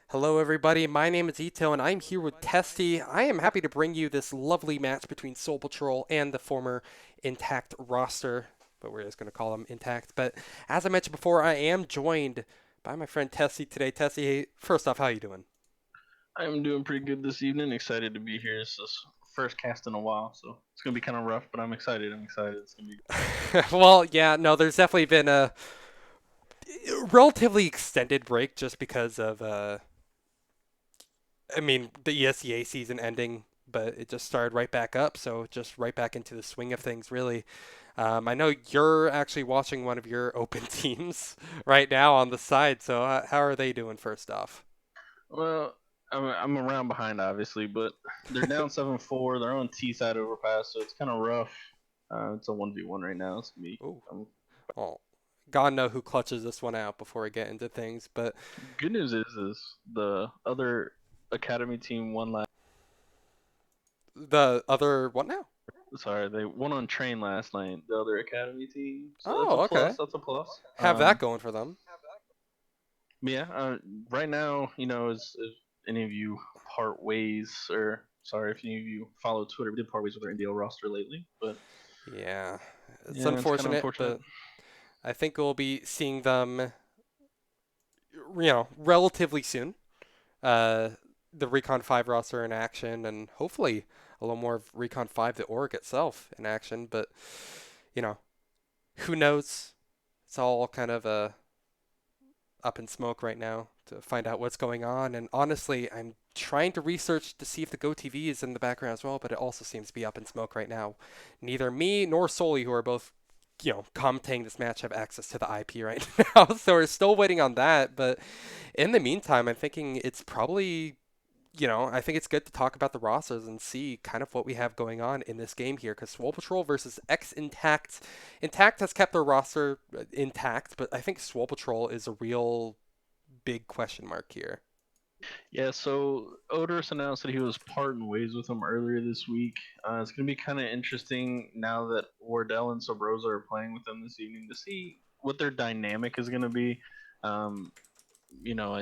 Hello, everybody. My name is Ito, and I'm here with Testy. I am happy to bring you this lovely match between Soul Patrol and the former Intact roster, but we're just going to call them Intact. But as I mentioned before, I am joined by my friend Testy today. Testy, hey, first off, how you doing? I'm doing pretty good this evening. Excited to be here. It's this first cast in a while, so it's gonna be kind of rough, but I'm excited. I'm excited. It's gonna be. Well, yeah, no, there's definitely been a relatively extended break just because of, the ESEA season ending, but it just started right back up, so just right back into the swing of things, really. I know you're actually watching one of your open teams right now on the side, so how are they doing first off? Well, I'm around behind obviously, but they're down 7-4. They're on T side overpass, so it's kind of rough. It's a 1v1 right now. It's me. Ooh, Um, well, God know who clutches this one out before we get into things, but Good news is the other academy team won last. the other, what now? Sorry, they won on train last night. The other academy team, so that's a Oh, okay. plus. That's a plus. Have that going for them. Yeah, right now, if any of you part ways, or sorry, if any of you follow Twitter, we did part ways with our NDL roster lately, but Yeah, it's yeah, it's kind of unfortunate, unfortunate. but I think we'll be seeing them, relatively soon. uh, the Recon 5 roster in action, and hopefully a little more of Recon 5, the org itself, in action. But, you know, who knows? It's all kind of up in smoke right now to find out what's going on. And honestly, I'm trying to research to see if the GoTV is in the background as well, but it also seems to be up in smoke right now. Neither me nor Soli, who are both commentating this match, have access to the IP right now. So we're still waiting on that. But in the meantime, I'm thinking it's probably I think it's good to talk about the rosters and see kind of what we have going on in this game here because Swole Patrol versus ex-Intact. Intact has kept their roster intact, but I think Swole Patrol is a real big question mark here. Yeah, so Odorous announced that he was parting ways with him earlier this week. It's going to be kind of interesting now that Wardell and Sobrosa are playing with them this evening to see what their dynamic is going to be. Um, you know,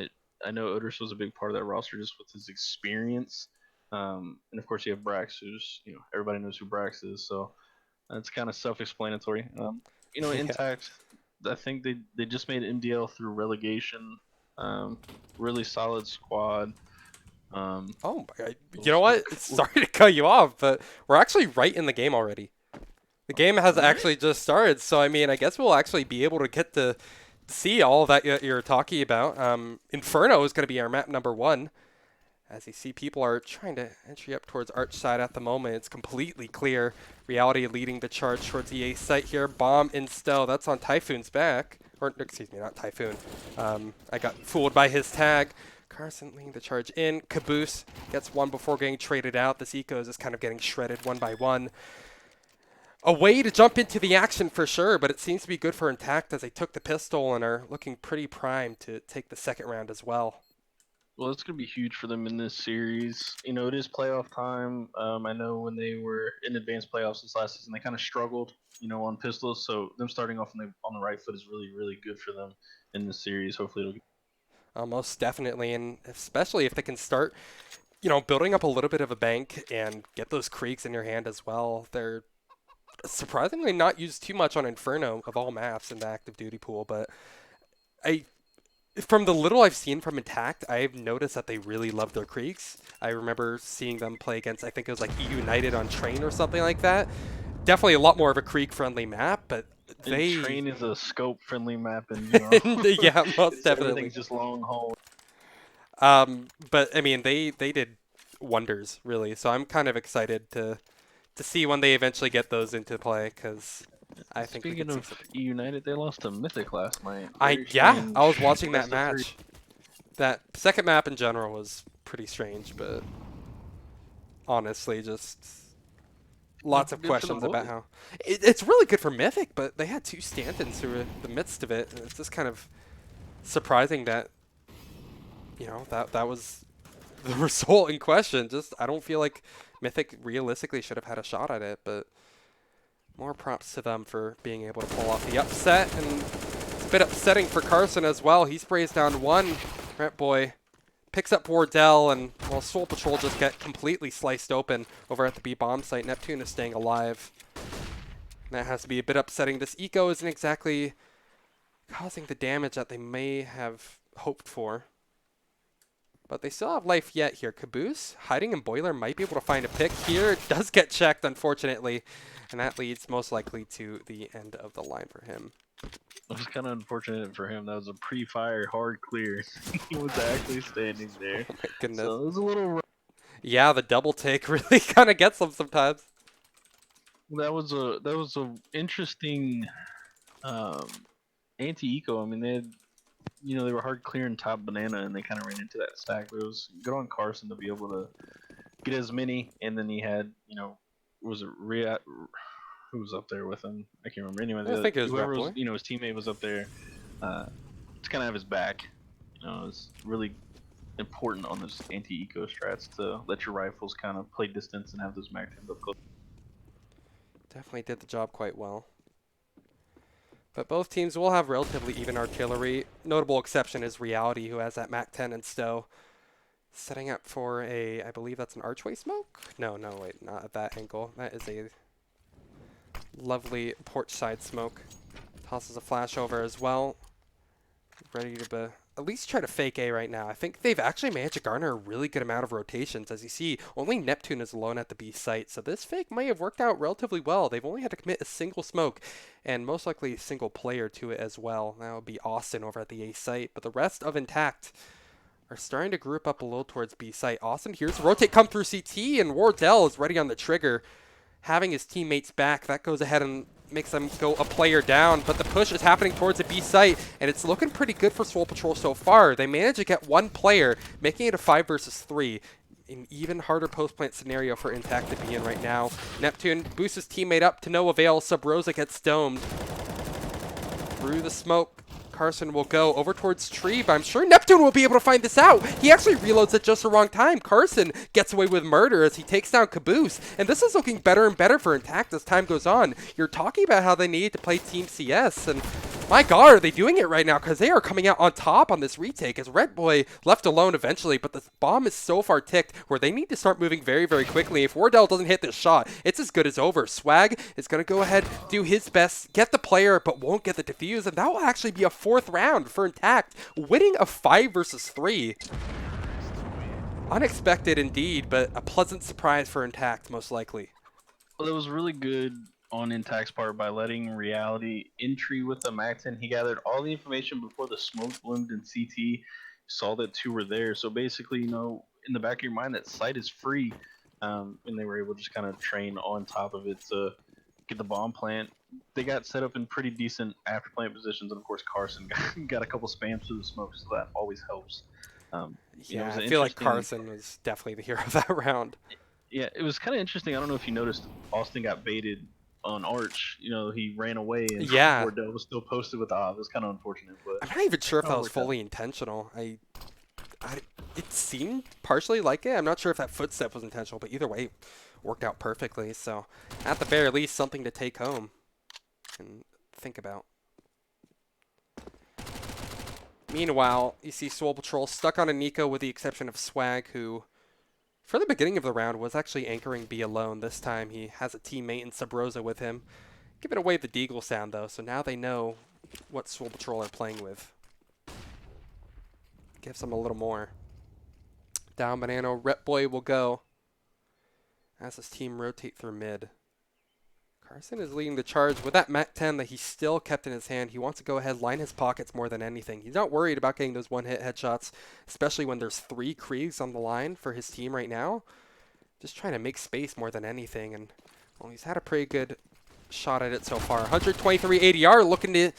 I know Odorous was a big part of that roster just with his experience. And of course, you have Brax, who's everybody knows who Brax is, so that's kind of self-explanatory. Yeah. Intact. I think they just made MDL through relegation. Um, Really solid squad. Um, Oh my God. we'll, You know we'll, what? Sorry to cut you off, but we're actually right in the game already. The game has all right. actually just started, so I guess we'll actually be able to get to see all that you're talking about. Inferno is going to be our map number one. As you see, people are trying to entry up towards Arch side at the moment. It's completely clear. Reality leading the charge towards the A site here. Bomb in Stow. That's on Typhoon's back. Or, excuse me, not Typhoon. I got fooled by his tag. Carson leading the charge in. Caboose gets one before getting traded out. This eco is just kind of getting shredded one by one. A way to jump into the action for sure, but it seems to be good for Intact as they took the pistol and are looking pretty primed to take the second round as well. Well, it's gonna be huge for them in this series. It is playoff time. I know when they were in advanced playoffs this last season, they kind of struggled, on pistols. So them starting off on the right foot is really, really good for them in this series. Hopefully, it'll. Most definitely, and especially if they can start, building up a little bit of a bank and get those creeks in your hand as well. They're surprisingly not used too much on Inferno of all maps in the active duty pool, but I, from the little I've seen from Intact, I've noticed that they really love their creeks. I remember seeing them play against, I think it was like E United on Train or something like that. Definitely a lot more of a creek-friendly map, but And they, train is a scope friendly map, and yeah, most it's definitely. everything's just long haul. But I mean, they did wonders really. So I'm kind of excited to see when they eventually get those into play because I think we Speaking could see of something. United, they lost to Mythic last night. I Very Yeah, I was strange. watching that Best of three. match. That second map in general was pretty strange, but honestly, just lots of Good for the questions about boys. how it's really good for Mythic, but they had two stand-ins who were in the midst of it, and it's just kind of surprising that that was the result in question. Just I don't feel like Mythic realistically should have had a shot at it, but more props to them for being able to pull off the upset. And it's a bit upsetting for Carson as well. He sprays down one. Ret Boy Picks up Wardell, and well, Swole Patrol just get completely sliced open over at the B bomb site. Neptune is staying alive. And that has to be a bit upsetting. This eco isn't exactly causing the damage that they may have hoped for. But they still have life yet here. Caboose, hiding in Boiler, might be able to find a pick here. It does get checked, unfortunately. And that leads most likely to the end of the line for him. It was kind of unfortunate for him. That was a pre-fire hard clear. He was actually standing there. Oh my goodness. So it was a little rough. Yeah, the double take really kind of gets them sometimes. That was a interesting anti-eco. I mean, they had, they were hard clearing top banana, and they kind of ran into that stack. But it was good on Carson to be able to get as many, and then he had, was it who was up there with him? I can't remember. Anyway, I think it was whoever Rat was, Boy. his teammate was up there to kind of have his back. It's really important on those anti-eco strats to let your rifles kind of play distance and have those mag 10s up close. Definitely did the job quite well. But both teams will have relatively even artillery. Notable exception is Reality, who has that MAC 10 and Stowe. Setting up for a, I believe that's an archway smoke? No, wait, not at that angle. That is a lovely porch side smoke. Tosses a flash over as well. Ready to at least try to fake A right now. I think they've actually managed to garner a really good amount of rotations. As you see, only Neptune is alone at the B site, so this fake may have worked out relatively well. They've only had to commit a single smoke, and most likely a single player to it as well. That would be Austin over at the A site, but the rest of Intact are starting to group up a little towards B site. Austin here's the rotate come through CT, and Wardell is ready on the trigger. Having his teammates back, that goes ahead and makes them go a player down, but the push is happening towards the B site, and it's looking pretty good for Swole Patrol so far. They managed to get one player, making it a 5 versus 3. An even harder post-plant scenario for Intact to be in right now. Neptune boosts his teammate up to no avail. Sub Rosa gets domed. Through the smoke, Carson will go over towards Tree, but I'm sure Neptune will be able to find this out. He actually reloads at just the wrong time. Carson gets away with murder as he takes down Caboose, and this is looking better and better for Intact as time goes on. You're talking about how they need to play Team CS, and my God, are they doing it right now, because they are coming out on top on this retake as Red Boy left alone eventually, but the bomb is so far ticked where they need to start moving very, very quickly. If Wardell doesn't hit this shot, it's as good as over. Swag is going to go ahead, do his best, get the player, but won't get the defuse, and that will actually be a 4th round for Intact, winning a 5 versus 3. Unexpected indeed, but a pleasant surprise for Intact, most likely. Well, it was really good on Intact's part by letting Reality entry with the MAC 10. He gathered all the information before the smoke bloomed in CT, saw that 2 were there. So basically, in the back of your mind, that site is free, and they were able to just kind of train on top of it to get the bomb plant. They got set up in pretty decent after plant positions, and of course Carson got a couple spams through the smoke, so that always helps. Yeah, I feel like Carson was definitely the hero of that round. Yeah, it was kind of interesting. I don't know if you noticed, Austin got baited on Arch. He ran away, and Wardell was still posted with It was kind of unfortunate, but I'm not even sure if that was fully intentional. It seemed partially like it. I'm not sure if that footstep was intentional, but either way, worked out perfectly. So at the very least, something to take home and think about. Meanwhile, you see Swole Patrol stuck on a Nico with the exception of Swag, who for the beginning of the round was actually anchoring B alone. This time he has a teammate in Sub Rosa with him. Giving away the Deagle sound though, so now they know what Swole Patrol are playing with. Gives them a little more. Down Banana, Rep Boy will go as his team rotate through mid. Carson is leading the charge with that MAC 10 that he still kept in his hand. He wants to go ahead, line his pockets more than anything. He's not worried about getting those one-hit headshots, especially when there's 3 Kriegs on the line for his team right now. Just trying to make space more than anything, and well, he's had a pretty good shot at it so far. 123 ADR, looking to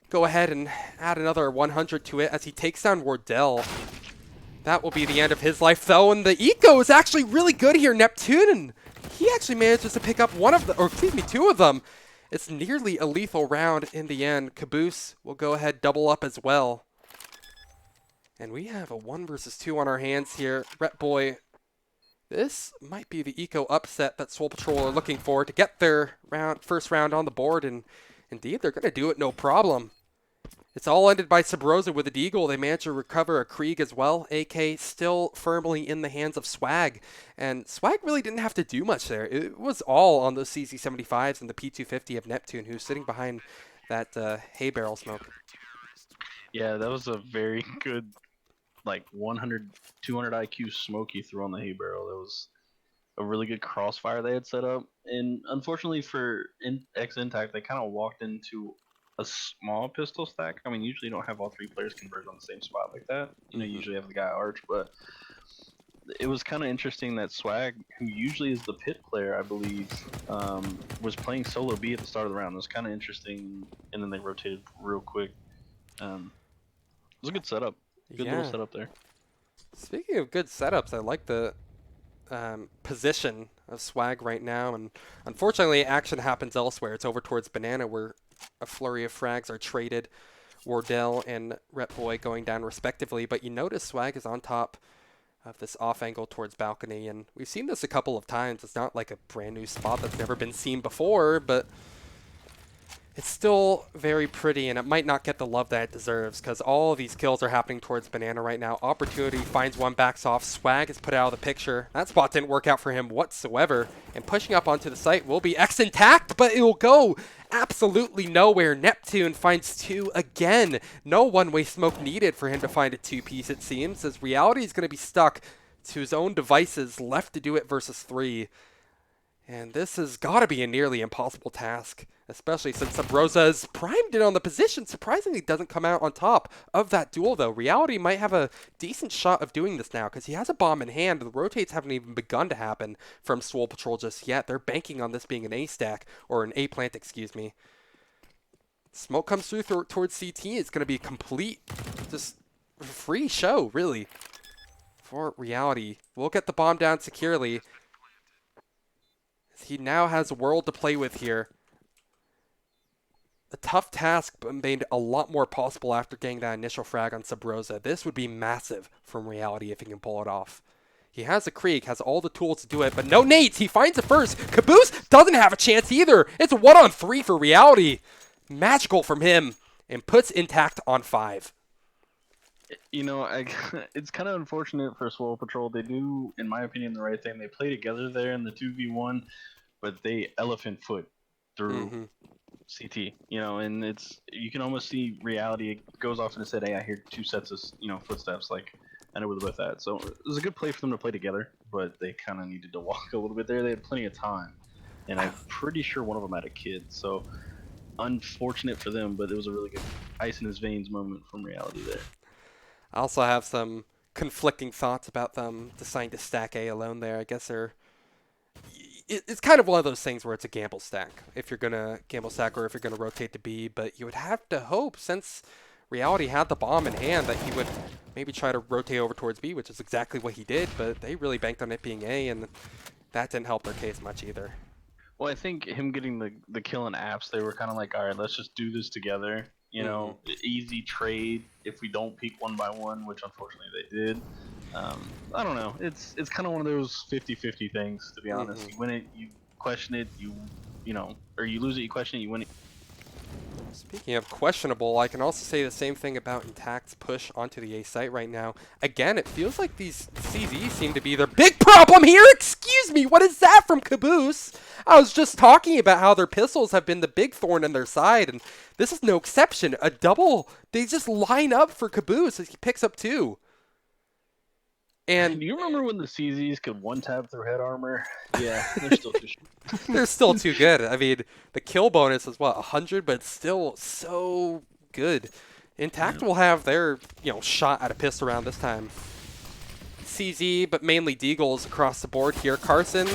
go ahead and add another 100 to it as he takes down Wardell. That will be the end of his life, though, and the eco is actually really good here. Neptune, he actually manages to pick up 2 of them. It's nearly a lethal round in the end. Caboose will go ahead, double up as well. And we have a 1 versus 2 on our hands here. Rep Boy, this might be the eco upset that Swole Patrol are looking for to get their first round on the board, and indeed, they're going to do it no problem. It's all ended by Sabrosa with a deagle. They managed to recover a Krieg as well. AK still firmly in the hands of Swag. And Swag really didn't have to do much there. It was all on those CZ75s and the P250 of Neptune, who's sitting behind that hay barrel smoke. Yeah, that was a very good, like 100, 200 IQ smoke he threw on the hay barrel. That was a really good crossfire they had set up. And unfortunately for ex-iNTACT, they kind of walked into a small pistol stack. I mean, usually you don't have all three players converge on the same spot like that. You know, Hmm. usually have the guy arch, but it was kind of interesting that Swag, who usually is the pit player, I believe, was playing solo B at the start of the round. It was kind of interesting, and then they rotated real quick. Um, it was a good setup, good little Yeah. setup there. Speaking of good setups, I like the position of Swag right now, and unfortunately, action happens elsewhere. It's over towards Banana, where a flurry of frags are traded. Wardell and Rep Boy going down respectively, but you notice Swag is on top of this off angle towards balcony, and we've seen this a couple of times. It's not like a brand new spot that's never been seen before, but it's still very pretty, and it might not get the love that it deserves because all of these kills are happening towards Banana right now. Opportunity finds one, backs off. Swag is put out of the picture. That spot didn't work out for him whatsoever, and pushing up onto the site will be ex-iNTACT, but it will go absolutely nowhere. Neptune finds two again. No one-way smoke needed for him to find a two-piece, it seems, as Reality is going to be stuck to his own devices, left to do it versus three. And this has got to be a nearly impossible task, especially since Sabrosa is primed in on the position. Surprisingly, doesn't come out on top of that duel, though. Reality might have a decent shot of doing this now because he has a bomb in hand. The rotates haven't even begun to happen from Swole Patrol just yet. They're banking on this being an A stack, or an A plant, excuse me. Smoke comes through towards CT. It's going to be a complete, just free show, really, for Reality. We'll get the bomb down securely. He now has a world to play with here. A tough task, but made a lot more possible after getting that initial frag on Sabrosa. This would be massive from Reality if he can pull it off. He has a Krieg, has all the tools to do it, but no nades. He finds it first. Caboose doesn't have a chance either. It's a 1-on-3 for Reality. Magical from him, and puts iNTACT on 5. You know, it's kind of unfortunate for Swole Patrol. They do, in my opinion, the right thing. They play together there in the 2v1, but they elephant foot through Mm-hmm. CT. You know, and it's you can almost see Reality. It goes off and it said, "Hey, I hear two sets of footsteps." Like I know where they're both at. So it was a good play for them to play together, but they kind of needed to walk a little bit there. They had plenty of time, and I'm pretty sure one of them had a kid. So unfortunate for them, but it was a really good ice in his veins moment from Reality there. I also have some conflicting thoughts about them deciding to stack A alone there. I guess it's kind of one of those things where it's a gamble stack. If you're gonna gamble stack or if you're gonna rotate to B, but you would have to hope since Reality had the bomb in hand that he would maybe try to rotate over towards B, which is exactly what he did. But they really banked on it being A, and that didn't help their case much either. Well, I think him getting the kill in apps, they were kind of like, all right, let's just do this together. You Mm-hmm. know, easy trade if we don't peek one by one, which unfortunately they did. I don't know. It's kind of one of those 50-50 things, to be honest. Mm-hmm. You win it, you question it, you know, or you lose it, you question it, you win it. Speaking of questionable, I can also say the same thing about iNTACT's push onto the A site right now. Again, it feels like these CZs seem to be their big problem here. Excuse me, what is that from Caboose? I was just talking about how their pistols have been the big thorn in their side, and this is no exception. A double, they just line up for Caboose as he picks up two. Do And you remember when the CZs could one tap through head armor? Yeah, they're still too. they're still too good. I mean, the kill bonus is what, 100, but it's still so good. Yeah. iNTACT will have their, shot at a pistol round this time. CZ, but mainly Deagles across the board here. Carson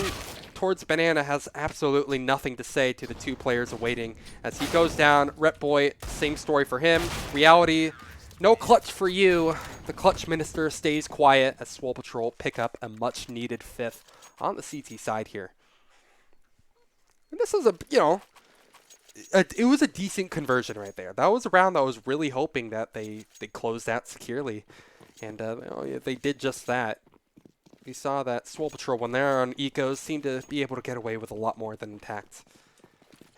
towards Banana has absolutely nothing to say to the two players awaiting as he goes down. Rep Boy, same story for him. Reality, no clutch for you. The clutch minister stays quiet as Swole Patrol pick up a much needed fifth on the CT side here. And this is it was a decent conversion right there. That was a round that I was really hoping that they closed out securely. And they did just that. We saw that Swole Patrol, when they're on ecos, seem to be able to get away with a lot more than iNTACT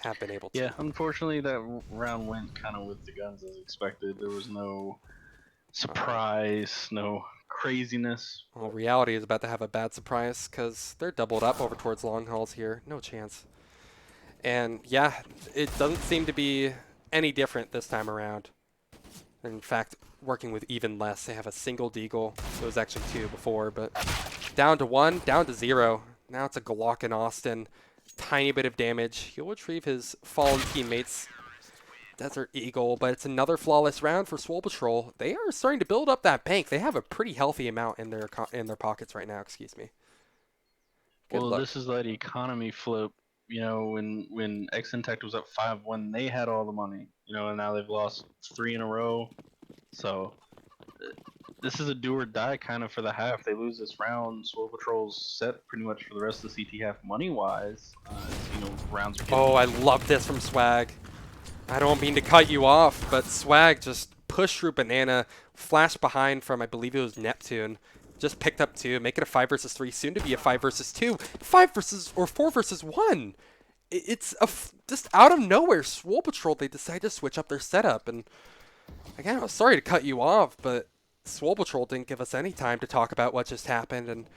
have been able to. Yeah, unfortunately, that round went kind of with the guns as expected. There was no Uh-oh. surprise, no craziness. Well, But reality is about to have a bad surprise because they're doubled up over towards long hauls here. No chance. And yeah, it doesn't seem to be any different this time around. In fact, working with even less. They have a single deagle. It was actually two before, but down to one, down to zero. Now it's a Glock and Austin. Tiny bit of damage. He'll retrieve his fallen teammates. Desert Eagle, but it's another flawless round for Swole Patrol. They are starting to build up that bank. They have a pretty healthy amount in their pockets right now. Excuse me. Good well, luck. this is that economy flip. You know, when ex-iNTACT was up 5-1, they had all the money. You know, and now they've lost three in a row. So this is a do or die kind of for the half. They lose this round, Swole Patrol's set pretty much for the rest of the CT half money wise. As, you know, rounds are Oh, getting. I love this from Swag. I don't mean to cut you off, but Swag just pushed through Banana, flashed behind from, I believe it was Neptune. Just picked up two, make it a 5 versus 3, soon to be a 5 versus 2, 5 versus, or 4 versus 1. It's just out of nowhere, Swole Patrol, they decide to switch up their setup. And again, I'm sorry to cut you off, but Swole Patrol didn't give us any time to talk about what just happened. And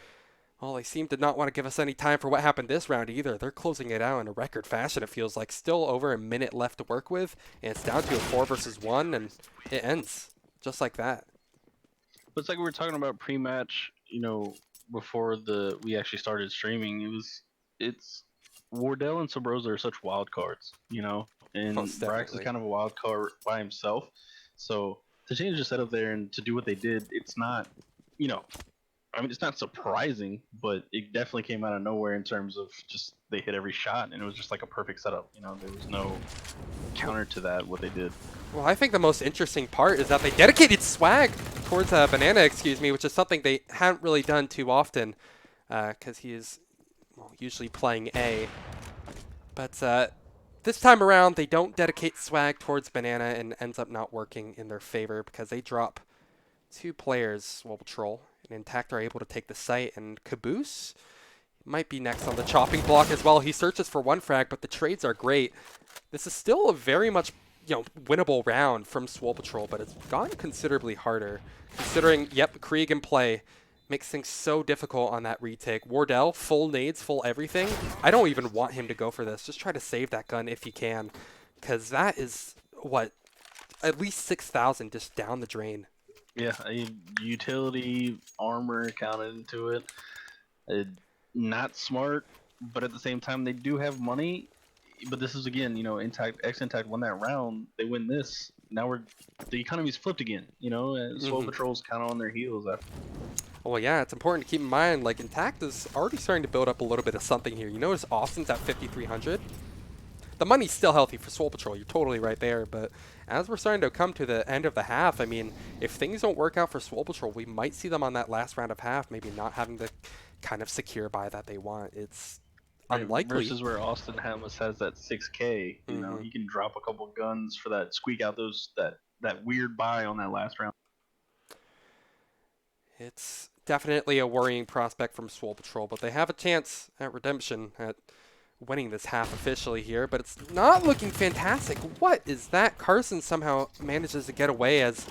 well, they seem to not want to give us any time for what happened this round either. They're closing it out in a record fashion, it feels like. Still over a minute left to work with, and it's down to a 4 versus 1, and it ends just like that. But it's like we were talking about pre-match. You know, before the we actually started streaming, it's Wardell and Sabrosa are such wild cards. You know, and Most Brax is definitely. kind of a wild card by himself. So to change the setup there and to do what they did, it's not. You know, I mean, it's not surprising, but it definitely came out of nowhere in terms of just they hit every shot, and it was just like a perfect setup. You know, there was no Well, counter to that what they did. well, I think the most interesting part is that they dedicated Swag towards Banana, excuse me, which is something they haven't really done too often, because he is well, usually playing A. But this time around, they don't dedicate Swag towards Banana and ends up not working in their favor because they drop two players, Swole Patrol and Intact, are able to take the site, and Caboose might be next on the chopping block as well. He searches for one frag, but the trades are great. This is still a very much winnable round from Swole Patrol, but it's gotten considerably harder. Considering, yep, Krieg in play makes things so difficult on that retake. Wardell, full nades, full everything. I don't even want him to go for this. Just try to save that gun if you can, because that is, what, at least 6,000 just down the drain. Yeah, a utility armor counted into it. Uh, Not smart, but at the same time they do have money. But this is again, you know, Intact ex-Intact won that round. They win this. Now the economy's flipped again. You know, and Swole Mm-hmm. Patrol's kind of on their heels after. Well, yeah, it's important to keep in mind, like, Intact is already starting to build up a little bit of something here. You notice Austin's at 5,300. The money's still healthy for Swole Patrol. You're totally right there. But as we're starting to come to the end of the half, I mean, if things don't work out for Swole Patrol, we might see them on that last round of half, maybe not having the kind of secure buy that they want. It's Right, unlikely. versus where Austin Hamlis has that 6K. You know, Hmm. he can drop a couple guns for that, squeak out that weird buy on that last round. It's definitely a worrying prospect from Swole Patrol, but they have a chance at redemption, at winning this half officially here, but it's not looking fantastic. What is that? Carson somehow manages to get away as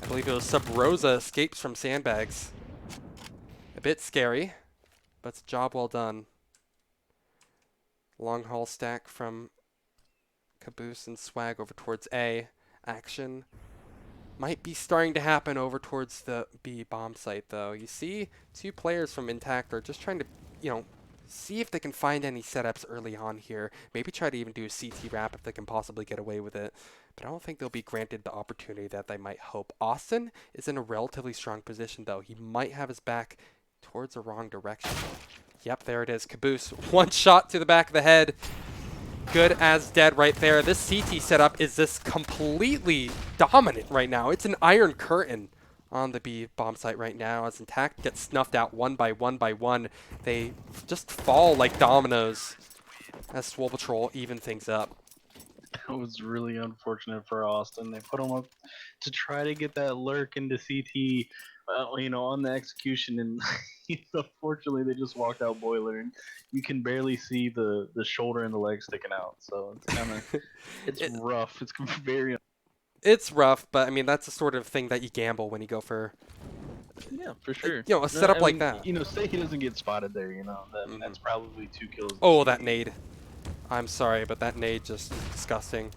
I believe it was Sub Rosa escapes from sandbags. A bit scary, but it's a job well done. Long haul stack from Caboose and Swag over towards A. Action might be starting to happen over towards the B bomb site, though. You see, two players from Intact are just trying to, see if they can find any setups early on here. Maybe try to even do a CT wrap if they can possibly get away with it. But I don't think they'll be granted the opportunity that they might hope. Austin is in a relatively strong position, though. He might have his back towards the wrong direction. Yep, there it is. Caboose. One shot to the back of the head. Good as dead right there. This CT setup is just completely dominant right now. It's an iron curtain on the B bomb site right now as Intact gets snuffed out one by one by one. They just fall like dominoes as Swole Patrol even things up. That was really unfortunate for Austin. They put him up to try to get that lurk into CT. on the execution, and unfortunately they just walked out boiler, and you can barely see the shoulder and the leg sticking out. So it's it, rough. It's very it's rough, but I mean that's the sort of thing that you gamble when you go for yeah, for sure. a No, setup I like mean, that. say he doesn't get spotted there, then Hmm. that's probably 2 kills this Oh, that evening. nade. I'm sorry, but that nade just disgusting.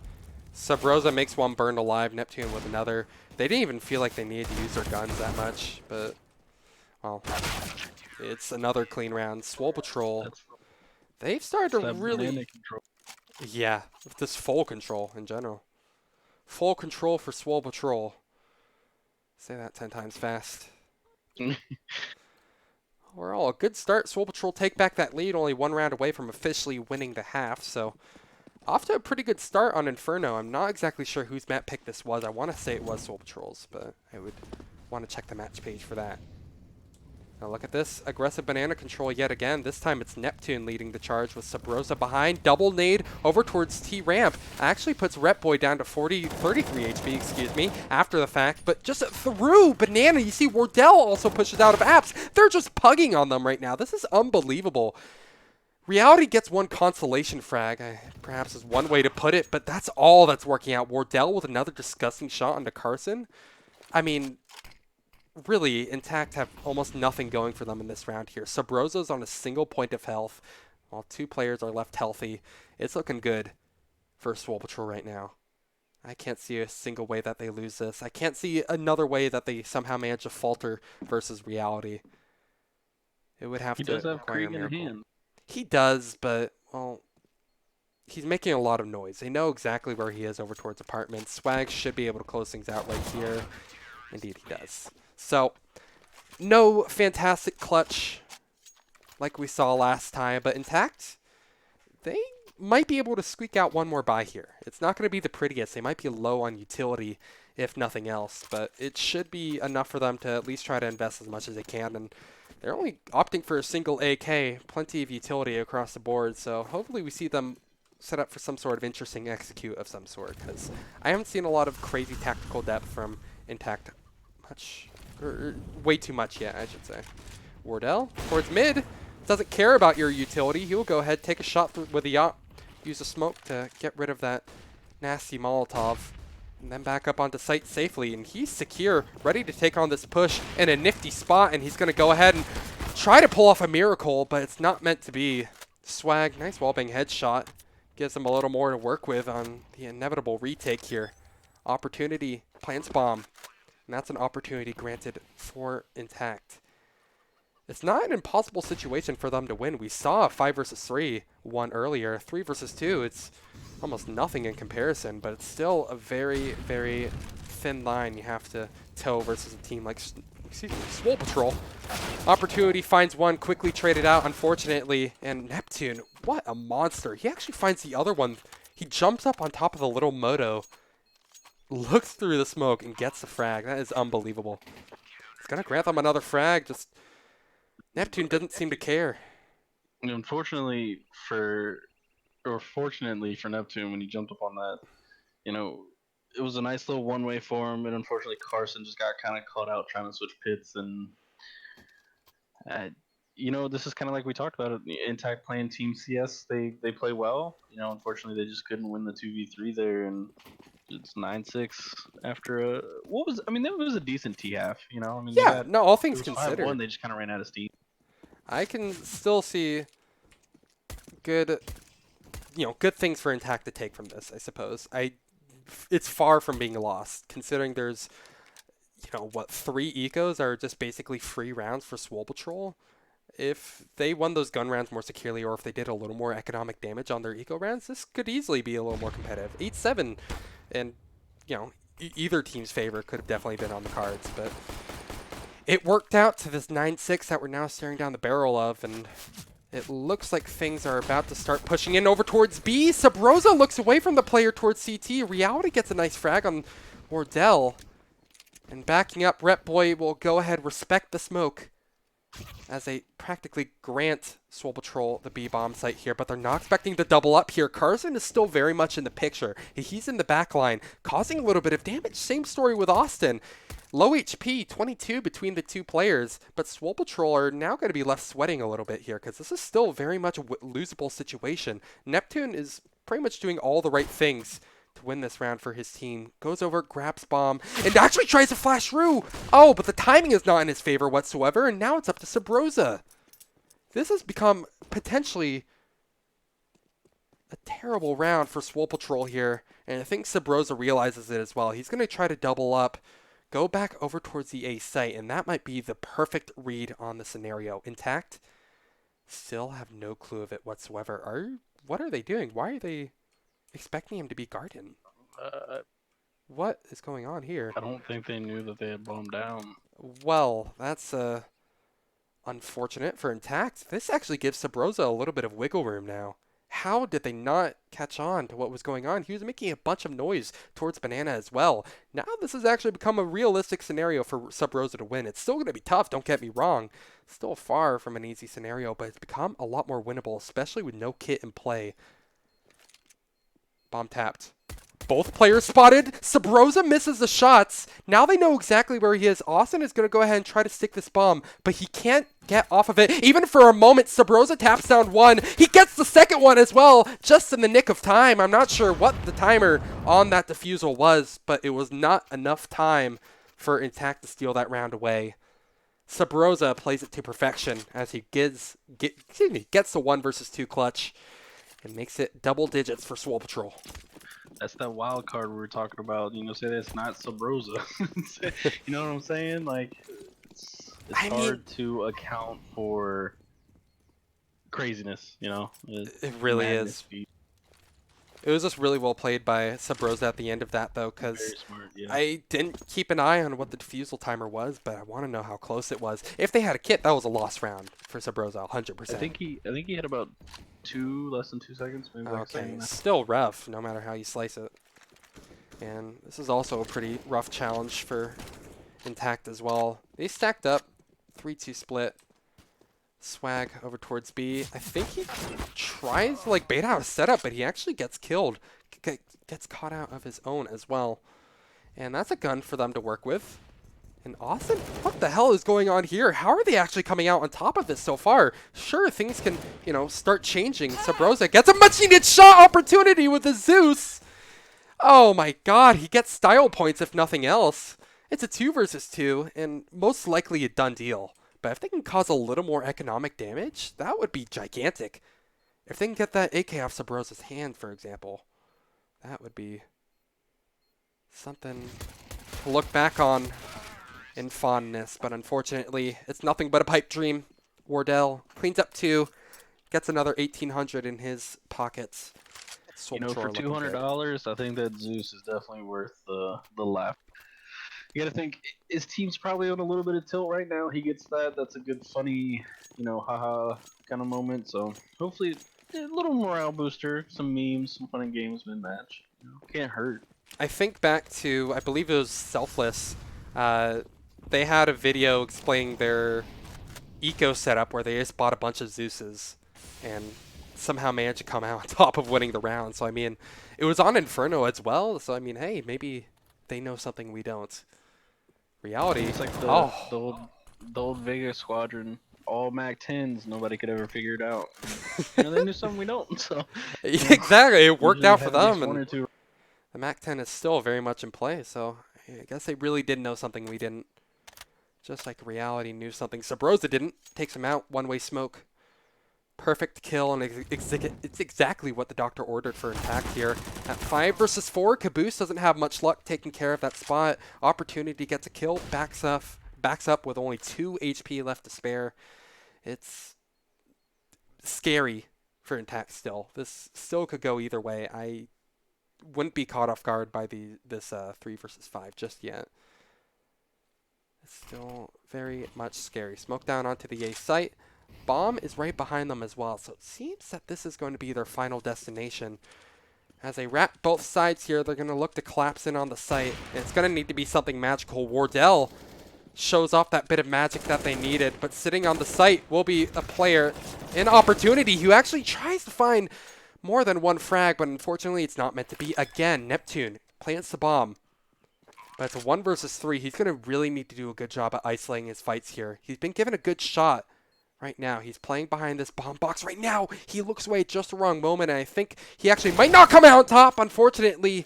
Sub Rosa makes one burned alive, Neptune with another. They didn't even feel like they needed to use their guns that much, but, well, it's another clean round. Swole Patrol, That's they've started to it's that really, banana control. yeah, this full control in general. Full control for Swole Patrol. Say that 10 times fast. Overall, a good start. Swole Patrol take back that lead, only one round away from officially winning the half, so off to a pretty good start on Inferno. I'm not exactly sure whose map pick this was. I want to say it was Soul Patrol's, but I would want to check the match page for that. Now look at this aggressive banana control yet again. This time it's Neptune leading the charge with Subrosa behind. Double nade over towards T-Ramp. Actually puts Rep Boy down to 33 HP, excuse me, after the fact. But just through banana, you see Wardell also pushes out of apps. They're just pugging on them right now. This is unbelievable. Reality gets one consolation frag, perhaps is one way to put it, but that's all that's working out. Wardell with another disgusting shot onto Carson. I mean, really, iNTACT have almost nothing going for them in this round here. Subrosa's on a single point of health, while two players are left healthy. It's looking good for Swole Patrol right now. I can't see a single way that they lose this. I can't see another way that they somehow manage to falter versus Reality. It would have He to does have require a Krieg in miracle. hand. He does, but, well, he's making a lot of noise. They know exactly where he is over towards apartments. Swag should be able to close things out right here. Indeed, he does. So, no fantastic clutch like we saw last time, but iNTACT, they might be able to squeak out one more buy here. It's not going to be the prettiest. They might be low on utility, if nothing else, but it should be enough for them to at least try to invest as much as they can. And they're only opting for a single AK, plenty of utility across the board, so hopefully we see them set up for some sort of interesting execute of some sort, because I haven't seen a lot of crazy tactical depth from iNTACT much, or way too much yet, I should say. Wardell towards mid, doesn't care about your utility. He will go ahead, take a shot with the yacht, use a smoke to get rid of that nasty Molotov, and then back up onto site safely. And he's secure, ready to take on this push in a nifty spot, and he's going to go ahead and try to pull off a miracle, but it's not meant to be. Swag, nice wallbang headshot. Gives him a little more to work with on the inevitable retake here. Opportunity, plants bomb. And that's an opportunity granted for iNTACT. It's not an impossible situation for them to win. We saw a 5 versus 3 one earlier. 3 versus 2, it's almost nothing in comparison, but it's still a very, very thin line you have to toe versus a team like, excuse me, Swole Patrol. Opportunity finds one, quickly traded out, unfortunately, and Neptune, what a monster. He actually finds the other one. He jumps up on top of the little moto, looks through the smoke, and gets the frag. That is unbelievable. It's going to grant them another frag, just Neptune doesn't seem to care. Unfortunately fortunately for Neptune, when he jumped up on that, you know, it was a nice little one-way for him, and unfortunately Carson just got kind of caught out trying to switch pits, and uh, this is kind of like we talked about it. iNTACT playing Team CS, they play well. Unfortunately they just couldn't win the 2v3 there, and it's 9-6 after what was, I mean, that was a decent T half. I mean, Yeah, no, all it things was 5-1. considered, They just kind of ran out of steam. I can still see good, good things for iNTACT to take from this, I suppose. It's far from being lost, considering there's, what, 3 ecos are just basically free rounds for Swole Patrol. If they won those gun rounds more securely, or if they did a little more economic damage on their eco rounds, this could easily be a little more competitive. 8-7, and, either team's favor could have definitely been on the cards, but it worked out to this 9-6 that we're now staring down the barrel of, and it looks like things are about to start pushing in over towards B. Subrosa looks away from the player towards CT. Reality gets a nice frag on Wardell. And backing up, Rep Boy will go ahead, respect the smoke, as they practically grant Swole Patrol the B-bomb site here, but they're not expecting the double up here. Carson is still very much in the picture. He's in the back line, causing a little bit of damage. Same story with Austin. Low HP, 22 between the two players, but Swole Patrol are now going to be left sweating a little bit here because this is still very much a losable situation. Neptune is pretty much doing all the right things to win this round for his team. Goes over, grabs bomb, and actually tries to flash through. Oh, but the timing is not in his favor whatsoever, and now it's up to Sabrosa. This has become potentially a terrible round for Swole Patrol here, and I think Sabrosa realizes it as well. He's going to try to double up, go back over towards the A site, and that might be the perfect read on the scenario. iNTACT still have no clue of it whatsoever. What are they doing? Why are they expecting him to be Garden? What is going on here? I don't think they knew that they had bombed down. Well, that's unfortunate for iNTACT. This actually gives Sabrosa a little bit of wiggle room now. How did they not catch on to what was going on? He was making a bunch of noise towards Banana as well. Now this has actually become a realistic scenario for Sabrosa to win. It's still going to be tough, don't get me wrong. Still far from an easy scenario, but it's become a lot more winnable, especially with no kit in play. Bomb tapped. Both players spotted. Sabrosa misses the shots. Now they know exactly where he is. Austin is going to go ahead and try to stick this bomb, but he can't get off of it. Even for a moment, Sabrosa taps down one. He gets the second one as well, just in the nick of time. I'm not sure what the timer on that defusal was, but it was not enough time for iNTACT to steal that round away. Sabrosa plays it to perfection as he gets the 1 versus 2 clutch and makes it double digits for Swole Patrol. That's that wild card we were talking about. You know, say that's not Sabrosa. You know what I'm saying? Like, it's hard to account for craziness. You know, it really is. Speed. It was just really well played by Sabrosa at the end of that, though, because I didn't keep an eye on what the defusal timer was, but I want to know how close it was. If they had a kit, that was a lost round for Sabrosa, 100%. I think he had about less than 2 seconds. Maybe okay, still rough, no matter how you slice it. And this is also a pretty rough challenge for iNTACT as well. They stacked up, 3-2 split. Swag over towards B. I think he tries to like bait out a setup, but he actually gets killed. Gets caught out of his own as well. And that's a gun for them to work with. And Austin, what the hell is going on here? How are they actually coming out on top of this so far? Sure, things can, you know, start changing. Sabrosa gets a much needed shot opportunity with the Zeus. Oh my god, he gets style points if nothing else. It's a 2 versus 2 and most likely a done deal. But if they can cause a little more economic damage, that would be gigantic. If they can get that AK off Sabrosa's hand, for example, that would be something to look back on in fondness. But unfortunately, it's nothing but a pipe dream. Wardell cleans up 2, gets another 1,800 in his pockets. You know, for $200, I think that Zeus is definitely worth the laugh. You gotta think, his team's probably on a little bit of tilt right now. He gets that. That's a good, funny, you know, haha kind of moment. So hopefully a little morale booster, some memes, some fun and games mid-match. You know, can't hurt. I think back to, I believe it was Selfless. They had a video explaining their eco setup where they just bought a bunch of Zeuses and somehow managed to come out on top of winning the round. So, I mean, it was on Inferno as well. So, I mean, hey, maybe they know something we don't. Reality. It's like the old Vega Squadron, all Mac 10s. Nobody could ever figure it out. You know, they knew something we don't. So exactly, it worked out for them. And the Mac 10 is still very much in play. So I guess they really did know something we didn't. Just like Reality knew something Sabrosa didn't. Takes him out. One-way smoke. Perfect kill, and it's exactly what the doctor ordered for iNTACT here. At 5 versus 4, Caboose doesn't have much luck taking care of that spot. Opportunity gets a kill, backs up with only 2 HP left to spare. It's scary for iNTACT still. This still could go either way. I wouldn't be caught off guard by this 3 versus 5 just yet. It's still very much scary. Smoke down onto the A site. Bomb is right behind them as well, so it seems that this is going to be their final destination. As they wrap both sides here, they're going to look to collapse in on the site, and it's going to need to be something magical. Wardell shows off that bit of magic that they needed, but sitting on the site will be a player in Opportunity who actually tries to find more than one frag, but unfortunately it's not meant to be. Again, Neptune plants the bomb, But it's a 1 versus 3. He's going to really need to do a good job at isolating his fights here. He's been given a good shot right now. He's playing behind this bomb box right now. He looks away at just the wrong moment, and I think he actually might not come out on top. Unfortunately,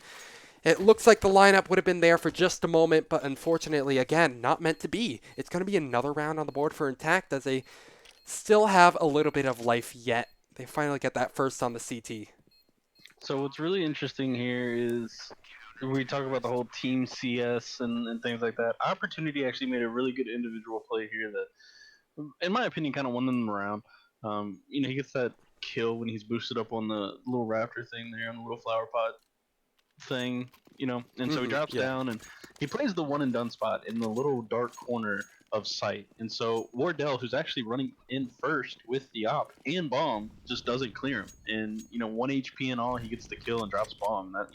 it looks like the lineup would have been there for just a moment, but unfortunately, again, not meant to be. It's going to be another round on the board for Intact as they still have a little bit of life yet. They finally get that first on the CT. So what's really interesting here is we talk about the whole team CS and things like that. Opportunity actually made a really good individual play here that, in my opinion, kind of won them around. He gets that kill when he's boosted up on the little raptor thing there on the little flower pot thing, and so he drops Yeah. down and he plays the one and done spot in the little dark corner of sight. And so Wardell, who's actually running in first with the op and bomb, just doesn't clear him. And 1 HP and all, he gets the kill and drops bomb. That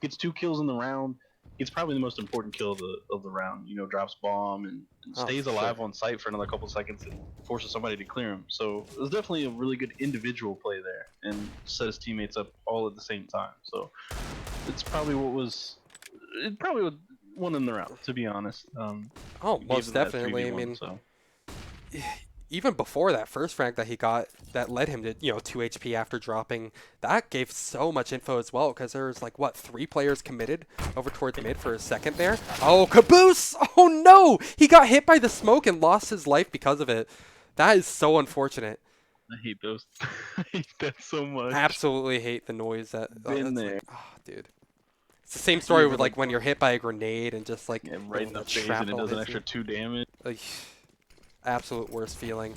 gets 2 kills in the round. It's probably the most important kill of the round. Drops bomb and stays alive on site for another couple seconds and forces somebody to clear him. So it was definitely a really good individual play there and set his teammates up all at the same time. So it's probably it probably won in the round, to be honest. Most definitely. I mean, even before that first frag that he got that led him to 2 HP after dropping, that gave so much info as well, because there's like 3 players committed over towards mid for a second there. Oh, Caboose! Oh no, he got hit by the smoke and lost his life because of it. That is so unfortunate. I hate those. I hate that so much. Absolutely hate the noise that. Been there. Like, dude. It's the same story with like when you're hit by a grenade and just like right in the face and it does an extra 2 damage. Like, absolute worst feeling.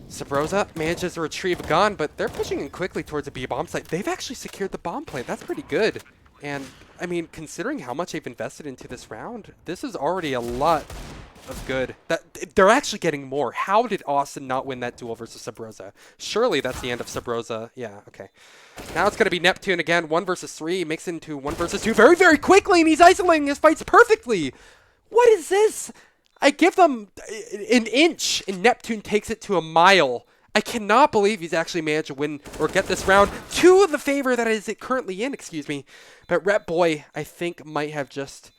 Sabrosa manages to retrieve a gun, but they're pushing in quickly towards a B bomb site. They've actually secured the bomb plant. That's pretty good. And I mean, considering how much they've invested into this round, this is already a lot of good. They're actually getting more. How did Austin not win that duel versus Sabrosa? Surely that's the end of Sabrosa. Yeah, okay. Now it's going to be Neptune again. 1 versus 3. Makes it into 1 versus 2 very, very quickly, and he's isolating his fights perfectly. What is this? I give them an inch, and Neptune takes it to a mile. I cannot believe he's actually managed to win or get this round to the favor that is it currently in, excuse me. But Rep Boy, I think, might have just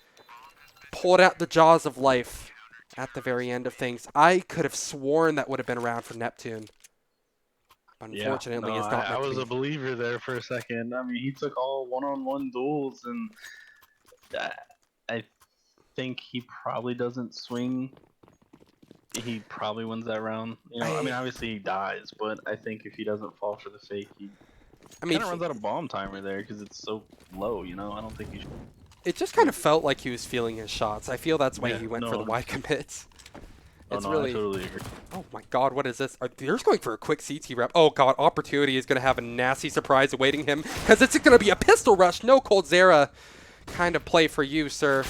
pulled out the jaws of life at the very end of things. I could have sworn that would have been a round for Neptune. Unfortunately, it's not. I was a believer there for a second. I mean, he took all one-on-one duels, and I think he probably doesn't swing. He probably wins that round. I mean, obviously he dies, but I think if he doesn't fall for the fake, he kind of runs out of bomb timer there because it's so low. I don't think he should. It just kind of felt like he was feeling his shots. I feel that's why he went for the wide commits. It's really. I totally agree. Oh my God, what is this? They're just going for a quick CT rep. Oh God, Opportunity is going to have a nasty surprise awaiting him because it's going to be a pistol rush. No Cold Zera kind of play for you, sir.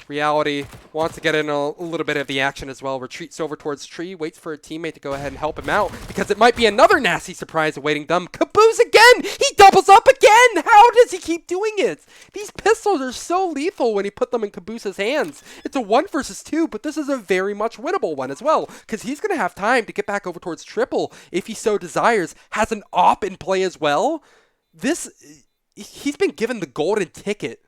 Reality wants to get in a little bit of the action as well. Retreats over towards Tree, waits for a teammate to go ahead and help him out because it might be another nasty surprise awaiting them. Caboose again! He doubles up again! How does he keep doing it? These pistols are so lethal when he put them in Caboose's hands. It's a 1 versus 2, but this is a very much winnable one as well because he's going to have time to get back over towards Triple if he so desires. Has an op in play as well. He's been given the golden ticket.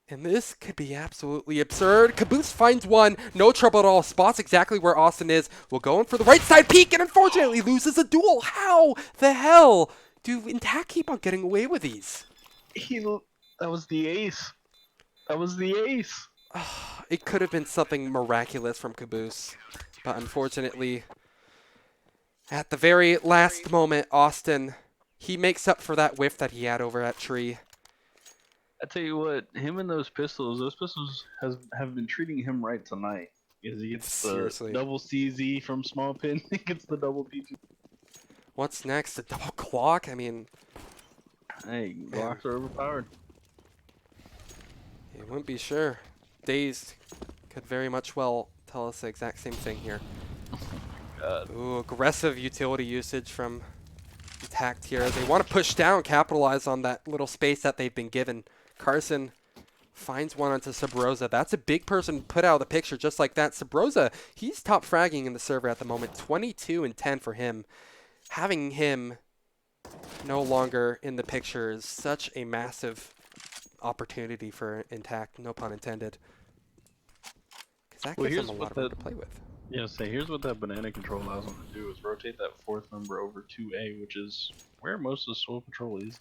And this could be absolutely absurd. Caboose finds one. No trouble at all. Spots exactly where Austin is. Will go in for the right side peek and unfortunately loses a duel. How the hell do Intact keep on getting away with these? That was the ace. That was the ace. It could have been something miraculous from Caboose. But unfortunately, at the very last moment, Austin, he makes up for that whiff that he had over at Tree. I tell you what, him and those pistols have been treating him right tonight. Because he gets the double CZ from small pin, he gets the double PG. What's next? A double clock? I mean, hey, blocks are overpowered. You wouldn't be sure. Dazed could very much well tell us the exact same thing here. Ooh, aggressive utility usage from Intact here. They want to push down, capitalize on that little space that they've been given. Carson finds one onto Sabrosa. That's a big person put out of the picture just like that. Sabrosa, he's top fragging in the server at the moment. 22 and 10 for him. Having him no longer in the picture is such a massive opportunity for Intact, no pun intended. Because that Well, gives them here's a lot what of room that to play with. yeah, say here's what that banana control allows them to do is rotate that fourth member over 2A, which is where most of the Swole Patrol is.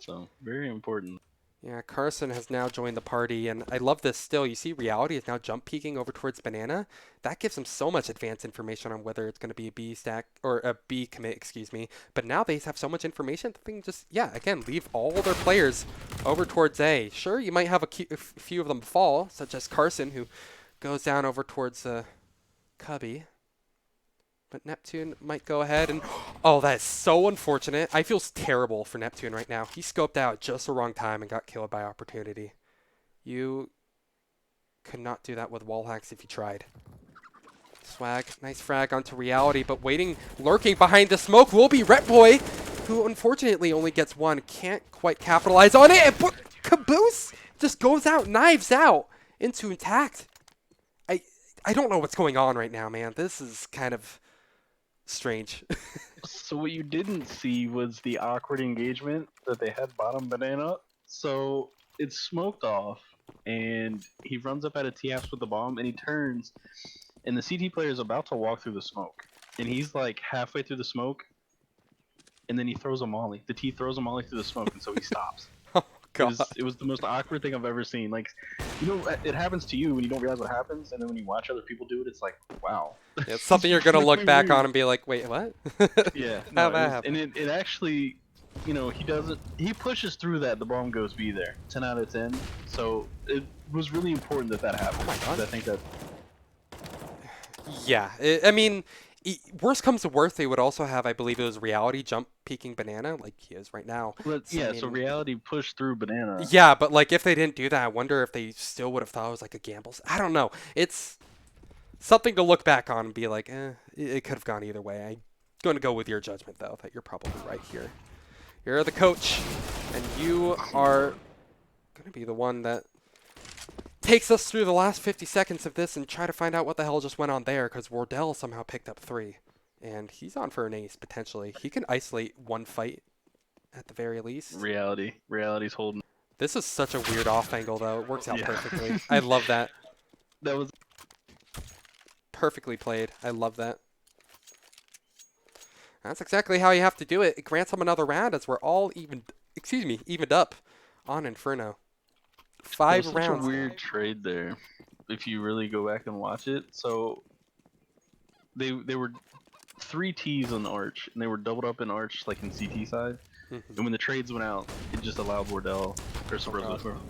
So very important. Yeah, Carson has now joined the party, and I love this still. You see Reality is now jump peeking over towards Banana. That gives him so much advanced information on whether it's going to be a B stack, or a B commit, excuse me. But now they have so much information that they can just, yeah, again, leave all their players over towards A. Sure, you might have a few of them fall, such as Carson, who goes down over towards Cubby. But Neptune might go ahead and... Oh, that is so unfortunate. I feel terrible for Neptune right now. He scoped out just the wrong time and got killed by opportunity. You could not do that with wall hacks if you tried. Swag, nice frag onto Reality, but waiting, lurking behind the smoke will be Ret Boy, who unfortunately only gets one. Can't quite capitalize on it, and Caboose just goes out, knives out into Intact. I don't know what's going on right now, man. This is kind of strange. So what you didn't see was the awkward engagement that they had bottom banana. So it's smoked off, and he runs up at a T-Apps with the bomb, and he turns, and the CT player is about to walk through the smoke, and he's like halfway through the smoke, and then he throws a molly. The T throws a molly through the smoke, and so he stops. Oh, God. It was the most awkward thing I've ever seen. Like, you know, it happens to you when you don't realize what happens, and then when you watch other people do it, it's like, wow. Yeah, it's something you're going to look really back on weird. and be like, wait, what? Yeah, How'd no, that happen? and it actually, you know, he pushes through that, the bomb goes B there, 10 out of 10. So it was really important that that happened. Oh my God. I think that. Yeah, I mean, worst comes to worst, they would also have, I believe it was Reality jump peeking Banana, like he is right now. But So, yeah, I so mean, reality pushed through banana. yeah, but like if they didn't do that, I wonder if they still would have thought it was like a gamble. I don't know. It's something to look back on and be like, it could have gone either way. I'm going to go with your judgment, though, that you're probably right here. You're the coach, and you are going to be the one that takes us through the last 50 seconds of this and try to find out what the hell just went on there, because Wardell somehow picked up 3. And he's on for an ace, potentially. He can isolate one fight at the very least. Reality's holding. This is such a weird off angle, though. It works out Yeah. perfectly. I love that. That was. Perfectly played. I love that. That's exactly how you have to do it. It grants them another round as we're all evened up on Inferno. That 5 was rounds. such a weird trade there, if you really go back and watch it. So they were 3 T's on the arch, and they were doubled up in arch, like in CT side. And when the trades went out, it just allowed Wardell or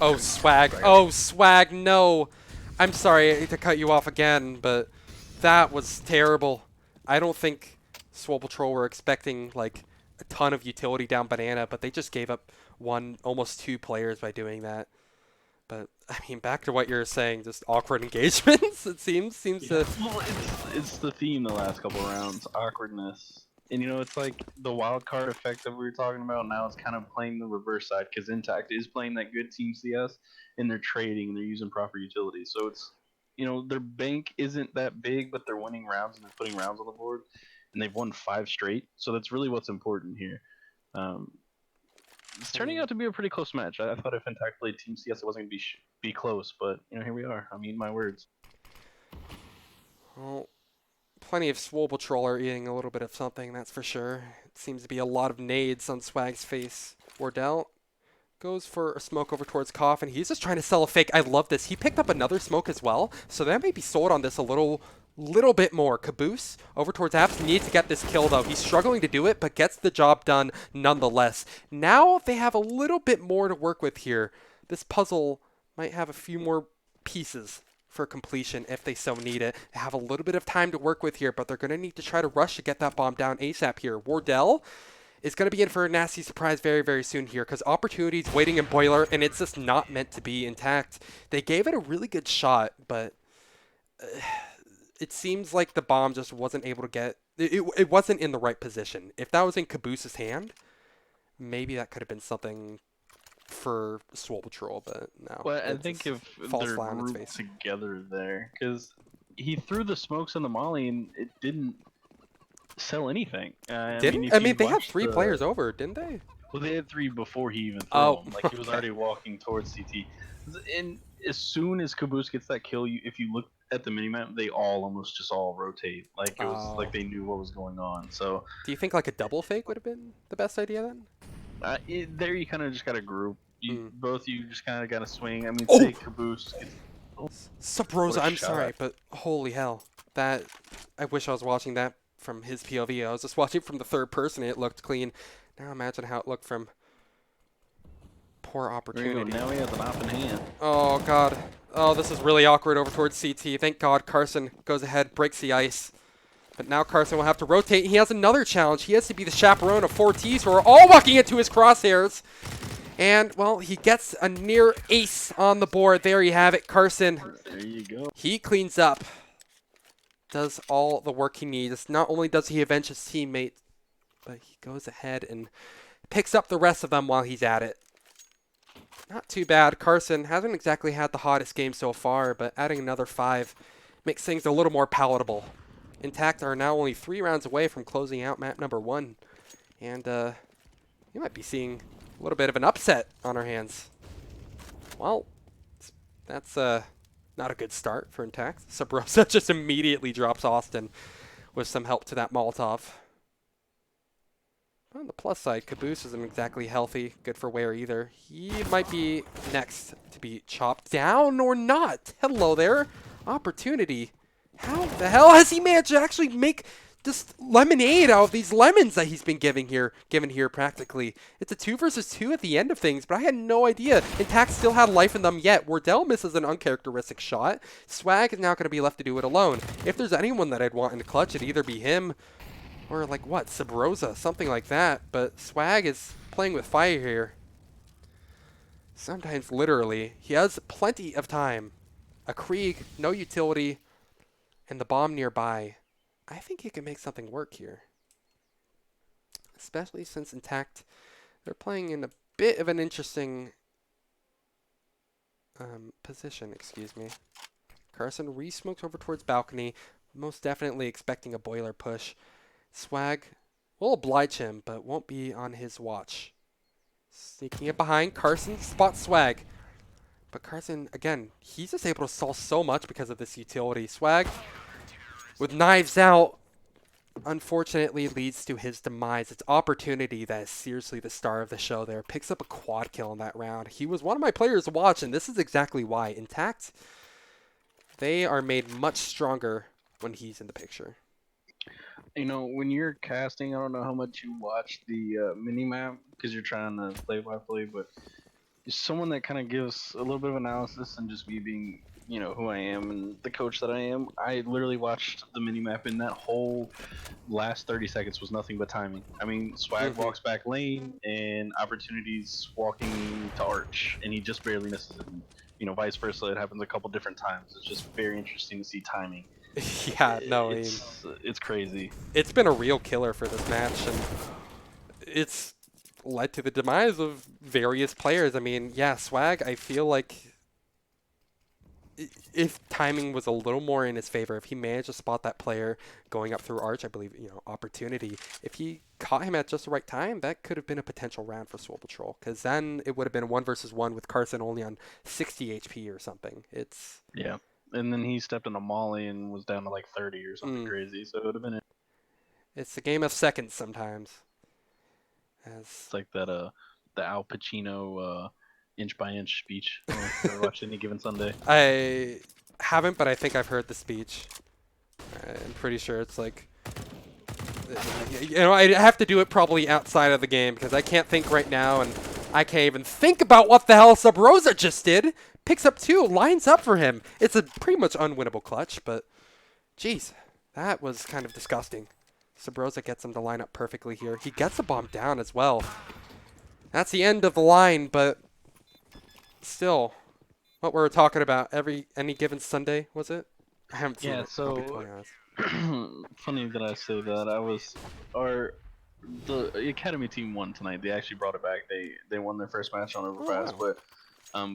Oh, swag. Oh, swag. No. I'm sorry to cut you off again, but that was terrible. I don't think Swole Patrol were expecting like a ton of utility down Banana, but they just gave up almost 2 players by doing that. But I mean, back to what you're saying, just awkward engagements. It seems Yeah. to. Well, it's the theme the last couple rounds, awkwardness. And you know, it's like the wild card effect that we were talking about. Now it's kind of playing the reverse side because iNTACT is playing that good team CS, and they're trading and they're using proper utilities. So it's, you know, their bank isn't that big, but they're winning rounds and they're putting rounds on the board, and they've won 5 straight. So that's really what's important here. It's turning out to be a pretty close match. I thought if iNTACT played Team CS, it wasn't going to be close, but you know, here we are. I mean, my words. Well, plenty of Swole Patrol are eating a little bit of something, that's for sure. It seems to be a lot of nades on Swag's face. Wardell goes for a smoke over towards Koff, and he's just trying to sell a fake. I love this. He picked up another smoke as well, so that may be sold on this a little bit more. Caboose over towards Apps needs to get this kill, though. He's struggling to do it, but gets the job done nonetheless. Now they have a little bit more to work with here. This puzzle might have a few more pieces for completion if they so need it. They have a little bit of time to work with here, but they're going to need to try to rush to get that bomb down ASAP here. Wardell is going to be in for a nasty surprise very, very soon here because opportunity's waiting in Boiler, and it's just not meant to be iNTACT. They gave it a really good shot, but it seems like the bomb just wasn't able to get... It wasn't in the right position. If that was in Caboose's hand, maybe that could have been something for Swole Patrol, but no. Well, I think if they're flat on its grouped face. together there, because he threw the smokes on the molly and it didn't sell anything. Didn't? if I you mean, they had watch 3 players over, didn't they? Well, they had 3 before he even threw Oh, them. Like he was okay. already walking towards CT. And as soon as Caboose gets that kill, if you look at the minimap, they all almost just all rotate. Like it was like Oh. they knew what was going on. So Do you think like a double fake would have been the best idea then? there you kind of just got to group. Mm. You just kind of got to swing. I mean, Oh! say Caboose gets oh, what a Subrosa, I'm sorry, shot. but holy hell. That, I wish I was watching that from his POV. I was just watching from the third person and it looked clean. Now imagine how it looked from poor There you go. opportunity. Now he has an op in hand. Oh, God. Oh, this is really awkward over towards CT. Thank God Carson goes ahead, breaks the ice. But now Carson will have to rotate. He has another challenge. He has to be the chaperone of 4Ts who are all walking into his crosshairs. And, well, he gets a near ace on the board. There you have it, Carson. There you go. He cleans up. Does all the work he needs. Not only does he avenge his teammate, but he goes ahead and picks up the rest of them while he's at it. Not too bad. Carson hasn't exactly had the hottest game so far, but adding another 5 makes things a little more palatable. iNTACT are now only 3 rounds away from closing out map number 1. And you might be seeing a little bit of an upset on our hands. Well, that's not a good start for iNTACT. Subrosa just immediately drops Austin with some help to that Molotov. On the plus side, Caboose isn't exactly healthy. Good for Ware either. He might be next to be chopped down or not. Hello there. Opportunity. How the hell has he managed to actually make just lemonade out of these lemons that he's been given here practically? It's a 2 versus 2 at the end of things, but I had no idea iNTACT still had life in them yet. Wardell misses an uncharacteristic shot. Swag is now going to be left to do it alone. If there's anyone that I'd want in the clutch, it'd either be him or like what, Subrosa, something like that. But Swag is playing with fire here. Sometimes literally. He has plenty of time. A Krieg, no utility, and the bomb nearby. I think he can make something work here. Especially since iNTACT, they're playing in a bit of an interesting position, excuse me. Carson re-smokes over towards balcony, most definitely expecting a boiler push. Swag will oblige him, but won't be on his watch. Sneaking it behind, Carson spots Swag. But Carson, again, he's just able to stall so much because of this utility. Swag, with knives out, unfortunately leads to his demise. It's opportunity that is seriously the star of the show there. Picks up a quad kill in that round. He was one of my players to watch, and this is exactly why. iNTACT, they are made much stronger when he's in the picture. You know, when you're casting, I don't know how much you watch the mini map because you're trying to play by play, but someone that kind of gives a little bit of analysis and just me being, you know, who I am and the coach that I am, I literally watched the mini map and that whole last 30 seconds was nothing but timing. I mean, Swag walks back lane and Opportunities walking to Arch and he just barely misses it. And, you know, vice versa. It happens a couple different times. It's just very interesting to see timing. Yeah, no, I mean, It's crazy. it's been a real killer for this match, and it's led to the demise of various players. I mean, yeah, Swag, I feel like if timing was a little more in his favor, if he managed to spot that player going up through Arch, I believe, you know, Opportunity, if he caught him at just the right time, that could have been a potential round for Swole Patrol, because then it would have been 1 versus 1 with Carson only on 60 HP or something. It's... Yeah. And then he stepped in a molly and was down to like 30 or something crazy. So it would have been. It's a game of seconds sometimes. It's like that the Al Pacino inch by inch speech. I watched Any Given Sunday. I haven't, but I think I've heard the speech. I'm pretty sure it's like, you know, I have to do it probably outside of the game because I can't think right now, and I can't even think about what the hell Subrosa just did. Picks up 2, lines up for him. It's a pretty much unwinnable clutch, but geez, that was kind of disgusting. Subrosa gets him to line up perfectly here. He gets the bomb down as well. That's the end of the line, but still, what we were talking about any given Sunday, was it? I haven't seen it. I'll be totally honest. Funny that I say that. The academy team won tonight. They actually brought it back. They won their first match on Oh, Overpass. wow. But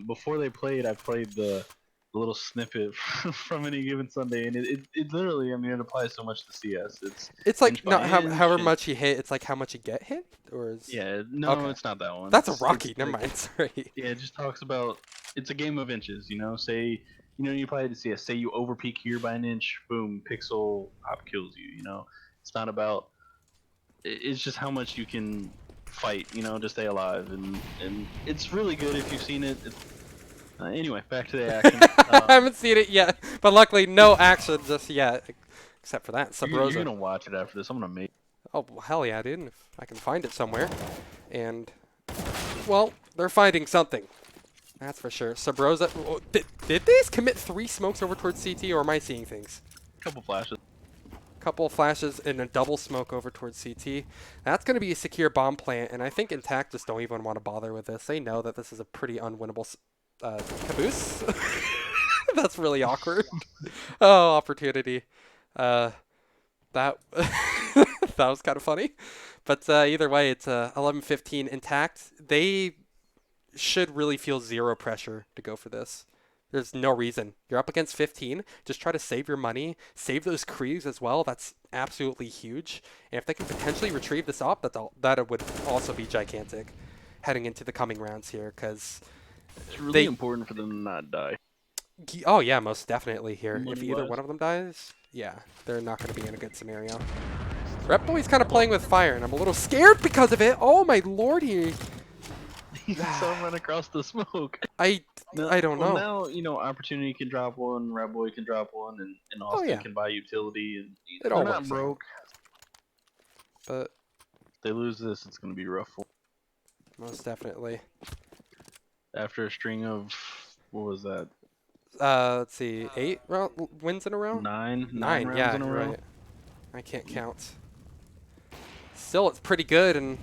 before they played, I played the a little snippet from any given Sunday, and it literally, I mean, it applies so much to CS. It's It's like inch by not inch, however and much you hit, it's like how much you get hit, or is yeah, no, okay. it's not that one. That's a It's Rocky. Never like mind. Sorry. yeah, it just talks about it's a game of inches. Say you play the CS. Say you overpeak here by an inch, boom, pixel pop kills you. It's not about. It's just how much you can fight. To stay alive, and it's really good if you've seen it. Anyway, back to the action. I haven't seen it yet, but luckily no action just yet, except for that Sub You're Rosa. gonna watch it after this. I'm gonna make. Oh well, hell yeah, dude! If I can find it somewhere, and well, they're finding something. That's for sure. Sub Rosa. Did they commit 3 smokes over towards CT, or am I seeing things? A couple flashes. Couple of flashes and a double smoke over towards CT. That's going to be a secure bomb plant, and I think Intact just don't even want to bother with this. They know that this is a pretty unwinnable caboose. That's really awkward. Oh, opportunity. Uh, that that was kind of funny. But either way, it's 11-15 Intact. They should really feel zero pressure to go for this. There's no reason. You're up against 15. Just try to save your money. Save those crews as well. That's absolutely huge. And if they can potentially retrieve this op, that would also be gigantic heading into the coming rounds here. Because It's really they... important for them to not die. Oh, yeah, most definitely here. If Money either wise. one of them dies, yeah, they're not going to be in a good scenario. Rep Boy's kind of playing with fire, and I'm a little scared because of it. Oh, my lord, he... He saw him run across the smoke. I, No, I don't well, know. now Opportunity can drop one, Rat Boy can drop one, and Oh, Austin yeah, can buy utility, and it they're all not works out. broke. But If they lose this, it's gonna be rough for 'em. most definitely. After a string of what was that? Let's see, 8 wins in a row? Nine 9, rounds yeah, in a row. right. I can't count. Still, it's pretty good, and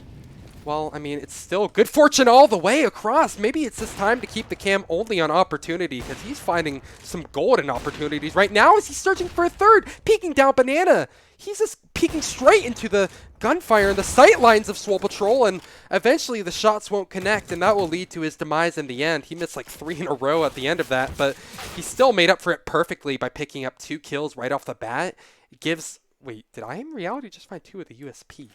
well, I mean, it's still good fortune all the way across. Maybe it's this time to keep the cam only on opportunity because he's finding some golden opportunities right now as he's searching for a third, peeking down Banana. He's just peeking straight into the gunfire and the sight lines of Swole Patrol, and eventually the shots won't connect, and that will lead to his demise in the end. He missed like 3 in a row at the end of that, but he still made up for it perfectly by picking up 2 kills right off the bat. It gives... Wait, did I in reality just find 2 with a USP?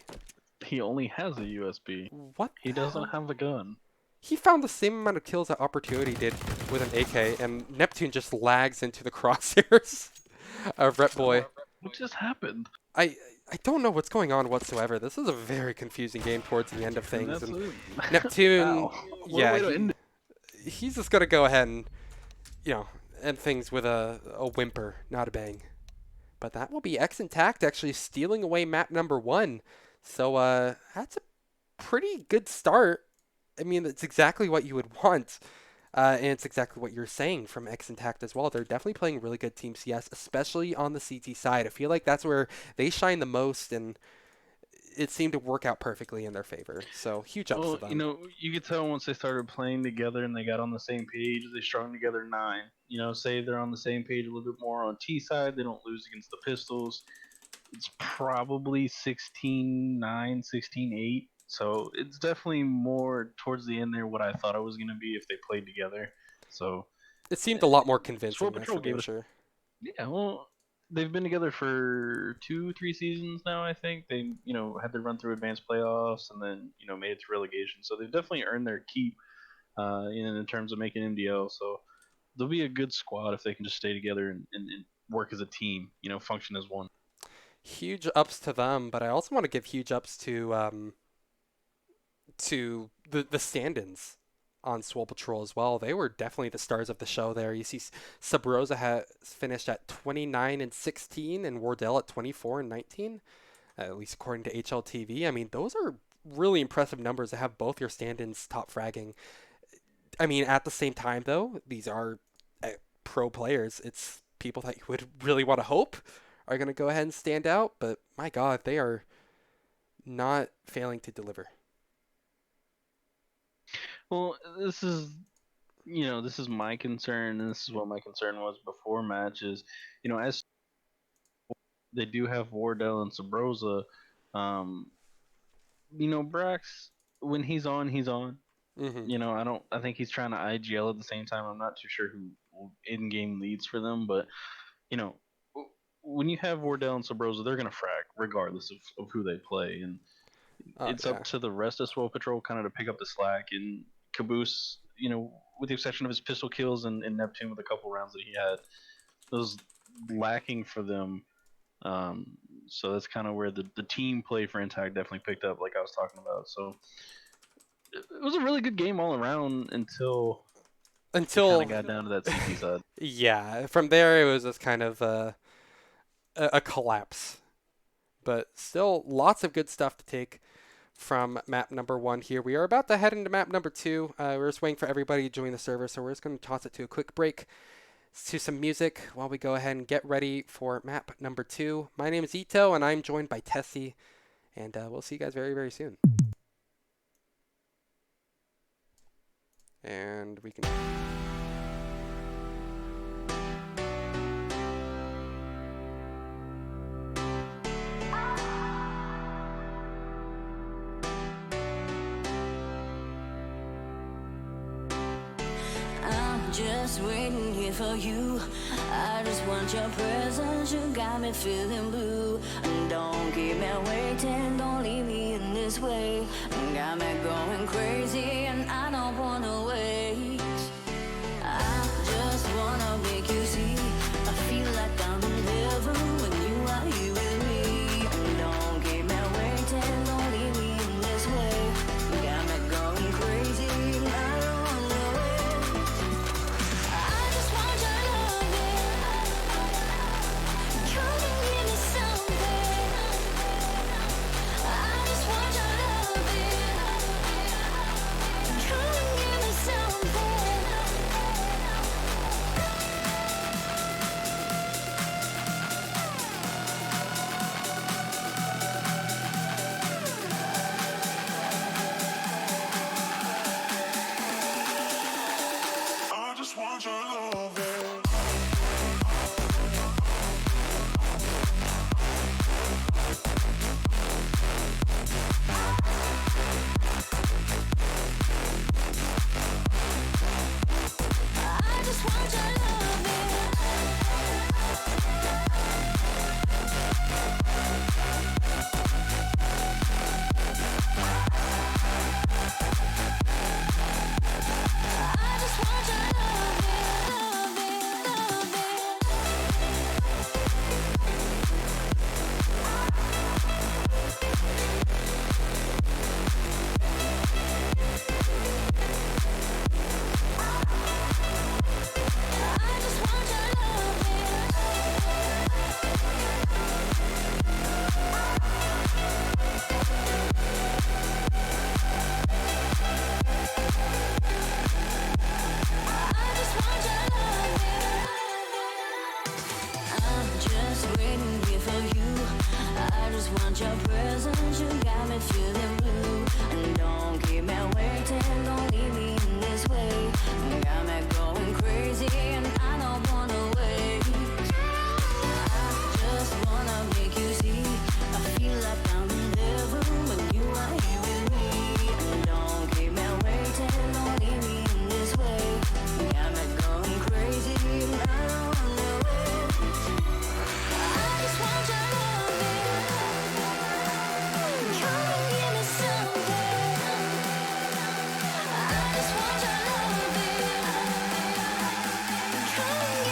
He only has a USB. What He the doesn't hell? have a gun. He found the same amount of kills that Opportunity did with an AK, and Neptune just lags into the crosshairs of Rep Boy. What just happened? I I don't know what's going on whatsoever. This is a very confusing game towards the end of And things, that's and it. Neptune, Ow. What a yeah, way to end it. he's just gonna go ahead and end things with a whimper, not a bang. But that will be ex-iNTACT actually stealing away map number 1. So that's a pretty good start. I mean, it's exactly what you would want. And it's exactly what you're saying from ex-iNTACT as well. They're definitely playing really good Team CS, especially on the CT side. I feel like that's where they shine the most, and it seemed to work out perfectly in their favor. So huge ups to Well, them. you could tell once they started playing together and they got on the same page, they strung together nine. Say they're on the same page a little bit more on T side, they don't lose against the Pistols. It's probably 16-9, 16-8. So it's definitely more towards the end there what I thought it was going to be if they played together. So It seemed a lot more Sword convincing, that's Patrol for gave damn it sure. yeah, well, they've been together for 2, 3 seasons now. I think they, had to run through advanced playoffs and then, made it to relegation. So they've definitely earned their keep, in terms of making MDL. So they'll be a good squad if they can just stay together and work as a team. Function as one. Huge ups to them, but I also want to give huge ups to the stand-ins on Swole Patrol as well. They were definitely the stars of the show there. You see Sub Rosa has finished at 29 and 16 and Wardell at 24 and 19, at least according to HLTV. I mean, those are really impressive numbers to have both your stand-ins top fragging. I mean, at the same time though, these are pro players. It's people that you would really want to hope are going to go ahead and stand out, but my god, they are not failing to deliver. Well, this is my concern, and this is what my concern was before matches. As they do have Wardell and Sabrosa, um, Brax, when he's on, he's on. Hmm. I think he's trying to IGL at the same time. I'm not too sure who in-game leads for them. But you know, when you have Wardell and Sabrosa, they're gonna frag regardless of who they play, and Oh it's yeah. up to the rest of Swole Patrol kind of to pick up the slack. And Caboose, with the exception of his pistol kills and Neptune with a couple rounds that he had, those lacking for them. Um, so that's kind of where the team play for Intact definitely picked up, like I was talking about. So it was a really good game all around until it kind of Until got down to that CT side. yeah, from there it was just kind of a collapse. But still, lots of good stuff to take from map number 1 here. We are about to head into map number 2. We're just waiting for everybody to join the server, so we're just going to toss it to a quick break to some music while we go ahead and get ready for map number 2. My name is Ito, and I'm joined by Tessie, and we'll see you guys very, very soon. And we can... I'm just waiting here for you. I just want your presence. You got me feeling blue. And don't keep me waiting. Don't leave me in this way. Got me going crazy, and I don't wanna wait. I just wanna make you see. I feel like I'm in heaven when you are here with me. And don't keep me waiting. Don't leave me in this way. Got me going crazy, and I don't wanna wait. I just want your loving. Come and give me something. I just want your loving. Come and give me something. I just want your loving. I just want your loving. I just want your I just want your I just want your I'm just waiting here for you. I just want your presence. You got me feeling blue. And don't keep me waiting. Don't leave me in this way. Got me going crazy, and I don't wanna wait. I just wanna make you see. I feel like I'm in heaven when you are here with me. And don't keep me waiting. Don't leave me in this way. Got me going crazy, and I don't wanna wait. I just want your loving. Come and give me something. I just want your loving. Come and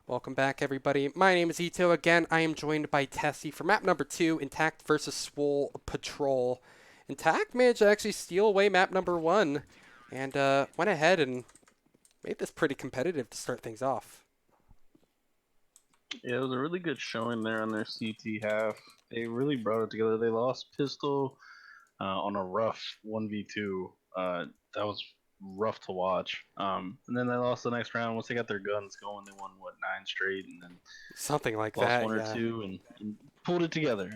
Welcome back, everybody. My name is Ito. Again, I am joined by Tessie for map number 2, Intact versus Swole Patrol. Intact managed to actually steal away map number 1 and went ahead and made this pretty competitive to start things off. Yeah, it was a really good showing there on their CT half. They really brought it together. They lost Pistol on a rough 1v2. That was rough to watch. And then they lost the next round. Once they got their guns going, they won, what, 9 straight, and then Something like lost that, one or yeah. two and pulled it together.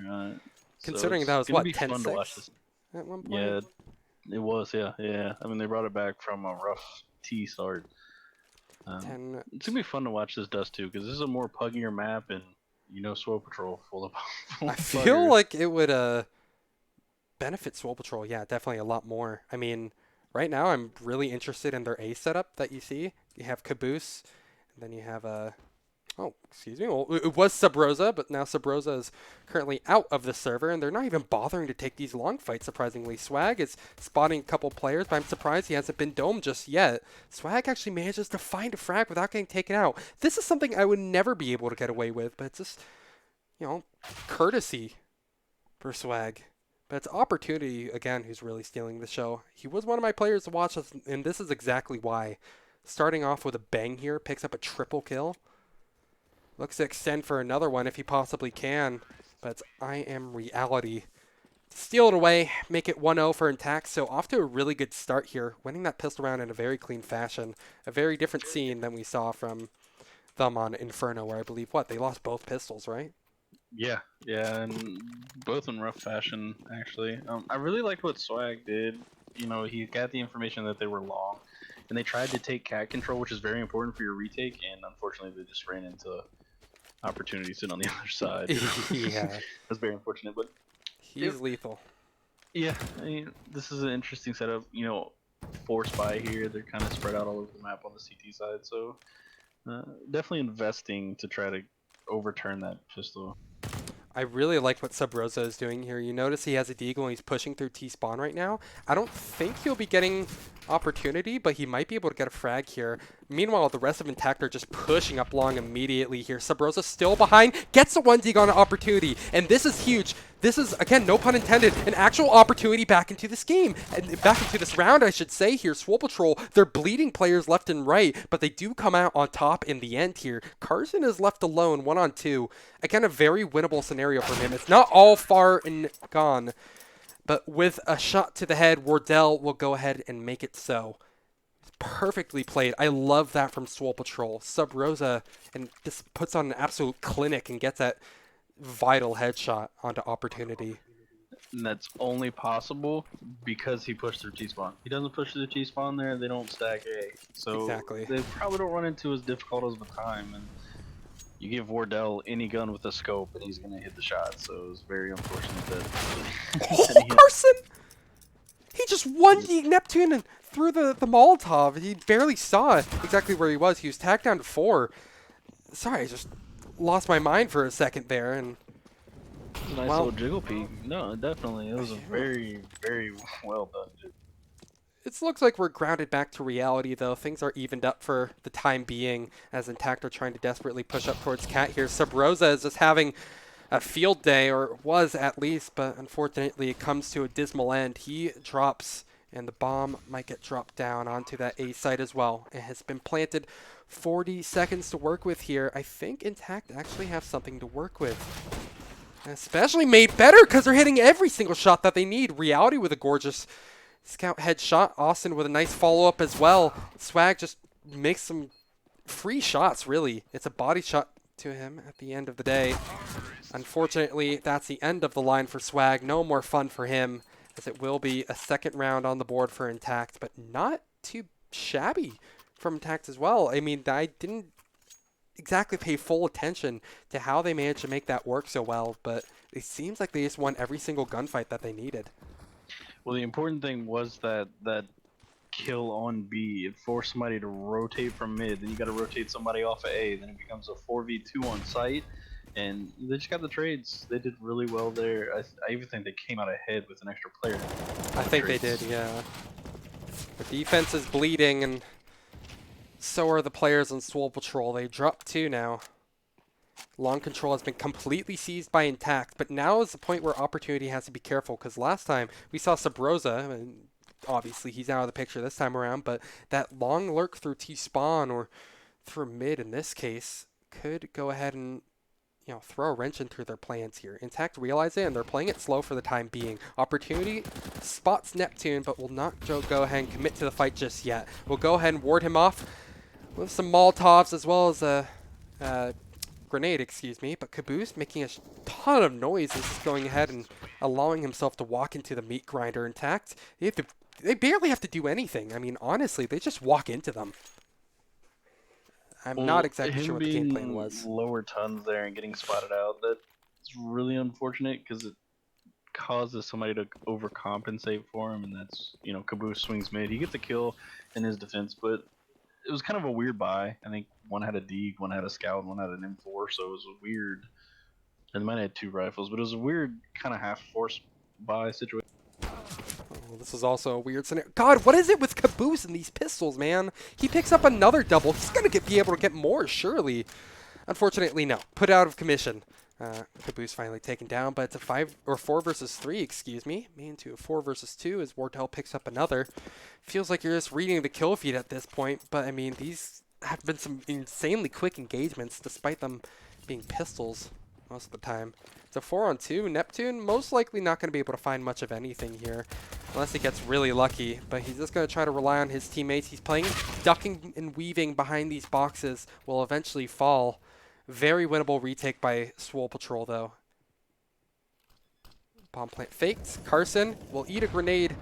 Considering so that was, gonna what, be fun to watch 10-6 this. at one point? Yeah, it was, yeah. I mean, they brought it back from a rough T start. 10. It's gonna be fun to watch this Dust too, because this is a more puggier map, and Swole Patrol full of. Full I of feel puggers. like it would benefit Swole Patrol, yeah, definitely a lot more. I mean, right now I'm really interested in their A setup that you see. You have Caboose, and then you have oh, excuse me. Well, it was Sub Rosa, but now Sub Rosa is currently out of the server, and they're not even bothering to take these long fights, surprisingly. Swag is spotting a couple players, but I'm surprised he hasn't been domed just yet. Swag actually manages to find a frag without getting taken out. This is something I would never be able to get away with, but it's just, courtesy for Swag. But it's Opportunity, again, who's really stealing the show. He was one of my players to watch, and this is exactly why. Starting off with a bang here, picks up a triple kill. Looks to extend for another one if he possibly can, but it's I Am Reality. Steal it away, make it 1-0 for Intact, so off to a really good start here, winning that pistol round in a very clean fashion. A very different scene than we saw from them on Inferno, where I believe, they lost both pistols, right? Yeah, and both in rough fashion, actually. I really liked what Swag did. He got the information that they were long, and they tried to take cat control, which is very important for your retake, and unfortunately they just ran into Opportunity sitting on the other side. Yeah. That's very unfortunate, but He's lethal. yeah, I mean, this is an interesting setup. 4 spy here. They're kind of spread out all over the map on the CT side, so definitely investing to try to overturn that pistol. I really like what Sub Rosa is doing here. You notice he has a deagle and he's pushing through T-spawn right now. I don't think he'll be getting Opportunity, but he might be able to get a frag here. Meanwhile, the rest of Intact are just pushing up long immediately here. Sub Rosa still behind, gets a 1 dig on an Opportunity, and this is huge. This is, again, no pun intended, an actual opportunity back into this game. And back into this round, I should say here. Swole Patrol, they're bleeding players left and right, but they do come out on top in the end here. Carson is left alone, 1-on-2. Again, a very winnable scenario for him. It's not all far and gone, but with a shot to the head, Wardell will go ahead and make it so. Perfectly played. I love that from Swole Patrol. Sub Rosa and just puts on an absolute clinic and gets that vital headshot onto Opportunity. And that's only possible because he pushed through T-spawn. He doesn't push through the T-spawn there, they don't stack A. So Exactly. They probably don't run into as difficult as the time. And you give Wardell any gun with a scope and he's going to hit the shot. So it was very unfortunate that... Oh, Carson! He just 1D Neptune and threw the Molotov. He barely saw exactly where he was. He was tacked down to 4. Sorry, I just lost my mind for a second there. And nice little jiggle peek. No, definitely. It was a very, very well done jiggle. It looks like we're grounded back to reality, though. Things are evened up for the time being, as Intact are trying to desperately push up towards Cat here. Sub Rosa is just having a field day, or was at least, but unfortunately it comes to a dismal end. He drops, and the bomb might get dropped down onto that A site as well. It has been planted. 40 seconds to work with here. I think Intact actually have something to work with. Especially made better because they're hitting every single shot that they need. Reality with a gorgeous scout headshot. Austin with a nice follow-up as well. Swag just makes some free shots, really. It's a body shot to him at the end of the day. Unfortunately, that's the end of the line for Swag. No more fun for him as it will be a second round on the board for Intact, but not too shabby from Intact as well. I mean, I didn't exactly pay full attention to how they managed to make that work so well, but it seems like they just won every single gunfight that they needed. Well, the important thing was that kill on B. It forced somebody to rotate from mid. Then you got to rotate somebody off of A. Then it becomes a 4v2 on site. And they just got the trades. They did really well there. I even think they came out ahead with an extra player. I think they did, yeah. The defense is bleeding, and so are the players on Swole Patrol. They dropped 2 now. Long control has been completely seized by Intact, but now is the point where Opportunity has to be careful, because last time we saw Sabrosa, and obviously he's out of the picture this time around, but that long lurk through T-spawn or through mid in this case could go ahead and throw a wrench into their plans here. Intact realize it, and they're playing it slow for the time being. Opportunity spots Neptune, but will not go ahead and commit to the fight just yet. We'll go ahead and ward him off with some Molotovs as well as a grenade, excuse me. But Caboose making a ton of noise is going ahead and allowing himself to walk into the meat grinder. Intact, they barely have to do anything. I mean, honestly, they just walk into them. I'm not exactly sure what the game plan was. Lower tons there and getting spotted out, that's really unfortunate because it causes somebody to overcompensate for him, and that's, Caboose swings mid. He gets a kill in his defense, but it was kind of a weird buy. I think one had a Deke, one had a Scout, and one had an M4, so it was a weird. And they might have had 2 rifles, but it was a weird kind of half-force buy situation. Oh, this is also a weird scenario. God, what is it with Caboose and these pistols, man? He picks up another double. He's going to be able to get more, surely. Unfortunately, no. Put out of commission. Caboose finally taken down, but it's a 4 versus 3, excuse me. Into a 4 versus 2 as Wardell picks up another. Feels like you're just reading the kill feed at this point, but I mean, these have been some insanely quick engagements despite them being pistols most of the time. It's a 4-on-2. Neptune most likely not going to be able to find much of anything here unless he gets really lucky, but he's just going to try to rely on his teammates. He's playing ducking and weaving behind these boxes, will eventually fall. Very winnable retake by Swole Patrol, though. Bomb plant faked. Carson will eat a grenade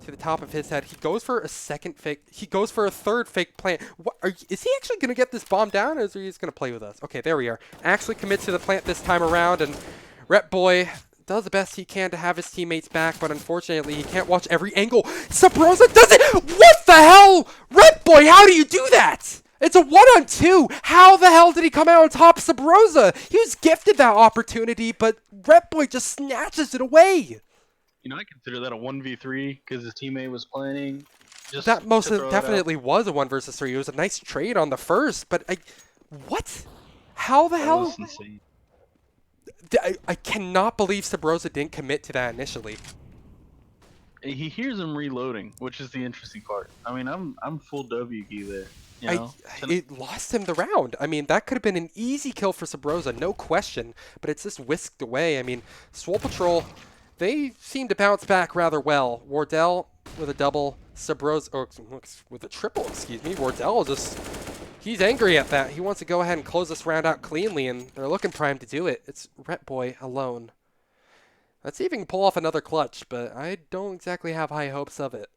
to the top of his head. He goes for a second fake. He goes for a third fake plant. Is he actually going to get this bomb down, or is he just going to play with us? Okay, there we are. Actually commits to the plant this time around, and Rep Boy does the best he can to have his teammates back, but unfortunately he can't watch every angle. Sabrosa does it! What the hell? Rep Boy, how do you do that? It's a 1-on-2. How the hell did he come out on top of Sabrosa? He was gifted that opportunity, but Rep Boy just snatches it away. I consider that a 1v3 because his teammate was planning. That most definitely was a 1 versus 3. It was a nice trade on the first, but what? How the hell? Was insane. I cannot believe Sabrosa didn't commit to that initially. He hears him reloading, which is the interesting part. I mean, I'm full W key there. It lost him the round. I mean, that could have been an easy kill for Sabrosa, no question, but it's just whisked away. I mean, Swole Patrol, they seem to bounce back rather well. Wardell with a double, Sabrosa, or with a triple, excuse me. Wardell he's angry at that. He wants to go ahead and close this round out cleanly, and they're looking primed to do it. It's Rep Boy alone. Let's see if he can pull off another clutch, but I don't exactly have high hopes of it.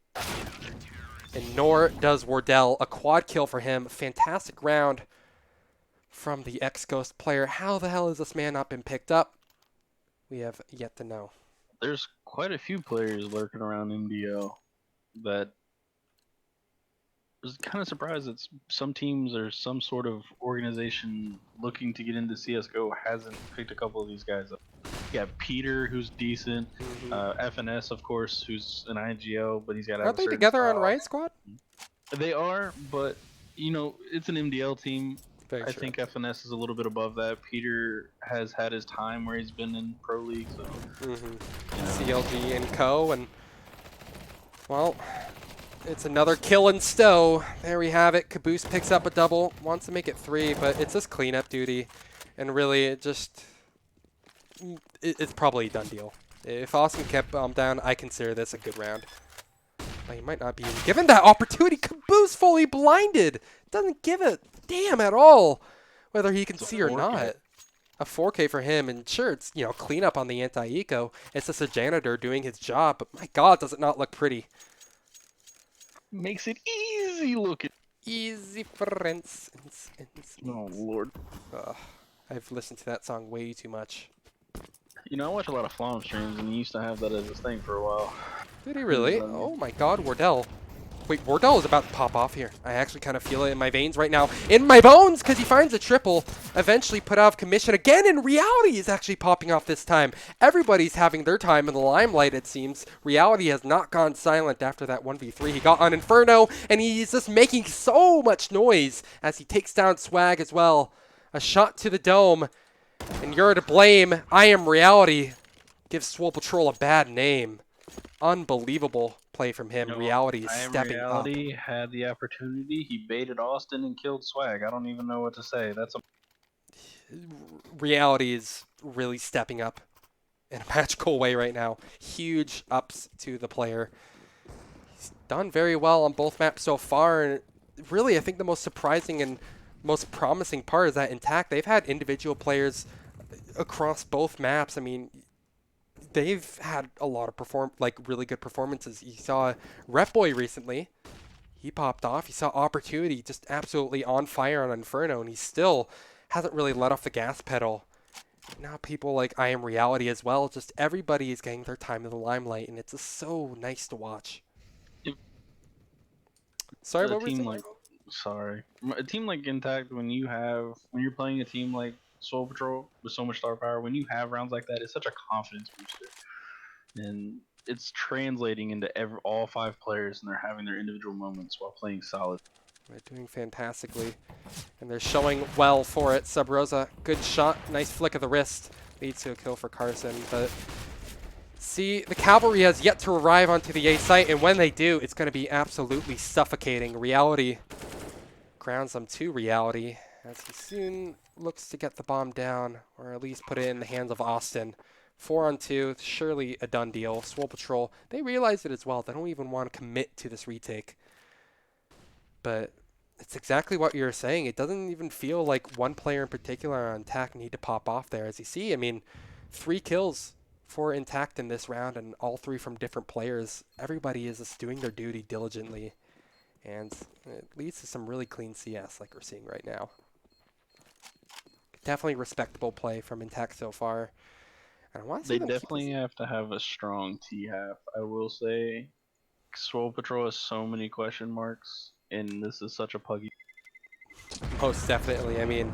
And nor does Wardell. A quad kill for him. Fantastic round from the ex-Ghost player. How the hell has this man not been picked up? We have yet to know. There's quite a few players lurking around MDO that I was kind of surprised that some teams or some sort of organization looking to get into CSGO hasn't picked a couple of these guys up. You got Peter, who's decent. FNS, of course, who's an IGO, but he's got. Aren't they together on Riot Squad? They are, but it's an MDL team. I think FNS is a little bit above that. Peter has had his time where he's been in Pro League, so. CLG and Co. And well, it's another kill in Stowe. There we have it. Caboose picks up a double, wants to make it 3, but it's just cleanup duty, and really it's probably a done deal. If Austin kept down, I consider this a good round. He might not be given that opportunity. Caboose fully blinded. Doesn't give a damn at all whether he can see or not. a 4K for him, and sure, it's, you know, cleanup on the anti-eco. It's just a janitor doing his job, but my God, does it not look pretty. Makes it easy looking. Easy for instance. Oh Lord. Ugh, I've listened to that song way too much. You know, I watch a lot of Flom streams, and he used to have that as his thing for a while. Did he really? Oh my God, Wardell. Wait, Wardell is about to pop off here. I actually kind of feel it in my veins right now. In my bones, because he finds a triple. Eventually put out of commission again, and Reality is actually popping off this time. Everybody's having their time in the limelight, it seems. Reality has not gone silent after that 1v3 he got on Inferno, and he's just making so much noise as he takes down Swag as well. A shot to the dome, and you're to blame. I am Reality. Gives Swole Patrol a bad name. Unbelievable play from him. Reality is I Am stepping up. Reality had the opportunity. He baited Austin and killed Swag. I don't even know what to say. That's a Reality is really stepping up in a magical way right now. Huge ups to the player. He's done very well on both maps so far, and really I think the most surprising and most promising part is that iNTACT, they've had individual players across both maps. I mean, they've had a lot of really good performances. You saw Rep Boy recently. He popped off. You saw Opportunity just absolutely on fire on Inferno, and he still hasn't really let off the gas pedal. Now people like I Am Reality as well. Just everybody is getting their time in the limelight, and it's just so nice to watch. Sorry, what were you saying? sorry. A team like iNTACT, when you're playing a team like Soul Patrol with so much star power, when you have rounds like that, it's such a confidence booster, and it's translating into all 5 players, and they're having their individual moments while playing solid. They're doing fantastically, and they're showing well for it. Sub Rosa, good shot, nice flick of the wrist, leads to a kill for Carson. But see, the cavalry has yet to arrive onto the A site, and when they do, it's going to be absolutely suffocating. Reality grounds them to Reality as he soon looks to get the bomb down, or at least put it in the hands of Austin. 4-on-2, surely a done deal. Swole Patrol, they realize it as well. They don't even want to commit to this retake. But it's exactly what you're saying. It doesn't even feel like one player in particular on iNTACT need to pop off there. As you see, I mean, 3 kills for iNTACT in this round, and all 3 from different players. Everybody is just doing their duty diligently, and it leads to some really clean CS like we're seeing right now. Definitely respectable play from iNTACT so far. And I want to see They them keep definitely this. have to have a strong T half. I will say, Swole Patrol has so many question marks, and this is such a puggy. Most definitely. I mean,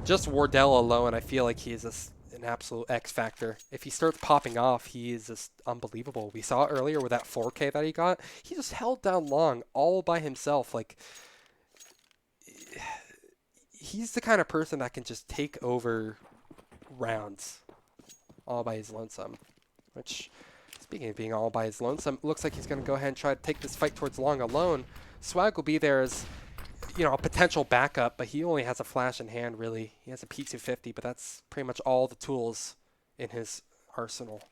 just Wardell alone, I feel like he is just an absolute X factor. If he starts popping off, he is just unbelievable. We saw earlier with that 4K that he got. He just held down long all by himself. Like, he's the kind of person that can just take over rounds all by his lonesome. Which, speaking of being all by his lonesome, looks like he's going to go ahead and try to take this fight towards long alone. Swag will be there as, you know, a potential backup, but he only has a flash in hand, really. He has a P250, but that's pretty much all the tools in his arsenal.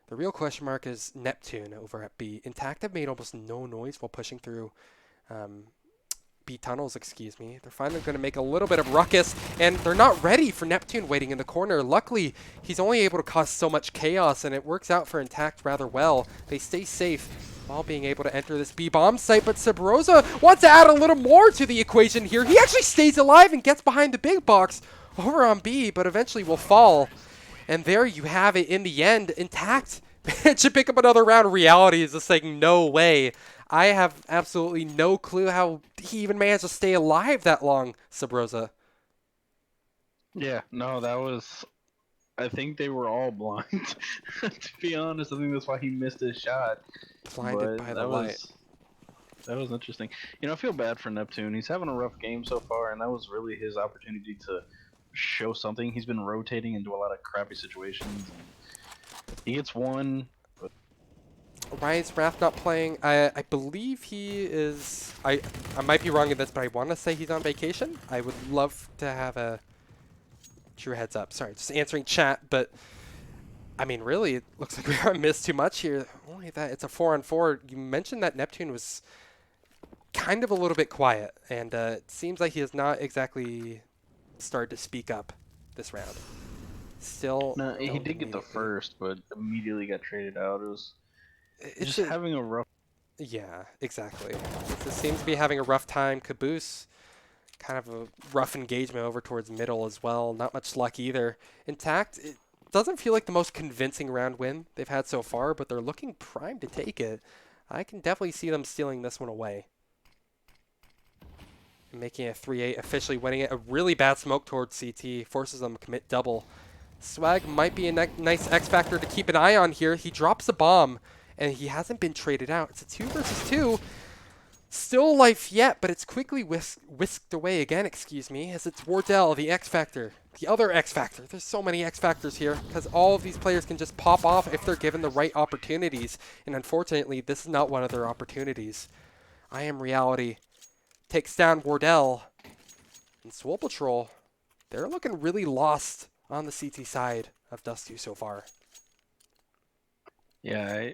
The real question mark is Neptune over at B. iNTACT have made almost no noise while pushing through B tunnels, excuse me. They're finally going to make a little bit of ruckus, and they're not ready for Neptune waiting in the corner. Luckily, he's only able to cause so much chaos, and it works out for iNTACT rather well. They stay safe while being able to enter this B bomb site, but Sabrosa wants to add a little more to the equation here. He actually stays alive and gets behind the big box over on B, but eventually will fall. And there you have it in the end. iNTACT should pick up another round. Reality is just saying, no way. I have absolutely no clue how he even managed to stay alive that long, Sabrosa. Yeah, no, that was. I think they were all blind. To be honest, I think that's why he missed his shot. Blinded by the light. That was interesting. You know, I feel bad for Neptune. He's having a rough game so far, and that was really his opportunity to show something. He's been rotating into a lot of crappy situations. He gets one. Why is Wrath not playing? I believe he is. I might be wrong in this, but I want to say he's on vacation. I would love to have a true heads up. Sorry, just answering chat, but I mean, really, it looks like we haven't missed too much here. Only that it's a 4-on-4. You mentioned that Neptune was kind of a little bit quiet, and it seems like he has not exactly started to speak up this round. Still No, he don't did get the immediately. first, but immediately got traded out. It was It's just a, having a rough. yeah, exactly. It seems to be having a rough time. Caboose, kind of a rough engagement over towards middle as well. Not much luck either. Intact, it doesn't feel like the most convincing round win they've had so far, but they're looking primed to take it. I can definitely see them stealing this one away. Making it 3-8, officially winning it. A really bad smoke towards CT, forces them to commit double. Swag might be a nice X factor to keep an eye on here. He drops a bomb, and he hasn't been traded out. It's a 2 versus 2. Still life yet, but it's quickly whisked away again, excuse me, as it's Wardell, the X Factor. The other X Factor. There's so many X Factors here, because all of these players can just pop off if they're given the right opportunities. And unfortunately, this is not one of their opportunities. I Am Reality takes down Wardell. And Swole Patrol, they're looking really lost on the CT side of Dust 2 so far. Yeah,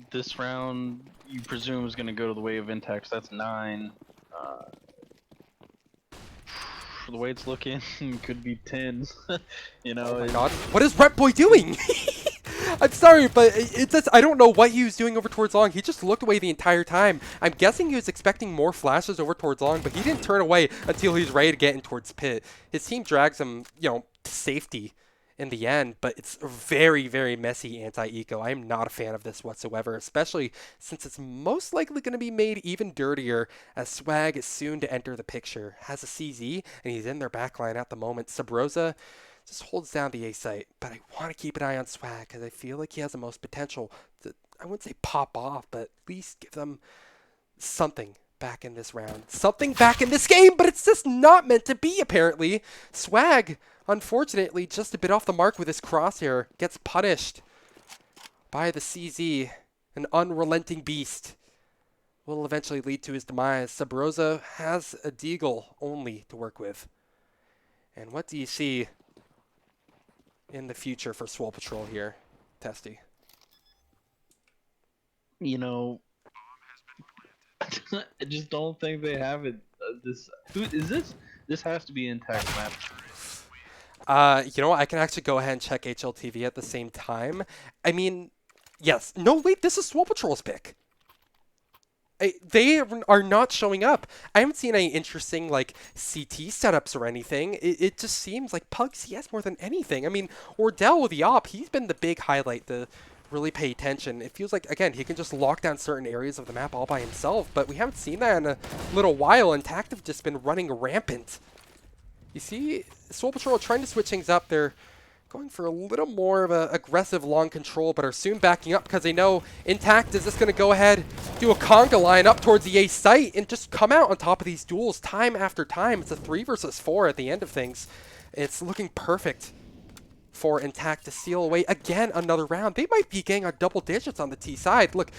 this round you presume is going to go to the way of Intex. That's 9. The way it's looking, could be 10. You know. Oh my god. What is Rep Boy doing? I'm sorry, but it's just, I don't know what he was doing over towards long. He just looked away the entire time. I'm guessing he was expecting more flashes over towards long, but he didn't turn away until he was ready to get in towards pit. His team drags him, to safety in the end, but it's very, very messy anti-eco. I am not a fan of this whatsoever, especially since it's most likely going to be made even dirtier as Swag is soon to enter the picture. Has a CZ, and he's in their backline at the moment. Sabrosa just holds down the A site, but I want to keep an eye on Swag because I feel like he has the most potential to, I wouldn't say pop off, but at least give them something back in this round. Something back in this game, but it's just not meant to be, apparently. Swag, unfortunately, just a bit off the mark with his crosshair, gets punished by the CZ, an unrelenting beast. Will eventually lead to his demise. Sabrosa has a Deagle only to work with. And what do you see in the future for Swole Patrol here, Testy? You know, I just don't think they have it. Who is this? This has to be Intact map. You know what? I can actually go ahead and check HLTV at the same time. I mean, yes. No, wait. This is Swole Patrol's pick. They are not showing up. I haven't seen any interesting CT setups or anything. It just seems like Pug CS more than anything. I mean, Ordell with the op, he's been the big highlight to really pay attention. It feels like, again, he can just lock down certain areas of the map all by himself, but we haven't seen that in a little while, and Tact have just been running rampant. You see, Swole Patrol trying to switch things up. They're going for a little more of an aggressive long control, but are soon backing up because they know Intact is just going to go ahead, do a conga line up towards the A site, and just come out on top of these duels time after time. It's a 3 versus 4 at the end of things. It's looking perfect for Intact to steal away again another round. They might be getting a double digits on the T side. Look,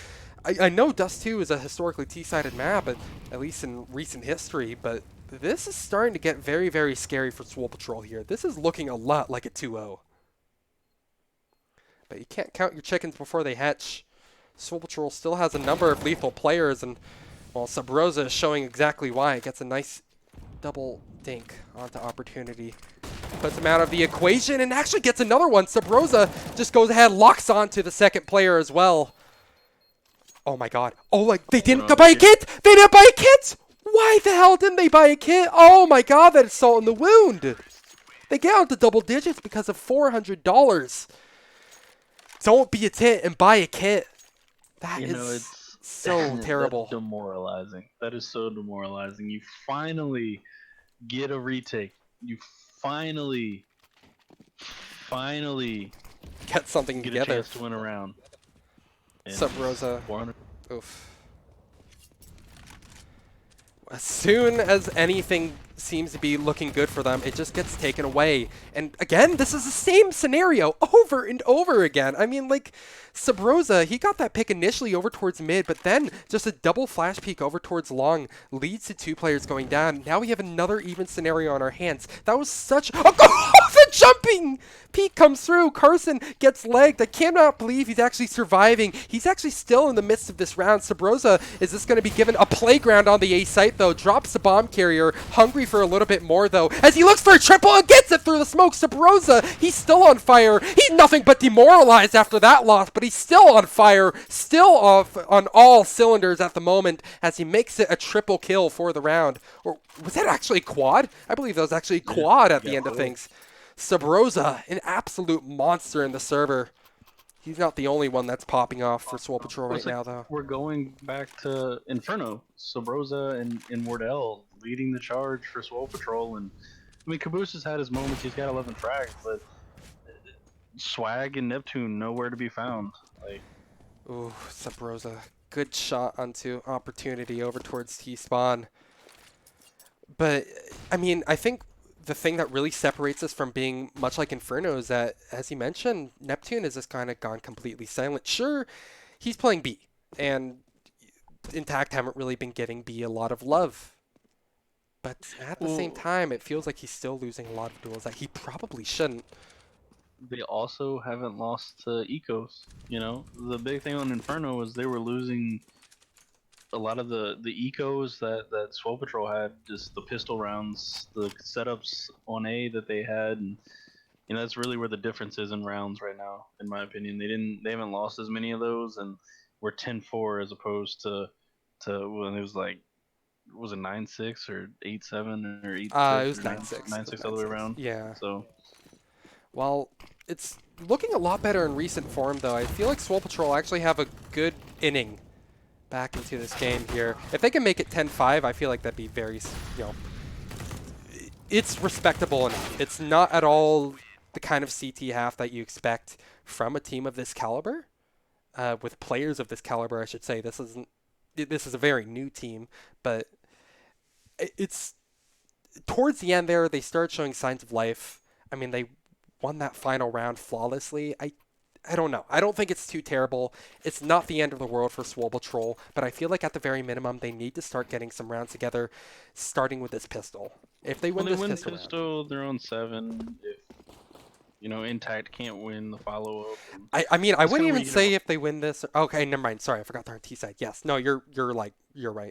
I know Dust 2 is a historically T-sided map, at least in recent history, but this is starting to get very, very scary for Swole Patrol here. This is looking a lot like a 2-0. But you can't count your chickens before they hatch. Swole Patrol still has a number of lethal players, and, well, Sabrosa is showing exactly why. It gets a nice double dink onto Opportunity. Puts him out of the equation and actually gets another one. Sabrosa just goes ahead, locks on to the second player as well. Oh my god. Oh, they didn't buy a kit! They didn't buy a kit! Why the hell didn't they buy a kit? Oh my god, that is salt in the wound. They get out to double digits because of $400. Don't be a tit and buy a kit. That is so terrible. That's demoralizing. That is so demoralizing. You finally get a retake. You finally get something get together. a chance to win a round. Sabrosa. Oof. As soon as anything seems to be looking good for them, it just gets taken away. And again, this is the same scenario over and over again. I mean, Sabrosa, he got that pick initially over towards mid, but then just a double flash peek over towards long leads to 2 players going down. Now we have another even scenario on our hands. That was such a the jumping peek comes through. Carson gets legged. I cannot believe he's actually surviving. He's actually still in the midst of this round. Sabrosa is this going to be given a playground on the A site, though. Drops the bomb carrier. Hungry for a little bit more, though. As he looks for a triple and gets it through the smoke. Sabrosa, he's still on fire. He's nothing but demoralized after that loss, but he's still on fire. Still off on all cylinders at the moment as he makes it a triple kill for the round. Or was that actually quad? I believe that was actually quad at the end of things. Sabrosa, an absolute monster in the server. He's not the only one that's popping off for Swole Patrol right now, though. We're going back to Inferno. Sabrosa and Wardell leading the charge for Swole Patrol. And I mean, Caboose has had his moments. He's got 11 frags, but Swag and Neptune nowhere to be found. Like, ooh, Sabrosa. Good shot onto opportunity over towards T-spawn. But, I mean, I think the thing that really separates us from being much like Inferno is that, as you mentioned, Neptune has just kind of gone completely silent. Sure, he's playing B, and Intact haven't really been giving B a lot of love. But at the same time, it feels like he's still losing a lot of duels that he probably shouldn't. they also haven't lost to Ecos. You know, the big thing on Inferno was they were losing a lot of the ecos that Swole Patrol had, just the pistol rounds, the setups on A that they had, and you know that's really where the difference is in rounds right now, in my opinion. They haven't lost as many of those, and we're 10-4 as opposed to when it was like, was it 9-6 or 8-7 or 8-6? It was or 9-6. 9-6 all the way around. Yeah. So Well, it's looking a lot better in recent form, though. I feel like Swole Patrol actually have a good inning back into this game here. If they can make it 10-5, I feel like that'd be very, you know, it's respectable enough. It's not at all the kind of CT half that you expect from a team of this caliber, with players of this caliber, I should say. This is a very new team, but it's towards the end there, they start showing signs of life. I mean, they won that final round flawlessly. I don't know. I don't think it's too terrible. It's not the end of the world for Swole Patrol, but I feel like at the very minimum, they need to start getting some rounds together, starting with this pistol. If they win this pistol round, they're on 7. If you know Intact can't win the follow up. I mean, I wouldn't even say if they win this. Okay, never mind. Sorry, I forgot they're on T side. Yes, no, you're right.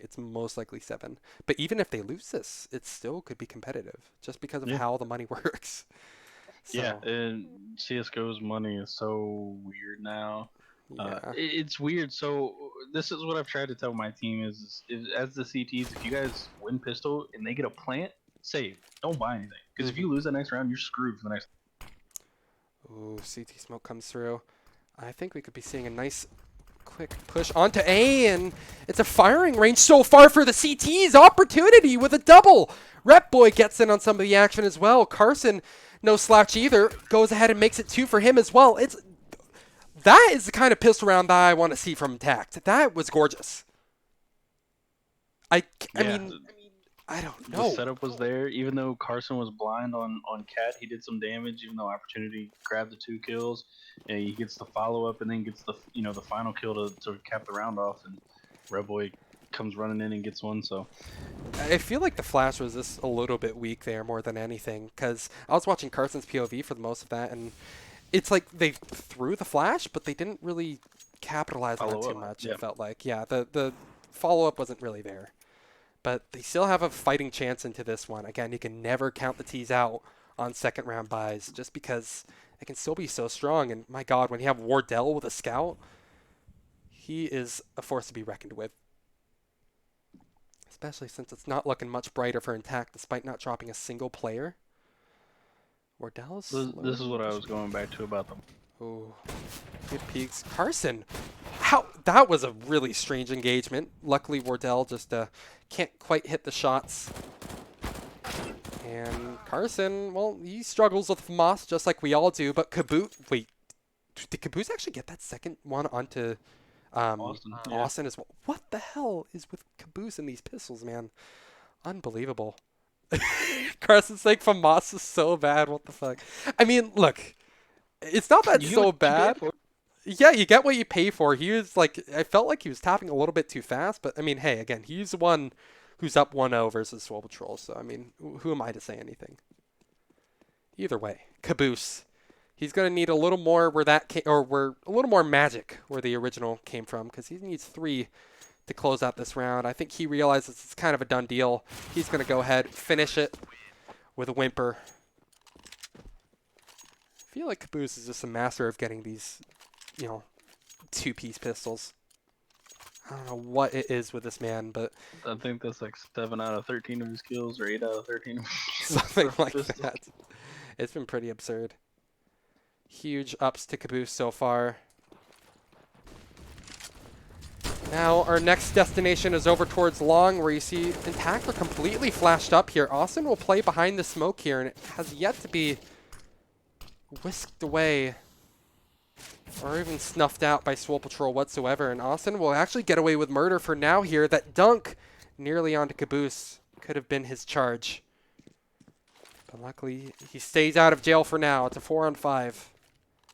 It's most likely 7. But even if they lose this, it still could be competitive, just because of how the money works. So, yeah, and CS:GO's money is so weird now. yeah. It's weird. So this is what I've tried to tell my team is as the CTs, if you guys win pistol and they get a plant, save. Don't buy anything, because if you lose the next round, you're screwed for the next. Ooh, CT smoke comes through. I think we could be seeing a nice quick push onto A, and it's a firing range so far for the CT's opportunity with a double. Rep Boy gets in on some of the action as well. Carson, no slouch either, goes ahead and makes it 2 for him as well. That is the kind of pistol round that I want to see from Intact. That was gorgeous. I mean, I don't know. The setup was there, even though Carson was blind on Cat. He did some damage, even though Opportunity grabbed the 2 kills. And he gets the follow up and then gets the the final kill to cap the round off. And Red Boy comes running in and gets one. So I feel like the flash was just a little bit weak there more than anything, because I was watching Carson's POV for the most of that, and it's like they threw the flash, but they didn't really capitalize on it too much. It felt like, yeah, the follow up wasn't really there. But they still have a fighting chance into this one. Again, you can never count the T's out on second round buys, just because it can still be so strong. And my God, when you have Wardell with a scout, he is a force to be reckoned with. Especially since it's not looking much brighter for Intact, despite not dropping a single player. Wardell's. this is what I was going back to about them. Ooh, good peeks. Carson, that was a really strange engagement. Luckily, Wardell just can't quite hit the shots. And Carson, well, he struggles with Moss just like we all do. But Caboose, wait, did Caboose actually get that second one onto Austin as well? What the hell is with Caboose and these pistols, man? Unbelievable. Carson's like, FAMAS is so bad. What the fuck? I mean, look, it's not that so bad. Yeah, you get what you pay for. He was like, I felt like he was tapping a little bit too fast, but I mean, hey, again, he's the one who's up 1-0 versus Swole Patrol. So I mean, who am I to say anything? Either way, Caboose. He's gonna need a little more where that came, or where a little more magic where the original came from, because he needs 3 to close out this round. I think he realizes it's kind of a done deal. He's gonna go ahead, finish it with a whimper. I feel like Caboose is just a master of getting these, you know, 2-piece pistols. I don't know what it is with this man, but I think that's like 7 out of 13 of his kills, or 8 out of 13 of his kills. something for like pistol. that. It's been pretty absurd. Huge ups to Caboose so far. Now our next destination is over towards Long, where you see iNTACT are completely flashed up here. Austin will play behind the smoke here, and it has yet to be whisked away or even snuffed out by Swole Patrol whatsoever. And Austin will actually get away with murder for now here. That dunk nearly onto Caboose could have been his charge. But luckily, he stays out of jail for now. It's a 4-on-5.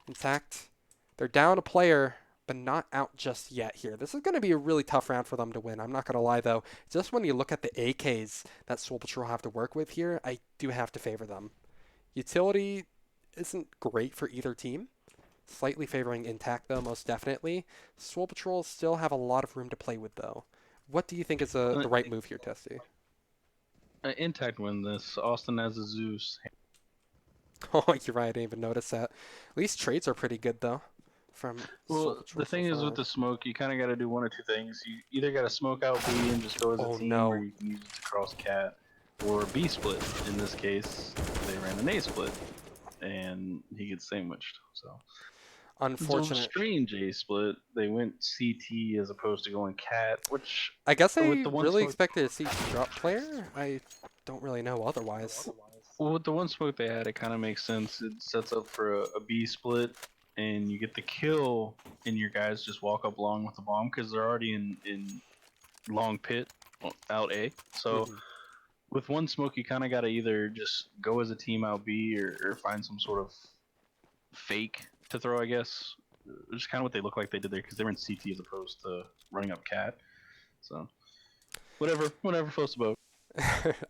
iNTACT, they're down a player, but not out just yet here. This is going to be a really tough round for them to win. I'm not going to lie, though. Just when you look at the AKs that Swole Patrol have to work with here, I do have to favor them. Utility isn't great for either team. Slightly favoring iNTACT, though, most definitely. Swole Patrol still have a lot of room to play with, though. What do you think is the right move here, Testy? iNTACT win this. Austin has a Zeus. Oh, you're right. I didn't even notice that. At least trades are pretty good, though. From Swole Well, Patrol the thing so is far. with the smoke, you kind of got to do one or two things. You either got to smoke out B and just go as a Oh, team, no. or you can use it to cross cat, or B split. In this case, they ran an A split, and he gets sandwiched. So Unfortunate. strange A split. They went CT as opposed to going cat, which I guess I with the one really smoke, expected to see drop player. I don't really know otherwise. well, with the one smoke they had, it kind of makes sense. It sets up for a B split, and you get the kill, and your guys just walk up long with the bomb because they're already in long pit out A. So Mhm. with one smoke, you kind of got to either just go as a team out B, or find some sort of fake to throw, I guess. Which is kind of what they look like they did there because they were in CT as opposed to running up cat. So whatever floats the boat.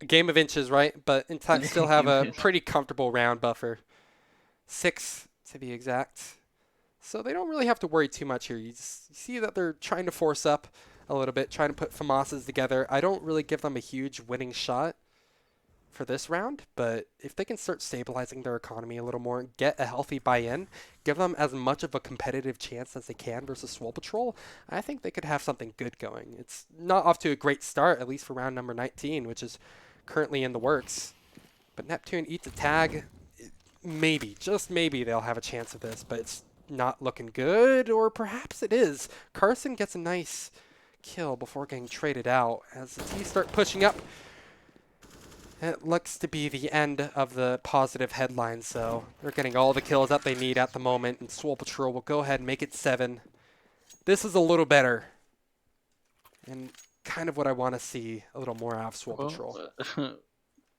A game of inches, right? But iNTACT still have a pretty comfortable round buffer. 6 to be exact. So they don't really have to worry too much here. You see that they're trying to force up a little bit, trying to put FAMASas together. I don't really give them a huge winning shot for this round, but if they can start stabilizing their economy a little more, get a healthy buy-in, give them as much of a competitive chance as they can versus Swole Patrol, I think they could have something good going. It's not off to a great start, at least for round number 19, which is currently in the works. But Neptune eats a tag. Maybe, just maybe they'll have a chance of this, but it's not looking good, or perhaps it is. Carson gets a nice kill before getting traded out. As the T start pushing up, it looks to be the end of the positive headlines, so they're getting all the kills that they need at the moment, and Swole Patrol will go ahead and make it 7. This is a little better, and kind of what I want to see a little more out of Swole Patrol.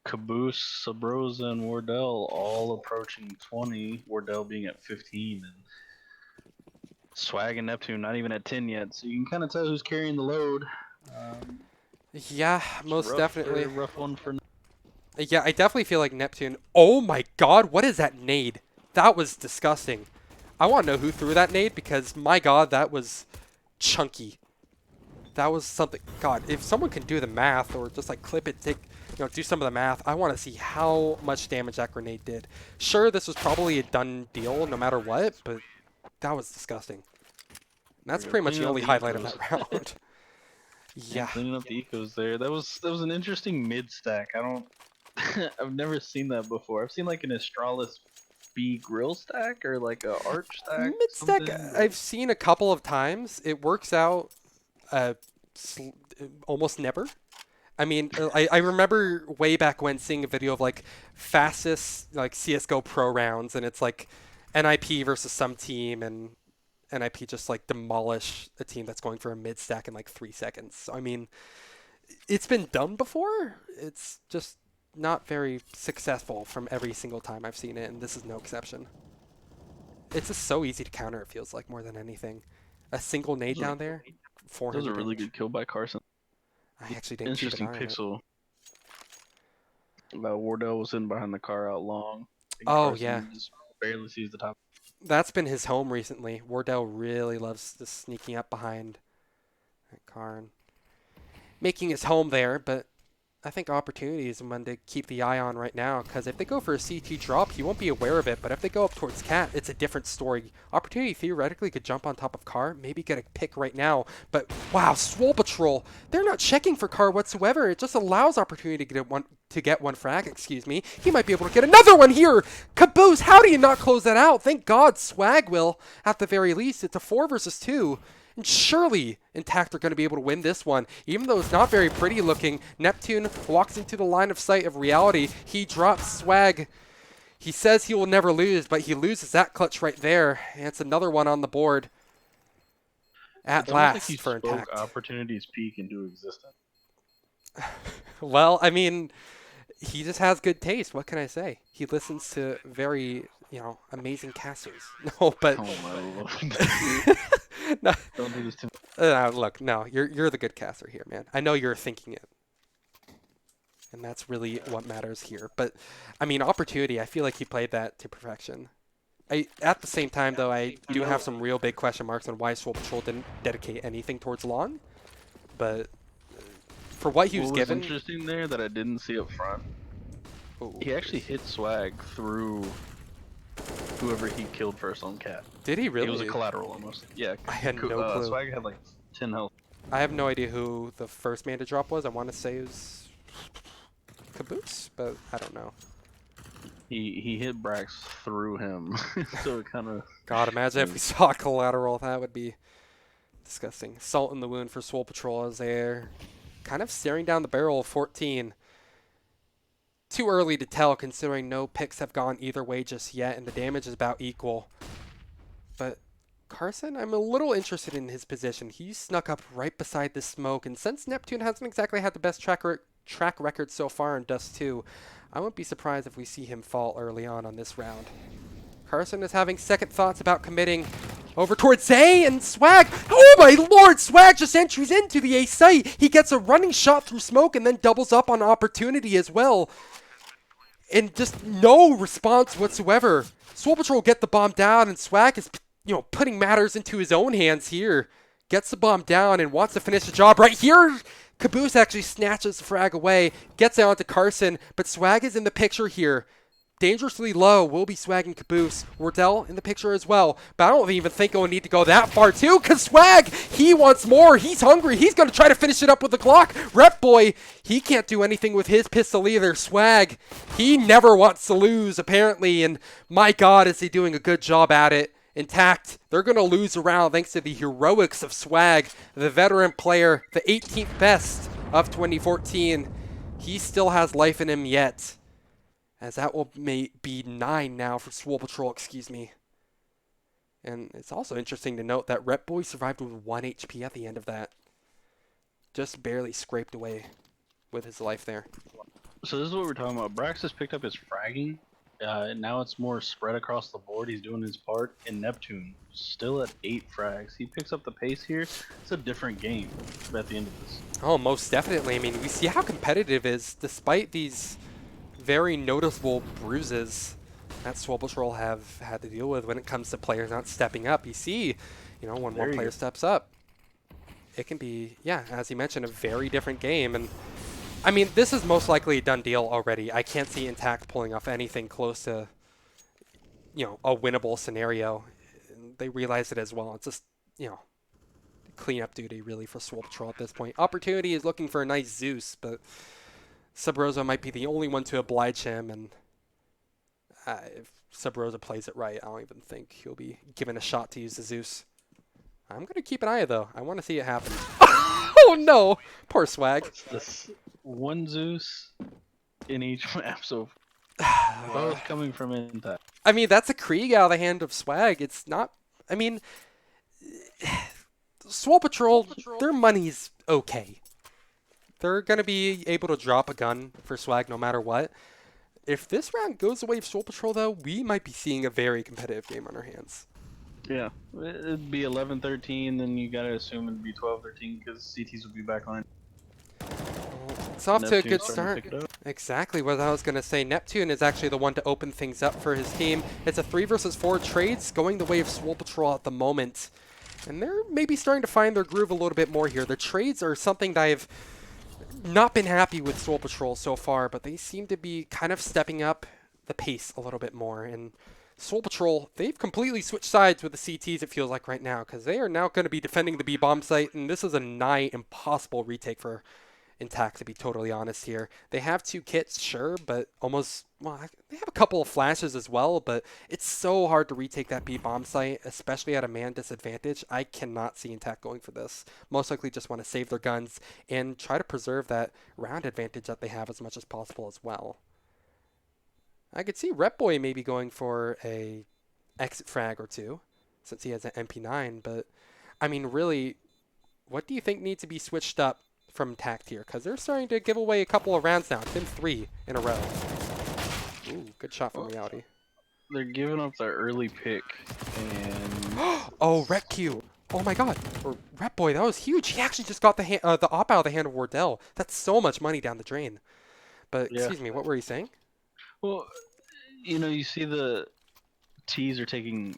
Caboose, Sabrosa, and Wardell all approaching 20. Wardell being at 15, and Swag and Neptune not even at 10 yet. So you can kind of tell who's carrying the load. Yeah, most definitely. Rough one for. Yeah, I definitely feel like Neptune. Oh my god, what is that nade? That was disgusting. I want to know who threw that nade because, my god, that was chunky. That was something. God, if someone can do the math or just like clip it, do some of the math, I want to see how much damage that grenade did. Sure, this was probably a done deal no matter what, but that was disgusting. And that's pretty much the only highlight of that round. Yeah. Cleaning up the ecos there. That was an interesting mid stack. I've never seen that before. I've seen like an Astralis B grill stack or like a arch stack. Mid stack, I've seen a couple of times. It works out almost never. I mean, I remember way back when seeing a video of like fastest like CS:GO pro rounds, and it's like NIP versus some team, and NIP just like demolish a team that's going for a mid stack in like 3 seconds. So, I mean, it's been done before. It's just not very successful from every single time I've seen it, and this is no exception. It's just so easy to counter, it feels like, more than anything. A single nade down there, 400 That was a really damage. good kill by Carson. I actually didn't keep an Interesting eye on it. pixel. Wardell was in behind the car out long. and Oh, yeah. Carson just barely sees the top. That's been his home recently. Wardell really loves just sneaking up behind that car and making his home there, but I think opportunity is one to keep the eye on right now, because if they go for a CT drop, he won't be aware of it, but if they go up towards Cat, it's a different story. Opportunity theoretically could jump on top of Car, maybe get a pick right now, but wow, Swole Patrol, they're not checking for Car whatsoever. It just allows Opportunity to get one frag, excuse me. He might be able to get another one here. Caboose, how do you not close that out? Thank God Swag will, at the very least. It's a 4 versus 2. And surely Intact are going to be able to win this one. Even though it's not very pretty looking, Neptune walks into the line of sight of reality. He drops Swag. He says he will never lose, but he loses that clutch right there. And it's another one on the board at It's almost like last he for spoke Intact. Opportunity's peak into existence. Well, I mean, he just has good taste. What can I say? He listens to very, amazing casters. No, but Oh my lord! no, Don't do this to me. look, no, you're the good caster here, man. I know you're thinking it, and that's really what matters here. But I mean, opportunity. I feel like he played that to perfection. At the same time, though, I do have some real big question marks on why Swole Patrol didn't dedicate anything towards long. But for what he was What given, was interesting there that I didn't see up front, oh, he actually hit Swag through whoever he killed first on Cat. did he really? It was a collateral almost. Yeah. I had no clue. Swag had like 10 health. I have no idea who the first man to drop was. I want to say it was Caboose, but I don't know. He hit Brax through him, so it kind of. God, imagine if we saw collateral. That would be disgusting. Salt in the wound for Swole Patrol as they're kind of staring down the barrel of 14. Too early to tell considering no picks have gone either way just yet, and the damage is about equal. But Carson, I'm a little interested in his position. He snuck up right beside the smoke, and since Neptune hasn't exactly had the best track record so far in Dust 2, I won't be surprised if we see him fall early on this round. Carson is having second thoughts about committing over towards A, and Swag, oh my lord, Swag just enters into the A site. He gets a running shot through smoke and then doubles up on opportunity as well. And just no response whatsoever. Swole Patrol get the bomb down, and Swag is, putting matters into his own hands here. Gets the bomb down and wants to finish the job right here. Caboose actually snatches the frag away, gets it onto Carson, but Swag is in the picture here. Dangerously low will be Swag and Caboose. Wardell in the picture as well. But I don't even think it'll need to go that far too, because Swag, he wants more. He's hungry. He's going to try to finish it up with the Glock. Rep Boy, he can't do anything with his pistol either. Swag, he never wants to lose apparently, and my God, is he doing a good job at it. Intact, they're going to lose a round thanks to the heroics of Swag, the veteran player, the 18th best of 2014. He still has life in him yet. As that will be 9 now for Swole Patrol, excuse me. And it's also interesting to note that Rep Boy survived with 1 HP at the end of that. Just barely scraped away with his life there. So this is what we're talking about. Brax has picked up his fragging. Now it's more spread across the board. He's doing his part. And Neptune, still at 8 frags. He picks up the pace here. It's a different game at the end of this. Oh, most definitely. I mean, we see how competitive it is despite these very noticeable bruises that Swole Patrol have had to deal with when it comes to players not stepping up. You see, when one player steps up, it can be, as you mentioned, a very different game. And I mean, this is most likely a done deal already. I can't see Intact pulling off anything close to, a winnable scenario. They realize it as well. It's just, cleanup duty really for Swole Patrol at this point. Opportunity is looking for a nice Zeus, but Sub-Rosa might be the only one to oblige him, and if Sub-Rosa plays it right, I don't even think he'll be given a shot to use the Zeus. I'm going to keep an eye, though. I want to see it happen. Oh, no! Poor Swag. What's this? One Zeus in each map, so both coming from Intact. I mean, that's a Krieg out of the hand of Swag. It's not... I mean... Swole Patrol, their money's okay. They're going to be able to drop a gun for Swag no matter what. If this round goes away for Swole Patrol, though, we might be seeing a very competitive game on our hands. Yeah, it'd be 11-13, then you gotta assume it'd be 12-13 because CTs would be back on. Well, It's off to a Neptune's good starting to start. pick it up. Exactly what I was going to say. Neptune is actually the one to open things up for his team. It's a 3 versus 4 trades going the way of Swole Patrol at the moment. And they're maybe starting to find their groove a little bit more here. The trades are something that I've not been happy with Swole Patrol so far, but they seem to be kind of stepping up the pace a little bit more. And Swole Patrol, they've completely switched sides with the CTs, it feels like right now, because they are now going to be defending the B-bomb site, and this is a nigh impossible retake for iNTACT, to be totally honest here. They have 2 kits, sure, but almost, well, they have a couple of flashes as well, but it's so hard to retake that B-bomb site, especially at a man disadvantage. I cannot see iNTACT going for this. Most likely just want to save their guns and try to preserve that round advantage that they have as much as possible as well. I could see Rep Boy maybe going for a exit frag or 2, since he has an MP9, but I mean, really, what do you think needs to be switched up from iNTACT here? Because they're starting to give away a couple of rounds now. It's been 3 in a row. Ooh, good shot from Reality. They're giving up their early pick, and Oh, Rep Q. Oh my god. Or Rep Boy, that was huge. He actually just got the op out of the hand of Wardell. That's so much money down the drain. But, Yeah. excuse me, what were you saying? well, you see the T's are taking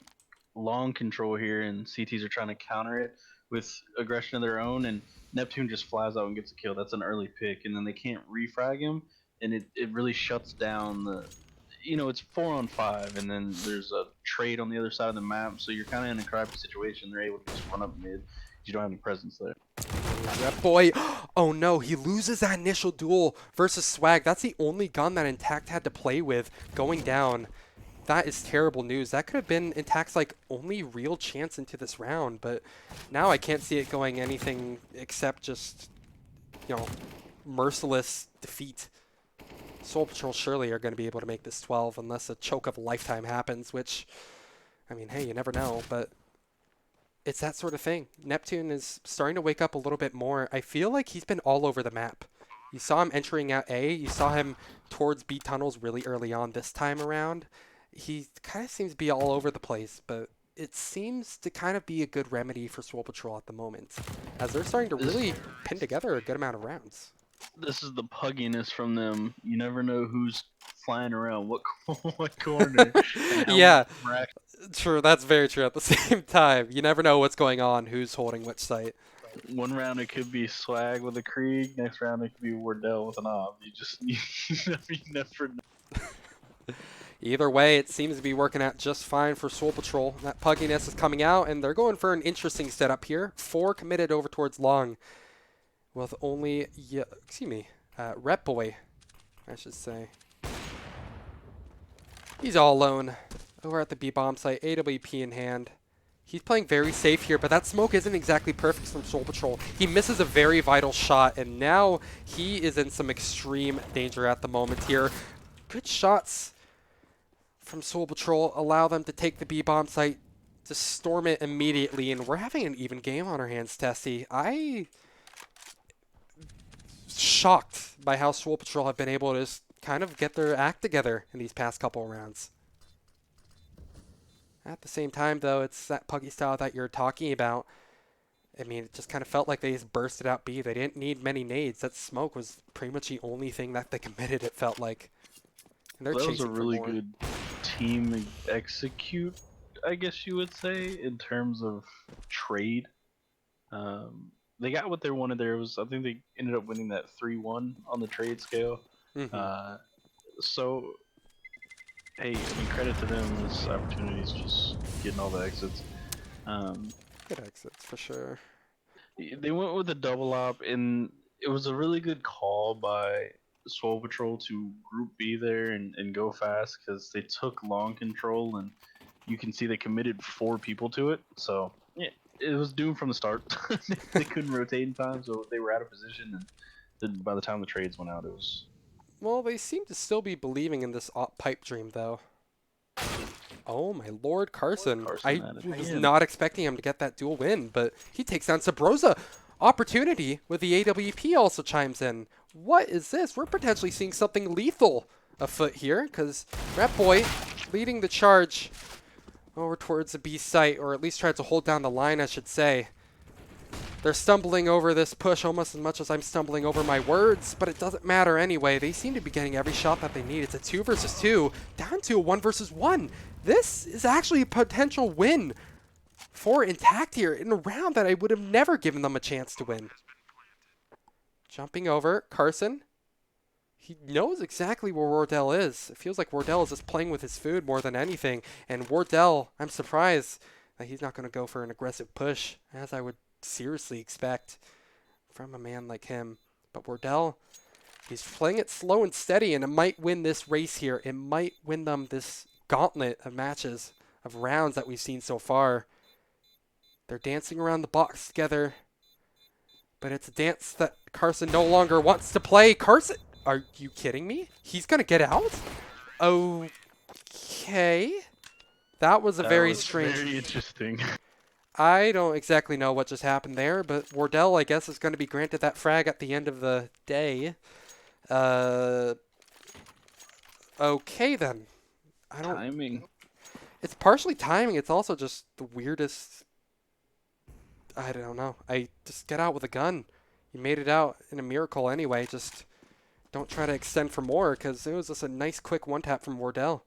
long control here, and CTs are trying to counter it with aggression of their own, and Neptune just flies out and gets a kill. That's an early pick, and then they can't refrag him, and it really shuts down the. It's 4-on-5, and then there's a trade on the other side of the map, so you're kind of in a crappy situation. They're able to just run up mid. You don't have any presence there. Rep Boy. Oh no, he loses that initial duel versus Swag. That's the only gun that iNTACT had to play with going down. That is terrible news. That could have been iNTACT's like only real chance into this round, but now I can't see it going anything except just, merciless defeat. Swole Patrol surely are going to be able to make this 12 unless a choke of a lifetime happens, which, I mean, hey, you never know, but it's that sort of thing. Neptune is starting to wake up a little bit more. I feel like he's been all over the map. You saw him entering out A. You saw him towards B tunnels really early on this time around. He kind of seems to be all over the place, but it seems to kind of be a good remedy for Swole Patrol at the moment, as they're starting to really pin together a good amount of rounds. This is the pugginess from them. You never know who's flying around what corner. And how Yeah, much rack- true. That's very true. At the same time, you never know what's going on, who's holding which site. One round it could be Swag with a Krieg. Next round it could be Wardell with an Ob. You never know. Either way, it seems to be working out just fine for Swole Patrol. That pugginess is coming out, and they're going for an interesting setup here. 4 committed over towards long, with only, Rep Boy, I should say. He's all alone over at the B-bomb site, AWP in hand. He's playing very safe here, but that smoke isn't exactly perfect from Swole Patrol. He misses a very vital shot, and now he is in some extreme danger at the moment here. Good shots from Swole Patrol allow them to take the B-bomb site, to storm it immediately, and we're having an even game on our hands, Tessie. I shocked by how Swole Patrol have been able to just kind of get their act together in these past couple of rounds. At the same time, though, it's that puggy style that you're talking about. I mean, it just kind of felt like they just bursted out B. They didn't need many nades. That smoke was pretty much the only thing that they committed, it felt like. And they're That was a chasing for really more. good team execute, I guess you would say, in terms of trade. They got what they wanted there. I think they ended up winning that 3-1 on the trade scale. Mm-hmm. So, hey, I mean, credit to them. This opportunity is just getting all the exits. Good exits, for sure. They went with a double op, and it was a really good call by Swole Patrol to group B there and go fast, because they took long control, and you can see they committed 4 people to it. So yeah, it was doomed from the start. They couldn't rotate in time, so they were out of position, and then by the time the trades went out, it was. Well, they seem to still be believing in this pipe dream, though. Oh my lord, Carson. I was not expecting him to get that dual win, but he takes down Sabrosa. Opportunity with the AWP also chimes in. What is this? We're potentially seeing something lethal afoot here, because Rep Boy leading the charge over towards the B site, or at least tries to hold down the line, I should say. They're stumbling over this push almost as much as I'm stumbling over my words, but it doesn't matter anyway. They seem to be getting every shot that they need. It's a 2 versus 2, down to a 1 versus 1. This is actually a potential win for ex-iNTACT here in a round that I would have never given them a chance to win. Jumping over, Carson. He knows exactly where Wardell is. It feels like Wardell is just playing with his food more than anything. And Wardell, I'm surprised that he's not going to go for an aggressive push, as I would seriously expect from a man like him. But Wardell, he's playing it slow and steady, and it might win this race here. It might win them this gauntlet of matches, of rounds that we've seen so far. They're dancing around the box together, but it's a dance that Carson no longer wants to play. Carson, are you kidding me? He's going to get out? Okay. That was a very strange... Very interesting. I don't exactly know what just happened there, but Wardell, I guess, is going to be granted that frag at the end of the day. Okay, then. Timing. It's partially timing. It's also just the weirdest... I don't know. I just get out with a gun. You made it out in a miracle anyway. Just don't try to extend for more, because it was just a nice quick one-tap from Wardell.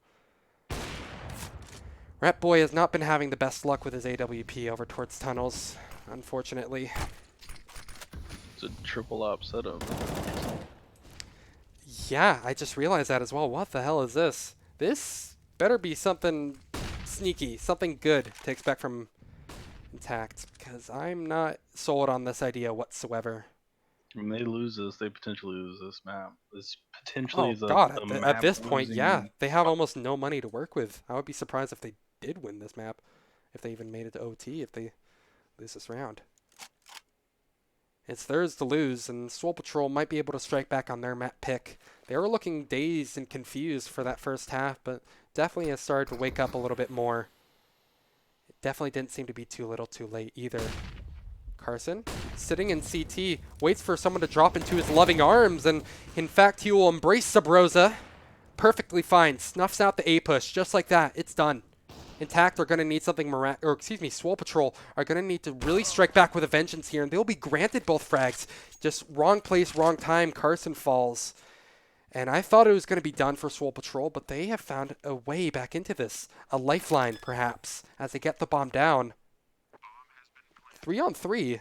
Rat Boy has not been having the best luck with his AWP over towards tunnels, unfortunately. It's a triple op setup. Yeah, I just realized that as well. What the hell is this? This better be something sneaky, something good to expect from ex-iNTACT, because I'm not sold on this idea whatsoever. When they lose this, they potentially lose this map. This potentially is a God, a at this map point, losing- yeah, they have almost no money to work with. I would be surprised if they did win this map, if they even made it to OT, if they lose this round. It's theirs to lose, and Swole Patrol might be able to strike back on their map pick. They were looking dazed and confused for that first half, but definitely has started to wake up a little bit more. It definitely didn't seem to be too little too late either. Carson, sitting in CT, waits for someone to drop into his loving arms, and in fact he will embrace Sabrosa perfectly fine. Snuffs out the A push just like that. It's done. ex-iNTACT are going to need something Swole Patrol are going to need to really strike back with a vengeance here, and they'll be granted both frags. Just wrong place, wrong time. Carson falls. And I thought it was going to be done for Swole Patrol, but they have found a way back into this. A lifeline, perhaps, as they get the bomb down. 3-on-3.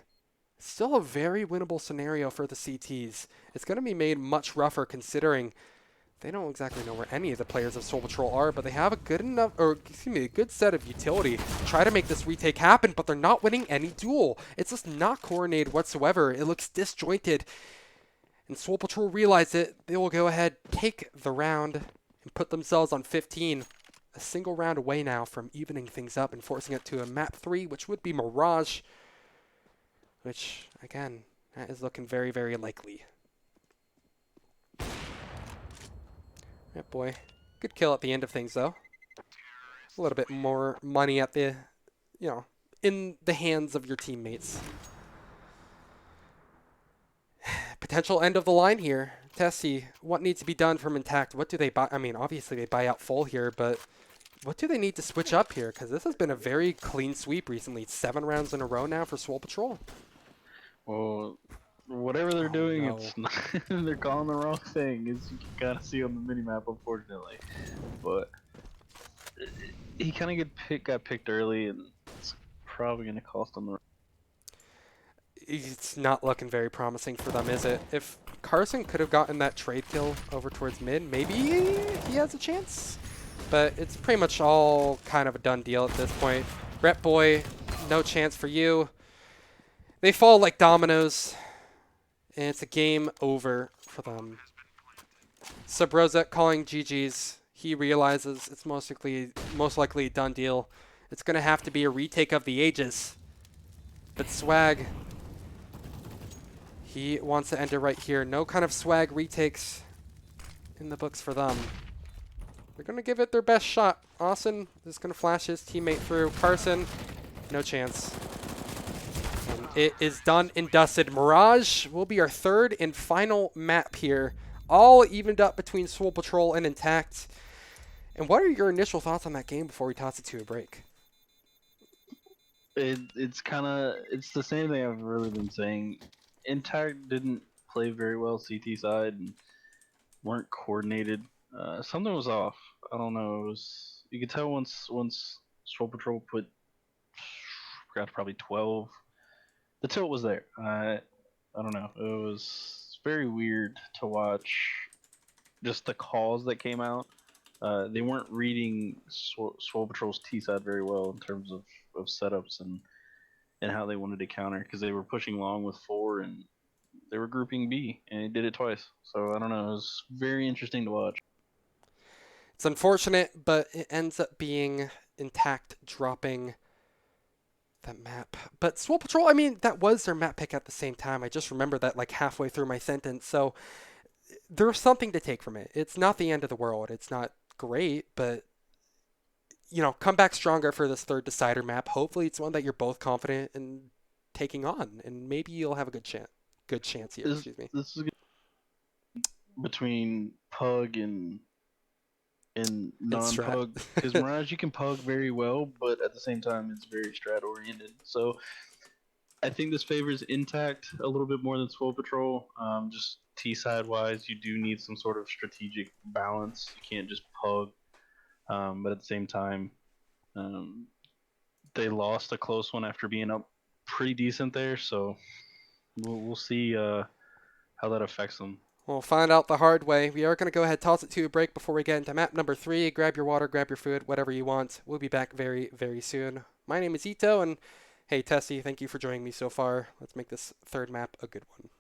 Still a very winnable scenario for the CTs. It's going to be made much rougher considering they don't exactly know where any of the players of Swole Patrol are, but they have a good set of utility to try to make this retake happen, but they're not winning any duel. It's just not coordinated whatsoever. It looks disjointed. And Swole Patrol realize it. They will go ahead, take the round, and put themselves on 15. A single round away now from evening things up and forcing it to a map 3, which would be Mirage. Which, again, that is looking very, very likely. Yeah, boy. Good kill at the end of things, though. A little bit more money at the, in the hands of your teammates. Potential end of the line here. Tessie, what needs to be done from ex-iNTACT? What do they buy? I mean, obviously they buy out full here, but what do they need to switch up here? Because this has been a very clean sweep recently. 7 rounds in a row now for Swole Patrol. Well, whatever they're doing, no. it's not. They're calling the wrong thing. As you can kind of see on the minimap, unfortunately. But he kind of got picked early, and it's probably going to cost them the. It's not looking very promising for them, is it? If Carson could have gotten that trade kill over towards mid, maybe he has a chance. But it's pretty much all kind of a done deal at this point. Ret Boy, no chance for you. They fall like dominoes, and it's a game over for them. Sabrosa calling GG's. He realizes it's most likely a done deal. It's going to have to be a retake of the ages. But Swag, he wants to end it right here. No kind of Swag retakes in the books for them. They're going to give it their best shot. Austin is going to flash his teammate through. Carson, no chance. And it is done and dusted. Mirage will be our third and final map here. All evened up between Swole Patrol and ex-iNTACT. And what are your initial thoughts on that game before we toss it to a break? It's the same thing I've really been saying. Intact didn't play very well CT side and weren't coordinated. Something was off. I don't know. It was you could tell once Swole Patrol put got probably 12. The tilt was there. I don't know. It was very weird to watch. Just the calls that came out. They weren't reading Swole Patrol's T side very well in terms of setups and how they wanted to counter because they were pushing long with 4 and they were grouping B and they did it twice. So I don't know. It was very interesting to watch. It's unfortunate, but it ends up being Intact dropping that map. But Swole Patrol, I mean, that was their map pick at the same time. I just remember that like halfway through my sentence. So there's something to take from it. It's not the end of the world. It's not great, but come back stronger for this third decider map. Hopefully, it's one that you're both confident in taking on, and maybe you'll have a good chance. Good chance here. This Excuse me. this is between Pug and And strat. non-Pug because Mirage you can Pug very well, but at the same time it's very strat oriented. So I think this favors Intact a little bit more than Swole Patrol. Just T side wise, you do need some sort of strategic balance. You can't just Pug, but at the same time, um, they lost a close one after being up pretty decent there. So we'll see how that affects them. We'll find out the hard way. We are going to go ahead, toss it to a break before we get into map number 3. Grab your water, grab your food, whatever you want. We'll be back very, very soon. My name is Ito, and hey, Tessie, thank you for joining me so far. Let's make this third map a good one.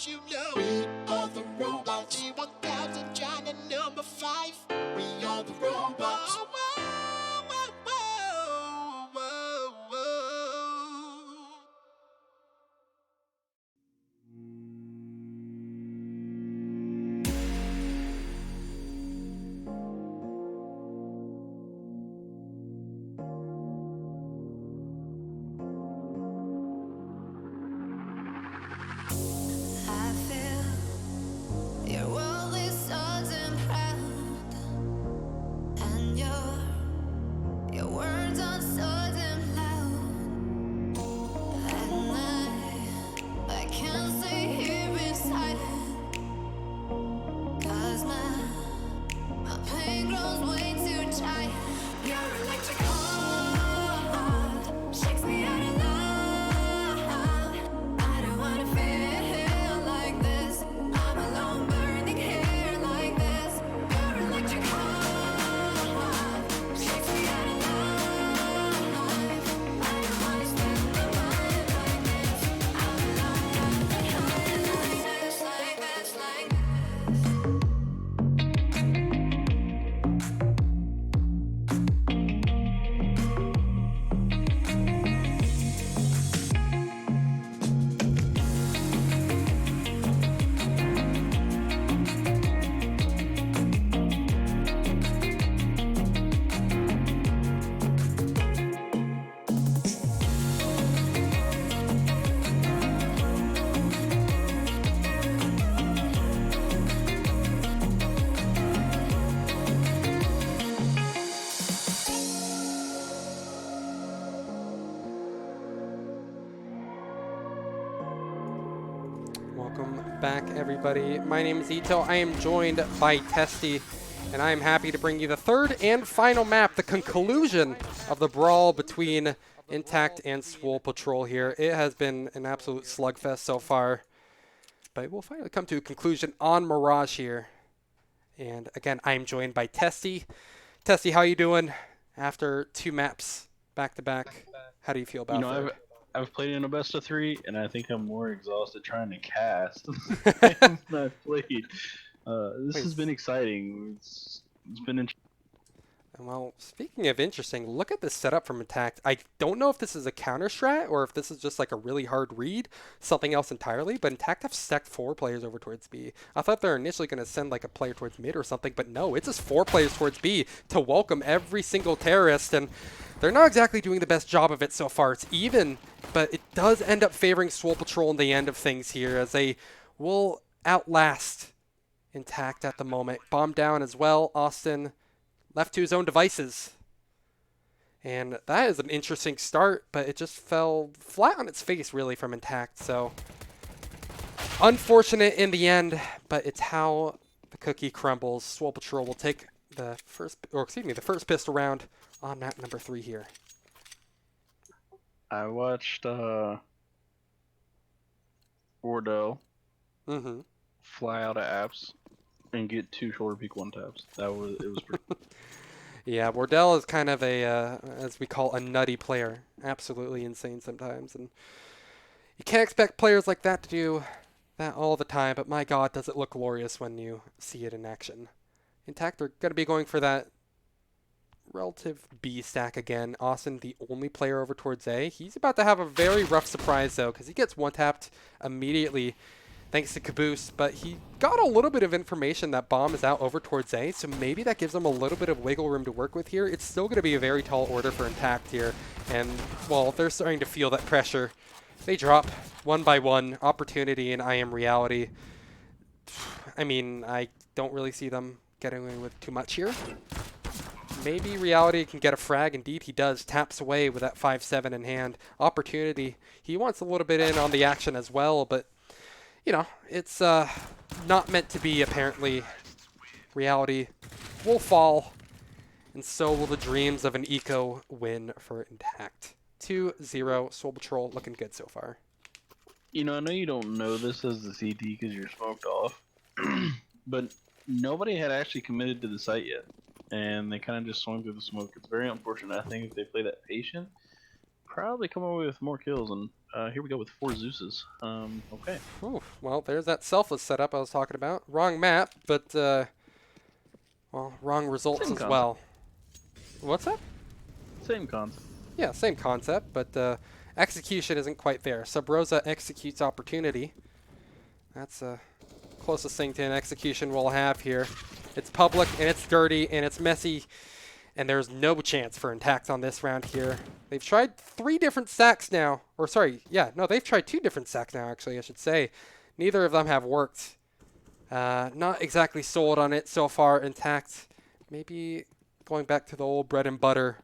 robots, you know. We are the robots. G1000 China number 5. We are the robots. I feel your world is sudden proud, and your words are sudden loud, and I can't stay here in silence, 'cause my pain grows way too giant. Your electric heart shakes me out of love. I don't wanna feel like this. I'm alone burning here like this. Your electric heart shakes me out of love. I don't wanna spend my mind like this. I'm alone behind like this, like this, like this. Welcome back, everybody. My name is Ito. I am joined by Testy, and I am happy to bring you the third and final map, the conclusion of the brawl between Intact and Swole Patrol here. It has been an absolute slugfest so far, but we'll finally come to a conclusion on Mirage here. And again, I am joined by Testy. Testy, how you doing after 2 maps back to back? How do you feel about You know, third? I've played in a best of 3, and I think I'm more exhausted trying to cast than I've played. This has been exciting. It's been interesting. Well, speaking of interesting, look at this setup from Intact. I don't know if this is a counter strat or if this is just like a really hard read, something else entirely, but Intact have stacked 4 players over towards B. I thought they were initially going to send like a player towards mid or something, but no, it's just 4 players towards B to welcome every single terrorist, and they're not exactly doing the best job of it so far. It's even, but it does end up favoring Swole Patrol in the end of things here, as they will outlast Intact at the moment. Bomb down as well. Austin left to his own devices. And that is an interesting start, but it just fell flat on its face, really, from Intact. So, unfortunate in the end, but it's how the cookie crumbles. Swole Patrol will take the first pistol round on map number 3 here. I watched Wardell fly out of apps and get 2 shoulder peak 1 taps. It was pretty. Yeah, Wardell is kind of a, as we call, a nutty player. Absolutely insane sometimes. And you can't expect players like that to do that all the time, but my God, does it look glorious when you see it in action. Intact are going to be going for that relative B stack again. Austin, the only player over towards A. He's about to have a very rough surprise, though, because he gets 1-tapped immediately thanks to Caboose, but he got a little bit of information that bomb is out over towards A, so maybe that gives him a little bit of wiggle room to work with here. It's still going to be a very tall order for Intact here, and, well, they're starting to feel that pressure. They drop one by one, opportunity and I Am Reality. I mean, I don't really see them getting away with too much here. Maybe Reality can get a frag. Indeed, he does. Taps away with that 5-7 in hand. Opportunity. He wants a little bit in on the action as well, but you know, it's not meant to be, apparently. Reality will fall, and so will the dreams of an eco win for Intact. 2-0, Swole Patrol looking good so far. You know, I know you don't know this as the CT because you're smoked off, but nobody had actually committed to the site yet, and they kind of just swung through the smoke. It's very unfortunate. I think if they play that patient, probably come away with more kills. And here we go with 4 Zeuses. Okay. Whew, well, there's that selfless setup I was talking about. Wrong map, but, well, wrong results Same as concept. well. What's that? Same concept. Yeah, same concept, but execution isn't quite there. Sub Rosa executes opportunity. That's the closest thing to an execution we'll have here. It's public, and it's dirty, and it's messy, and there's no chance for iNTACT on this round here. They've tried 3 different stacks now. Or sorry, yeah, no, they've tried 2 different stacks now, actually, I should say. Neither of them have worked. Not exactly sold on it so far, iNTACT. Maybe going back to the old bread and butter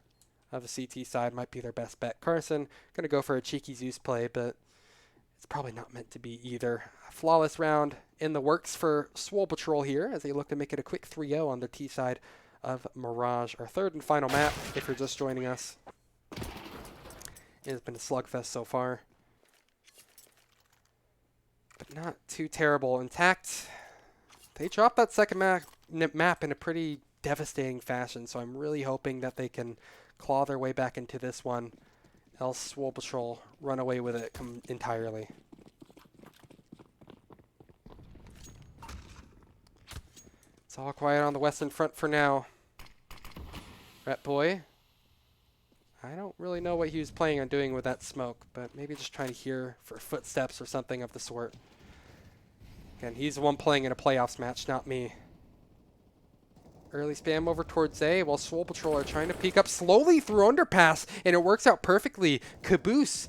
of the CT side might be their best bet. Carson, going to go for a cheeky Zeus play, but it's probably not meant to be either. A flawless round in the works for Swole Patrol here as they look to make it a quick 3-0 on the T side of Mirage. Our third and final map, if you're just joining us. It has been a slugfest so far, but not too terrible. iNTACT, they dropped that second map in a pretty devastating fashion, so I'm really hoping that they can claw their way back into this one, else Swole Patrol run away with it entirely. It's all quiet on the western front for now. Rat Boy, I don't really know what he was planning on doing with that smoke, but maybe just trying to hear for footsteps or something of the sort. Again, he's the one playing in a playoffs match, not me. Early spam over towards A, while Swole Patrol are trying to peek up slowly through underpass, and it works out perfectly. Caboose,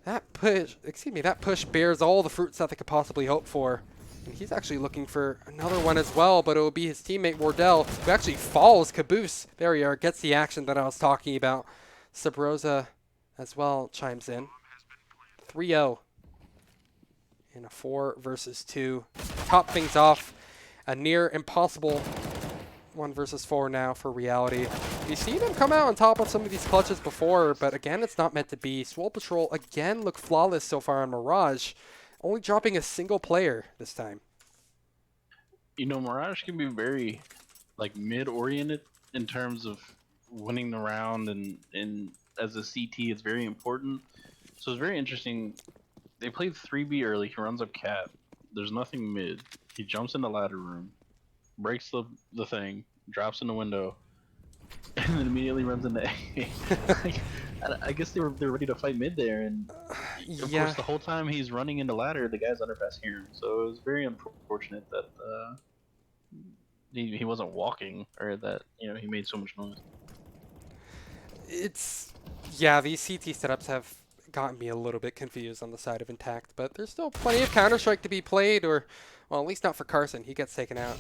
that push bears all the fruits that they could possibly hope for. And he's actually looking for another one as well, but it will be his teammate Wardell, who actually falls. Caboose, there we are, gets the action that I was talking about. Sub Rosa as well chimes in. 3-0 in a 4 versus 2. Top things off, a near impossible 1 versus 4 now for Reality. We've seen him come out on top of some of these clutches before, but again, it's not meant to be. Swole Patrol again look flawless so far on Mirage, only dropping a single player this time. You know, Mirage can be very, like, mid-oriented in terms of winning the round, and as a CT, it's very important. So it's very interesting. They played 3B early. He runs up cat. There's nothing mid. He jumps in the ladder room, breaks the thing, drops in the window, and then immediately runs into A. Like, I guess they're ready to fight mid there, and of course the whole time he's running into ladder, the guys underpass hear him. So it was very unfortunate that he wasn't walking, or that he made so much noise. These CT setups have gotten me a little bit confused on the side of iNTACT, but there's still plenty of Counter-Strike to be played, or well, at least not for Carson. He gets taken out.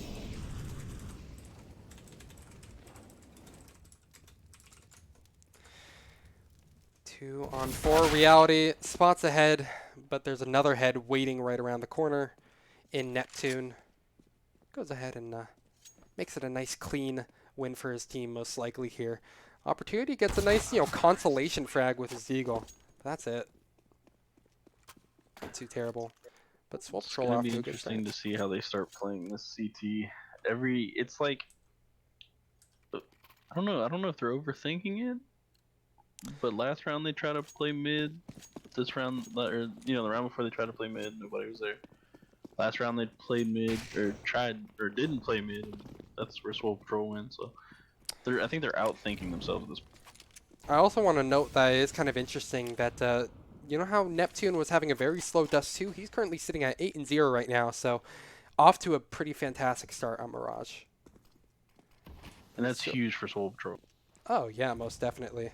Two on 4 Reality, spots ahead, but there's another head waiting right around the corner in Neptune. Goes ahead and makes it a nice clean win for his team, most likely here. Opportunity gets a nice, consolation frag with his Eagle. That's it. Not too terrible. But Swole Patrol off to a good start. It's gonna be interesting to see how they start playing this CT. It's like, I don't know if they're overthinking it. But last round they tried to play mid. This round, or the round before they tried to play mid, nobody was there. Last round they played mid, or didn't play mid, and that's where Swole Patrol wins. So I think they're outthinking themselves at this point. I also want to note that it is kind of interesting that you know how Neptune was having a very slow dust too? He's currently sitting at 8-0 right now, so off to a pretty fantastic start on Mirage. And that's huge for Swole Patrol. Oh yeah, most definitely.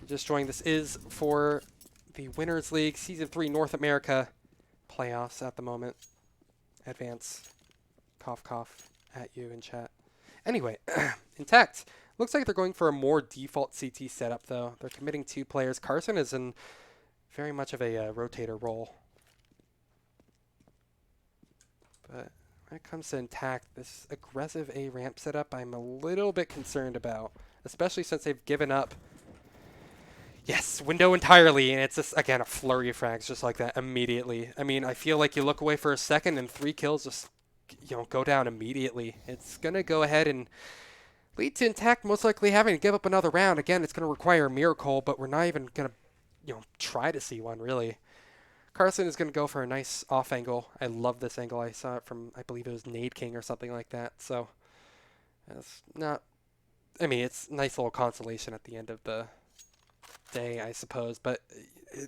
Just joining, this is for the Winners League Season 3 North America playoffs at the moment. Advance. Cough, cough at you in chat. Anyway, iNTACT. Looks like they're going for a more default CT setup, though. They're committing 2 players. Carson is in very much of a rotator role. But when it comes to iNTACT, this aggressive A ramp setup, I'm a little bit concerned about, especially since they've given up. Yes, window entirely, and it's just, again, a flurry of frags just like that immediately. I mean, I feel like you look away for a second and 3 kills just, go down immediately. It's going to go ahead and lead to Intact most likely having to give up another round. Again, it's going to require a miracle, but we're not even going to, try to see one really. Carson is going to go for a nice off angle. I love this angle. I saw it from, I believe it was Nade King or something like that. So it's not, I mean, it's a nice little consolation at the end of the day, I suppose. But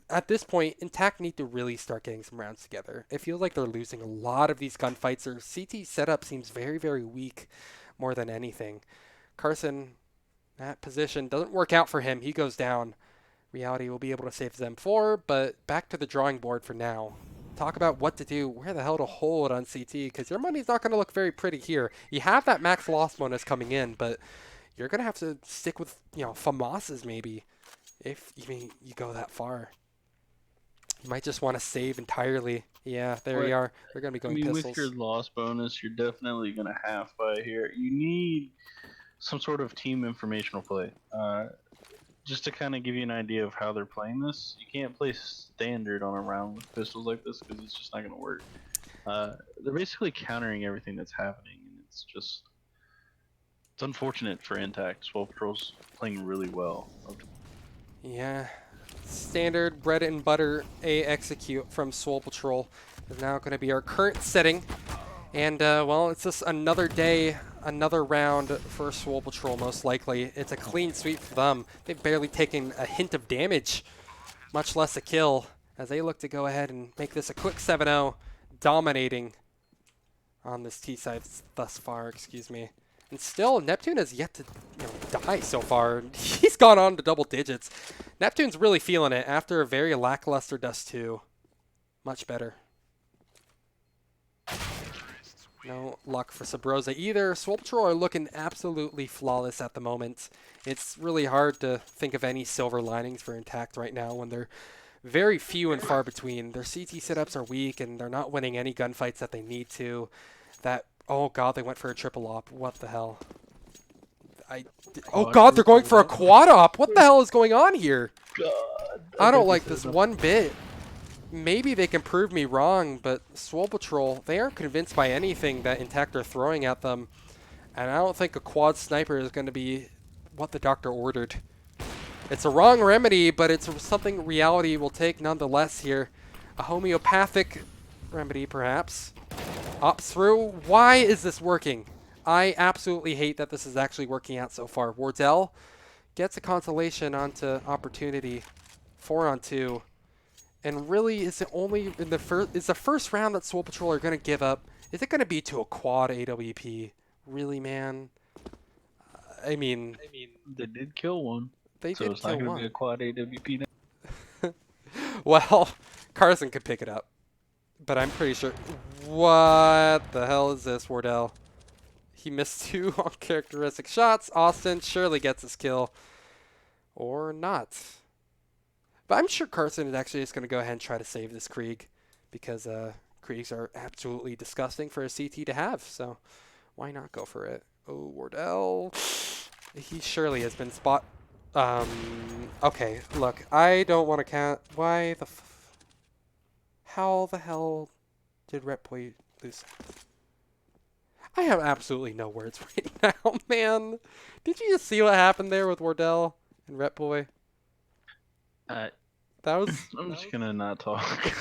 at this point, Intact need to really start getting some rounds together. It feels like they're losing a lot of these gunfights. Their CT setup seems very, very weak more than anything. Carson, that position doesn't work out for him. He goes down. Reality will be able to save them 4, but back to the drawing board for now. Talk about what to do, where the hell to hold on CT, because your money's not going to look very pretty here. You have that max loss bonus coming in, but you're going to have to stick with, FAMAS's maybe, if even you go that far. You might just want to save entirely. Yeah, there you are. They're going to be going pistols. With your loss bonus, you're definitely going to half by here. You need some sort of team informational play. Just to kind of give you an idea of how they're playing this, you can't play standard on a round with pistols like this because it's just not going to work. They're basically countering everything that's happening, and it's unfortunate for Intact. Swole Patrol's playing really well. Yeah, standard bread and butter A execute from Swole Patrol is now going to be our current setting. And, well, it's just another day, another round for Swole Patrol, most likely. It's a clean sweep for them. They've barely taken a hint of damage, much less a kill, as they look to go ahead and make this a quick 7-0, dominating on this T side thus far, excuse me. And still, Neptune has yet to die so far. He's gone on to double digits. Neptune's really feeling it after a very lackluster Dust 2. Much better. No luck for Sabrosa either. Swole Patrol are looking absolutely flawless at the moment. It's really hard to think of any silver linings for Intact right now when they're very few and far between. Their CT setups are weak and they're not winning any gunfights that they need to. Oh god, they went for a triple op. What the hell? Oh god, they're going for a quad op. What the hell is going on here? God, I don't like this one bit. Maybe they can prove me wrong, but Swole Patrol, they aren't convinced by anything that Intact are throwing at them. And I don't think a quad sniper is going to be what the doctor ordered. It's a wrong remedy, but it's something reality will take nonetheless here. A homeopathic remedy, perhaps. Ops through. Why is this working? I absolutely hate that this is actually working out so far. Wardell gets a consolation onto Opportunity. 4-on-2. And really, is it only in the first round that Swole Patrol are going to give up? Is it going to be to a quad AWP? Really, man? I mean, they did kill one. They so did it's kill not going one. to be a quad AWP now. Well, Carson could pick it up. But I'm pretty sure... What the hell is this, Wardell? He missed 2 uncharacteristic shots. Austin surely gets his kill. Or not. But I'm sure Carson is actually just going to go ahead and try to save this Krieg. Because Kriegs are absolutely disgusting for a CT to have. So why not go for it? Oh, Wardell. He surely has been spot... Okay, look. I don't want to count... Why the... How the hell did Retboy lose? I have absolutely no words right now, man. Did you just see what happened there with Wardell and Retboy? That was... I'm just going to not talk.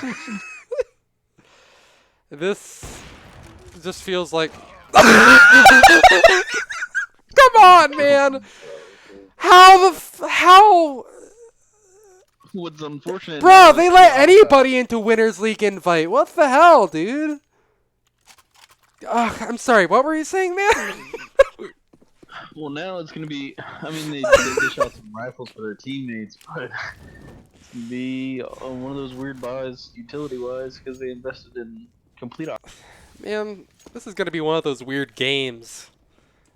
This just feels like... Come on, man! How... What's unfortunate... Bro, they let anybody into Winners League invite. What the hell, dude? I'm sorry, what were you saying, man? Well, now it's going to be... I mean, they dish out some rifles for their teammates, but... It's going to be one of those weird buys, utility-wise, because they invested in complete... Man, this is going to be one of those weird games.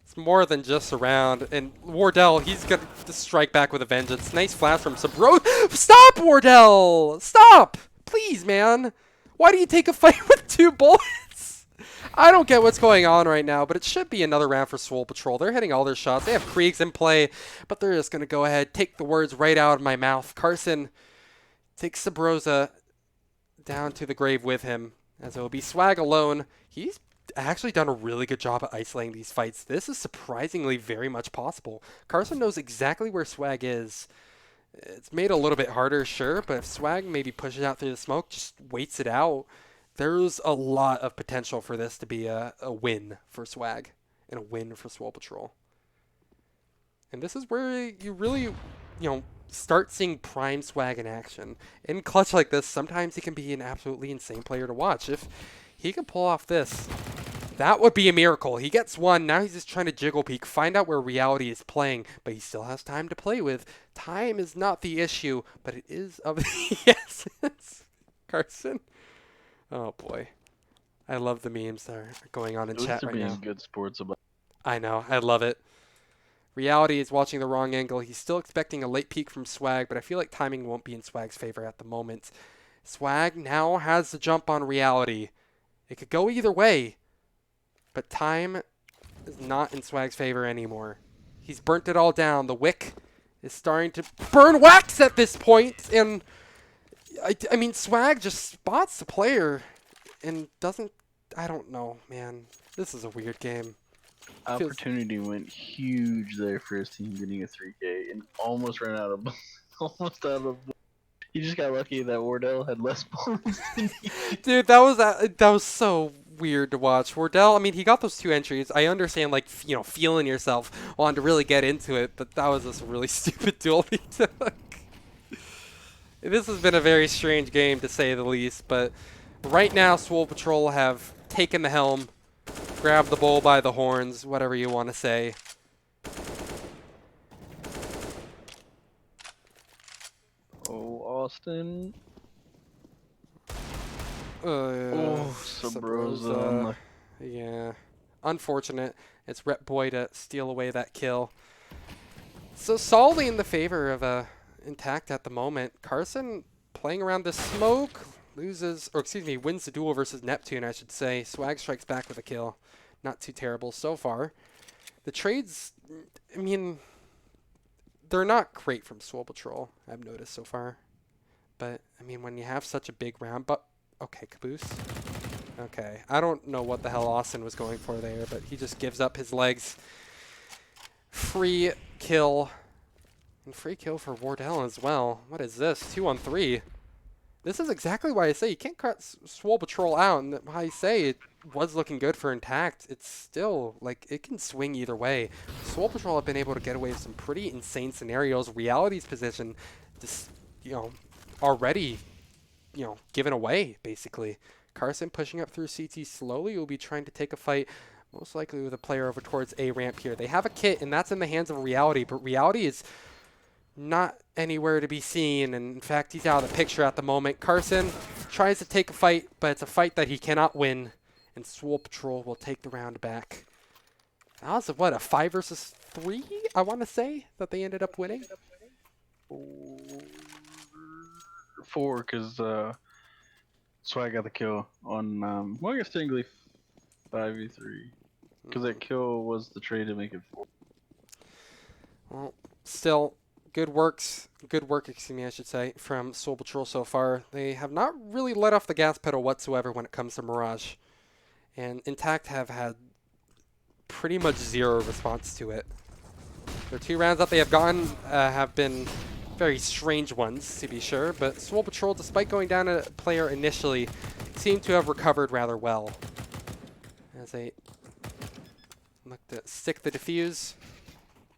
It's more than just a round. And Wardell, he's going to strike back with a vengeance. Nice flash from Sabro. Stop, Wardell! Stop! Please, man. Why do you take a fight with 2 bullets? I don't get what's going on right now, but it should be another round for Swole Patrol. They're hitting all their shots. They have Kriegs in play, but they're just going to go ahead, take the words right out of my mouth. Carson takes Sabrosa down to the grave with him, as it will be Swag alone. He's actually done a really good job at isolating these fights. This is surprisingly very much possible. Carson knows exactly where Swag is. It's made a little bit harder, sure, but if Swag maybe pushes out through the smoke, just waits it out, there's a lot of potential for this to be a win for Swag and a win for Swole Patrol. And this is where you really, start seeing prime Swag in action. In clutch like this, sometimes he can be an absolutely insane player to watch. If he can pull off this, that would be a miracle. He gets one. Now he's just trying to jiggle peek, find out where reality is playing, but he still has time to play with. Time is not the issue, but it is of the essence. Carson. Oh boy. I love the memes that are going on in At least chat they're right being now. good sports about. I know. I love it. Reality is watching the wrong angle. He's still expecting a late peek from Swag, but I feel like timing won't be in Swag's favor at the moment. Swag now has the jump on Reality. It could go either way, but time is not in Swag's favor anymore. He's burnt it all down. The wick is starting to burn wax at this point, and I mean, Swag just spots the player and doesn't. I don't know, man. This is a weird game. Opportunity went huge there for his team getting a 3K and almost ran out of almost out of. He just got lucky that Wardell had less points than he did. Dude, that was so weird to watch. Wardell, I mean, he got those 2 entries. I understand, like, feeling yourself, wanting to really get into it, but that was just a really stupid duel he took. This has been a very strange game, to say the least, but right now, Swole Patrol have taken the helm, grabbed the bull by the horns, whatever you want to say. Oh, Austin. Oh, Sabrosa. Yeah. Unfortunate. It's Rep Boy to steal away that kill. So solidly in the favor of Intact at the moment. Carson playing around the smoke, wins the duel versus Neptune, I should say. Swag strikes back with a kill. Not too terrible so far. The trades, I mean, they're not great from Swole Patrol, I've noticed so far. But, I mean, when you have such a big round, okay, Caboose. Okay, I don't know what the hell Austin was going for there, but he just gives up his legs. Free kill. And free kill for Wardell as well. What is this? 2-on-3. This is exactly why I say you can't cut Swole Patrol out, and why I say it was looking good for Intact. It's still, like, it can swing either way. Swole Patrol have been able to get away with some pretty insane scenarios. Reality's position, just, already, given away, basically. Carson pushing up through CT slowly will be trying to take a fight, most likely with a player over towards A ramp here. They have a kit, and that's in the hands of Reality, but Reality is not anywhere to be seen, and in fact, he's out of the picture at the moment. Carson tries to take a fight, but it's a fight that he cannot win, and Swole Patrol will take the round back. That was, a 5 versus 3, I want to say, that they ended up winning? 4, because Swag got the kill on, well, I guess technically 5v3, because that kill was the trade to make it 4. Well, still, good work, I should say, from Swole Patrol so far. They have not really let off the gas pedal whatsoever when it comes to Mirage. And Intact have had pretty much zero response to it. Their 2 rounds that they have gotten have been very strange ones, to be sure, but Swole Patrol, despite going down a player initially, seem to have recovered rather well. As they look to stick the defuse.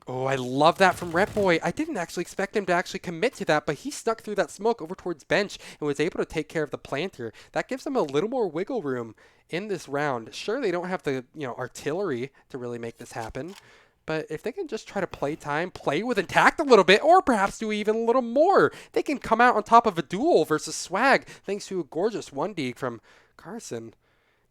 Oh, I love that from Rep Boy. I didn't actually expect him to actually commit to that, but he snuck through that smoke over towards bench and was able to take care of the planter. That gives them a little more wiggle room in this round. Sure, they don't have the, artillery to really make this happen, but if they can just try to play with Intact a little bit, or perhaps do even a little more, they can come out on top of a duel versus Swag, thanks to a gorgeous 1D from Carson.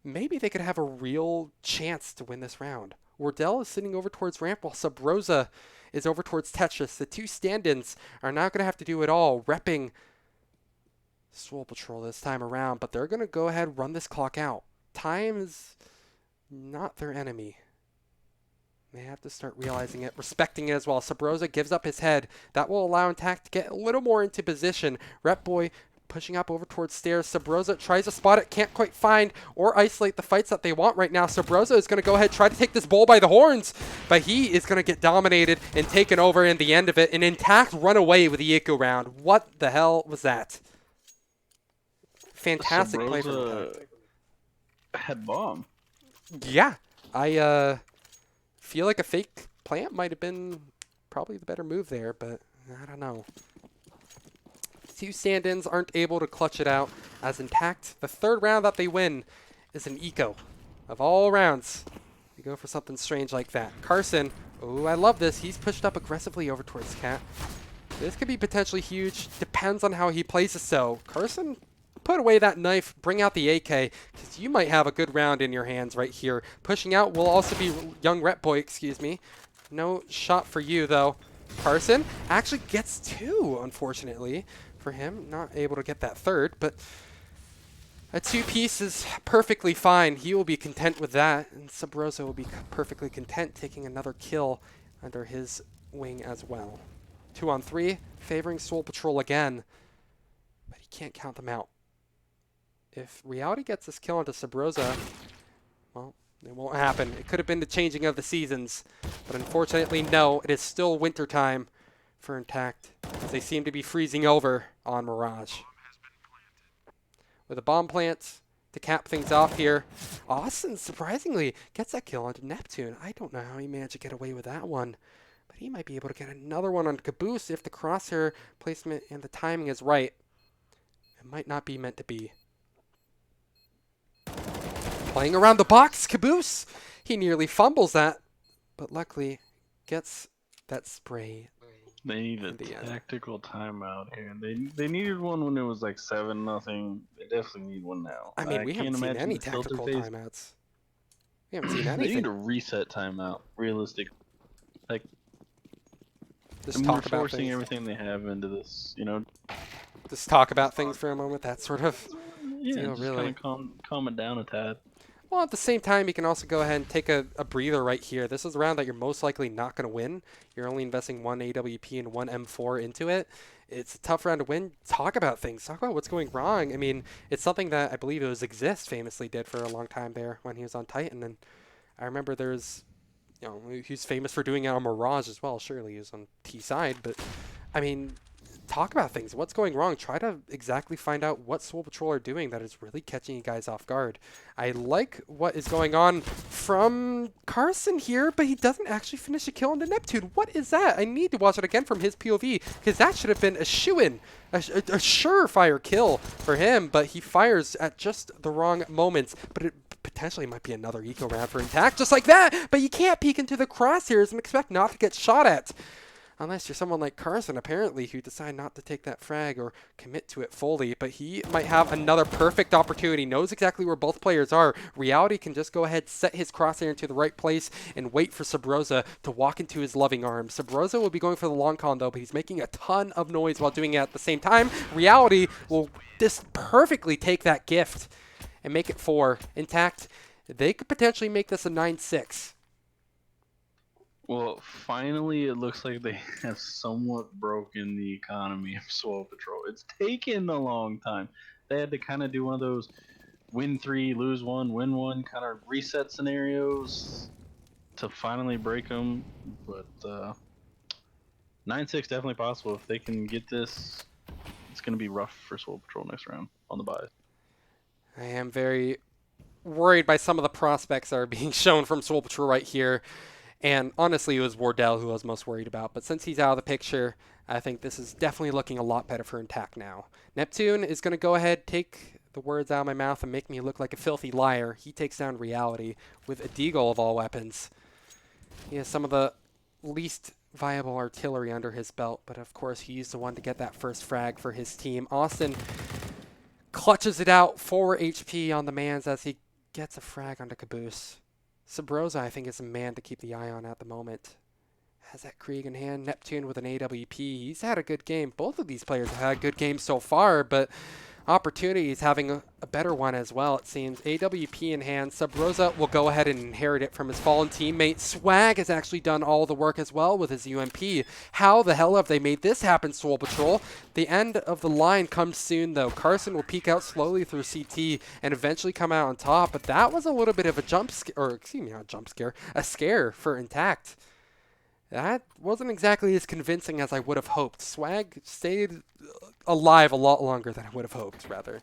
Maybe they could have a real chance to win this round. Wardell is sitting over towards ramp while Sabrosa is over towards Tetris. The 2 stand-ins are not going to have to do it all, repping Swole Patrol this time around, but they're going to go ahead and run this clock out. Time is not their enemy. They have to start realizing it, respecting it as well. Sabrosa gives up his head. That will allow Intact to get a little more into position. Rep Boy pushing up over towards stairs. Sabrosa tries to spot it, can't quite find or isolate the fights that they want right now. Sabrosa is going to go ahead, try to take this bull by the horns, but he is going to get dominated and taken over in the end of it. An Intact run away with the eco round. What the hell was that? Fantastic play from Intact. Had bomb. Yeah, I feel like a fake plant might have been probably the better move there, but I don't know. Two stand-ins aren't able to clutch it out as Intact. The third round that they win is an eco. Of all rounds, you go for something strange like that. Carson, oh, I love this. He's pushed up aggressively over towards Cat. This could be potentially huge. Depends on how he plays it. So Carson, put away that knife, bring out the AK, because you might have a good round in your hands right here. Pushing out will also be Young Rep Boy, excuse me. No shot for you, though. Carson actually gets two, unfortunately, for him. Not able to get that third, but a two-piece is perfectly fine. He will be content with that, and Sabrosa will be perfectly content taking another kill under his wing as well. 2-on-3, favoring Swole Patrol again, but he can't count them out. If Reality gets this kill onto Sabrosa, well, it won't happen. It could have been the changing of the seasons, but unfortunately, no. It is still winter time for Intact, as they seem to be freezing over on Mirage. With a bomb plant to cap things off here, Austin surprisingly gets that kill onto Neptune. I don't know how he managed to get away with that one, but he might be able to get another one on Caboose if the crosshair placement and the timing is right. It might not be meant to be. Playing around the box, Caboose! He nearly fumbles that, but luckily gets that spray. They need a tactical timeout here. They needed one when it was like 7-0. They definitely need one now. I mean, we haven't seen any tactical timeouts. We haven't seen anything. They need a reset timeout, realistic. Like, just talk about forcing things. Everything they have into this, you know. Just talk about things for a moment. That sort of. Yeah, just really kind of calm it down a tad. Well, at the same time, you can also go ahead and take a breather right here. This is a round that you're most likely not going to win. You're only investing one AWP and one M4 into it. It's a tough round to win. Talk about things. Talk about what's going wrong. I mean, it's something that I believe it was Exist famously did for a long time there when he was on Titan. And I remember there's, you know, he's famous for doing it on Mirage as well. Surely he was on T side. But, I mean, talk about things. What's going wrong? Try to exactly find out what Swole Patrol are doing that is really catching you guys off guard. I like what is going on from Carson here, but he doesn't actually finish a kill into Neptune. What is that? I need to watch it again from his POV, because that should have been a shoo-in, a surefire kill for him, but he fires at just the wrong moments. But it potentially might be another eco round for Intact, just like that, but you can't peek into the crosshairs and expect not to get shot at. Unless you're someone like Carson, apparently, who decide not to take that frag or commit to it fully. But he might have another perfect opportunity. Knows exactly where both players are. Reality can just go ahead, set his crosshair into the right place, and wait for Sabrosa to walk into his loving arms. Sabrosa will be going for the long con, though, but he's making a ton of noise while doing it at the same time. Reality will just perfectly take that gift and make it 4. Intact, they could potentially make this a 9-6. Well, finally, it looks like they have somewhat broken the economy of Swole Patrol. It's taken a long time. They had to kind of do one of those win 3, lose 1, win 1 kind of reset scenarios to finally break them. But 9-6 definitely possible. If they can get this, it's going to be rough for Swole Patrol next round on the bye. I am very worried by some of the prospects that are being shown from Swole Patrol right here. And honestly, it was Wardell who I was most worried about. But since he's out of the picture, I think this is definitely looking a lot better for Intact now. Neptune is going to go ahead, take the words out of my mouth and make me look like a filthy liar. He takes down Reality with a deagle of all weapons. He has some of the least viable artillery under his belt. But of course, he's the one to get that first frag for his team. Austin clutches it out, 4 HP on the mans as he gets a frag onto Caboose. Sabrosa, I think, is a man to keep the eye on at the moment. Has that Krieg in hand. Neptune with an AWP. He's had a good game. Both of these players have had good games so far, but opportunities, having a better one as well, it seems. AWP in hand. Sub Rosa will go ahead and inherit it from his fallen teammate. Swag has actually done all the work as well with his UMP. How the hell have they made this happen, Swole Patrol? The end of the line comes soon, though. Carson will peek out slowly through CT and eventually come out on top, but that was a little bit of a jump scare, or excuse me, not jump scare, a scare for Intact. That wasn't exactly as convincing as I would have hoped. Swag stayed alive a lot longer than I would have hoped, rather.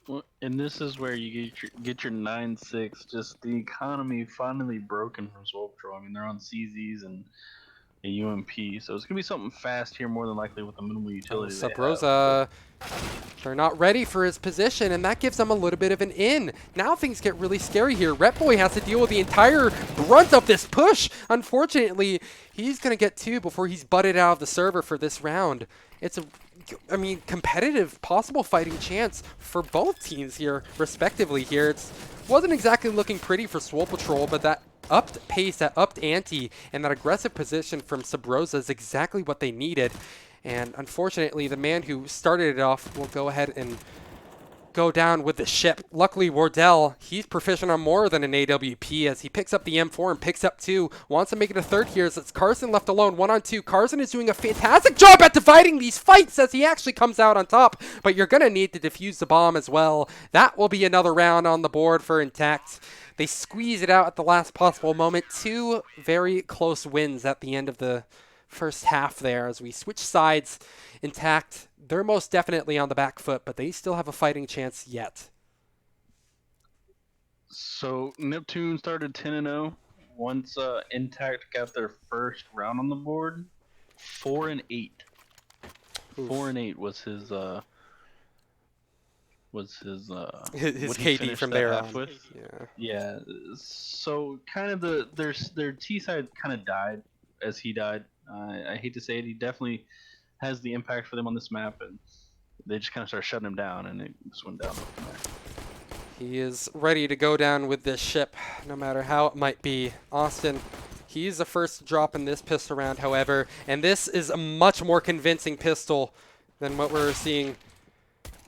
Well, and this is where you get your 9-6. Just the economy finally broken from Swole Patrol. I mean, they're on CZs and a UMP, so it's gonna be something fast here, more than likely, with the minimal utility they Sub have. Rosa, they're not ready for his position, and that gives them a little bit of an in. Now things get really scary here. Rep Boy has to deal with the entire brunt of this push. Unfortunately, he's going to get 2 before he's butted out of the server for this round. It's a, I mean, competitive, possible fighting chance for both teams here, respectively here. It wasn't exactly looking pretty for Swole Patrol, but that upped pace, that upped ante, and that aggressive position from Sub Rosa is exactly what they needed. And unfortunately, the man who started it off will go ahead and go down with the ship. Luckily, Wardell, he's proficient on more than an AWP as he picks up the M4 and picks up 2. Wants to make it a third here as it's Carson left alone, 1-on-2. Carson is doing a fantastic job at dividing these fights as he actually comes out on top, but you're going to need to defuse the bomb as well. That will be another round on the board for Intact. They squeeze it out at the last possible moment. 2 very close wins at the end of the first half there as we switch sides. Intact, they're most definitely on the back foot, but they still have a fighting chance yet. So Neptune started 10-0. Once Intact got their first round on the board, 4-8. Oof. 4-8 was his his what he KD finished from that there half on. with. Yeah. Yeah. So kind of their T side kind of died as he died. I hate to say it, he definitely has the impact for them on this map, and they just kind of started shutting him down, and it just went down from there. He is ready to go down with this ship, no matter how it might be. Austin, he's the first to drop in this pistol round, however, and this is a much more convincing pistol than what we're seeing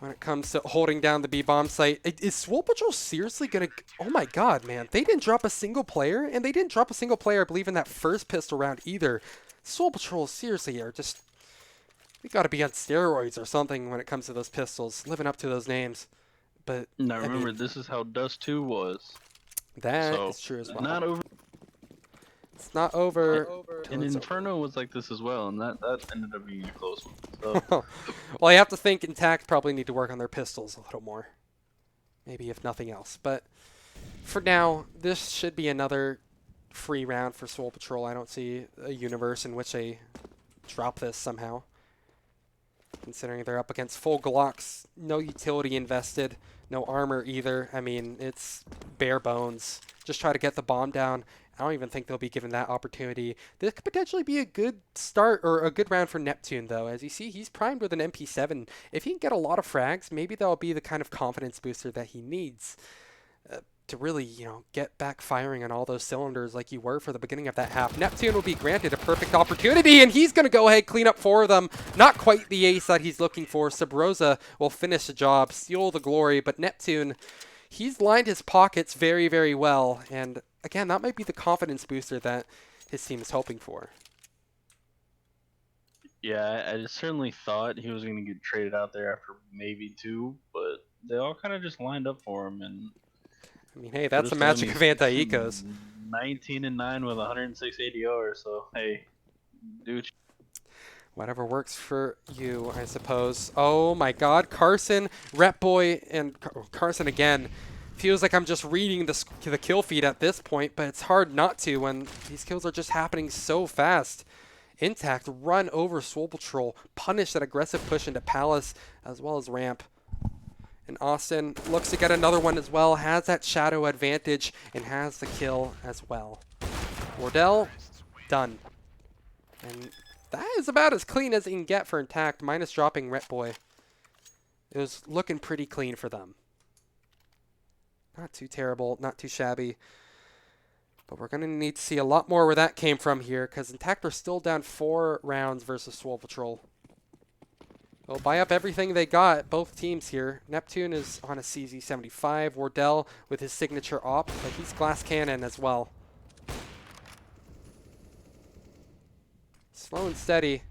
when it comes to holding down the B-bomb site. Is Swole Patrol seriously going to... Oh my god, man. They didn't drop a single player, and they didn't drop a single player, I believe, in that first pistol round either. Swole Patrol, seriously, are just... They got to be on steroids or something when it comes to those pistols, living up to those names. But now I remember, mean, this is how Dust 2 was. that So, is true as well. not over. It's not over. And It's Inferno was like this as well, and that ended up being a close one. So over. Well, I have to think Intact probably need to work on their pistols a little more. Maybe if nothing else. But for now, this should be another free round for Swole Patrol. I don't see a universe in which they drop this somehow. Considering they're up against full Glocks, no utility invested, no armor either. I mean, it's bare bones. Just try to get the bomb down. I don't even think they'll be given that opportunity. This could potentially be a good start or a good round for Neptune, though. As you see, he's primed with an MP7. If he can get a lot of frags, maybe that'll be the kind of confidence booster that he needs to really, get back firing on all those cylinders like you were for the beginning of that half. Neptune will be granted a perfect opportunity, and he's going to go ahead clean up 4 of them. Not quite the ace that he's looking for. Sub Rosa will finish the job, steal the glory, but Neptune, he's lined his pockets very, very well, and again, that might be the confidence booster that his team is hoping for. yeah, I certainly thought he was going to get traded out there after maybe 2, but they all kind of just lined up for him, and I mean, hey, that's the magic of anti-ecos. 19-9 with 106 ADR, so hey, dude. Whatever works for you, I suppose. Oh my god, Carson, Rep Boy, and Carson again. Feels like I'm just reading the kill feed at this point, but it's hard not to when these kills are just happening so fast. Intact run over Swole Patrol, punish that aggressive push into Palace as well as Ramp. And Austin looks to get another one as well, has that shadow advantage, and has the kill as well. Wardell, done. And that is about as clean as it can get for Intact, minus dropping Rep Boy. It was looking pretty clean for them. Not too terrible, not too shabby. But we're going to need to see a lot more where that came from here, because Intact are still down 4 rounds versus Swole Patrol. They'll buy up everything they got, both teams here. Neptune is on a CZ75. Wardell with his signature op, but he's glass cannon as well. Slow and steady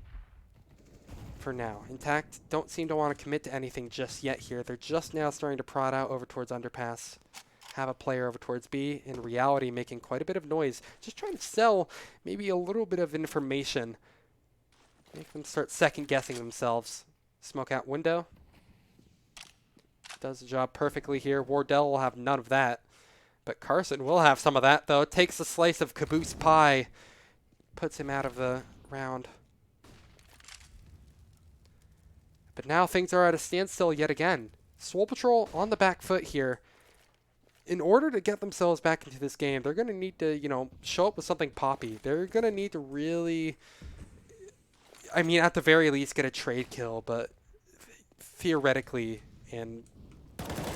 for now. iNTACT don't seem to want to commit to anything just yet here. They're just now starting to prod out over towards underpass. Have a player over towards B. In reality, making quite a bit of noise. Just trying to sell maybe a little bit of information. Make them start second guessing themselves. Smoke out window. Does the job perfectly here. Wardell will have none of that. But Carson will have some of that, though. Takes a slice of caboose pie. Puts him out of the round. But now things are at a standstill yet again. Swole Patrol on the back foot here. In order to get themselves back into this game, they're going to need to, you know, show up with something poppy. They're going to need to really, I mean, at the very least, get a trade kill, but theoretically and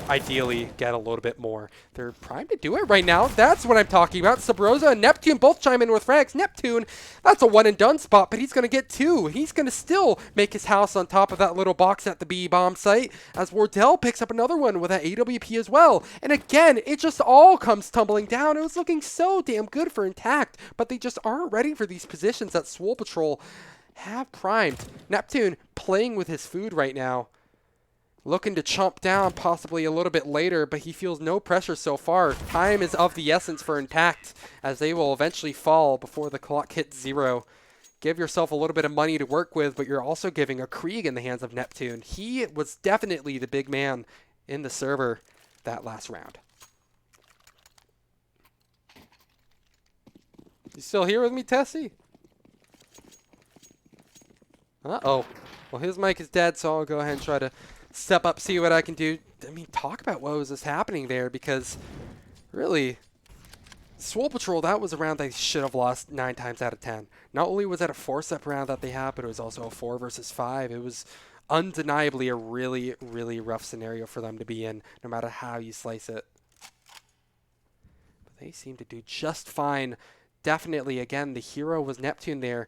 ideally get a little bit more. They're primed to do it right now. That's what I'm talking about. Subrosa and Neptune both chime in with frags. Neptune, that's a one and done spot, but he's going to get two. He's going to still make his house on top of that little box at the B bomb site as Wardell picks up another one with that AWP as well. And again, it just all comes tumbling down. It was looking so damn good for iNTACT, but they just aren't ready for these positions that Swole Patrol have primed. Neptune playing with his food right now. Looking to chomp down possibly a little bit later, but he feels no pressure so far. Time is of the essence for iNTACT, as they will eventually fall before the clock hits 0. Give yourself a little bit of money to work with, but you're also giving a Krieg in the hands of Neptune. He was definitely the big man in the server that last round. You still here with me, Tessie? Uh-oh. Well, his mic is dead, so I'll go ahead and try to step up, see what I can do. I mean, talk about what was just happening there, because really, Swole Patrol, that was a round they should have lost 9 times out of 10. Not only was that a 4-step round that they had, but it was also a 4 versus 5. It was undeniably a really, really rough scenario for them to be in, no matter how you slice it. But they seem to do just fine. Definitely, again, the hero was Neptune there.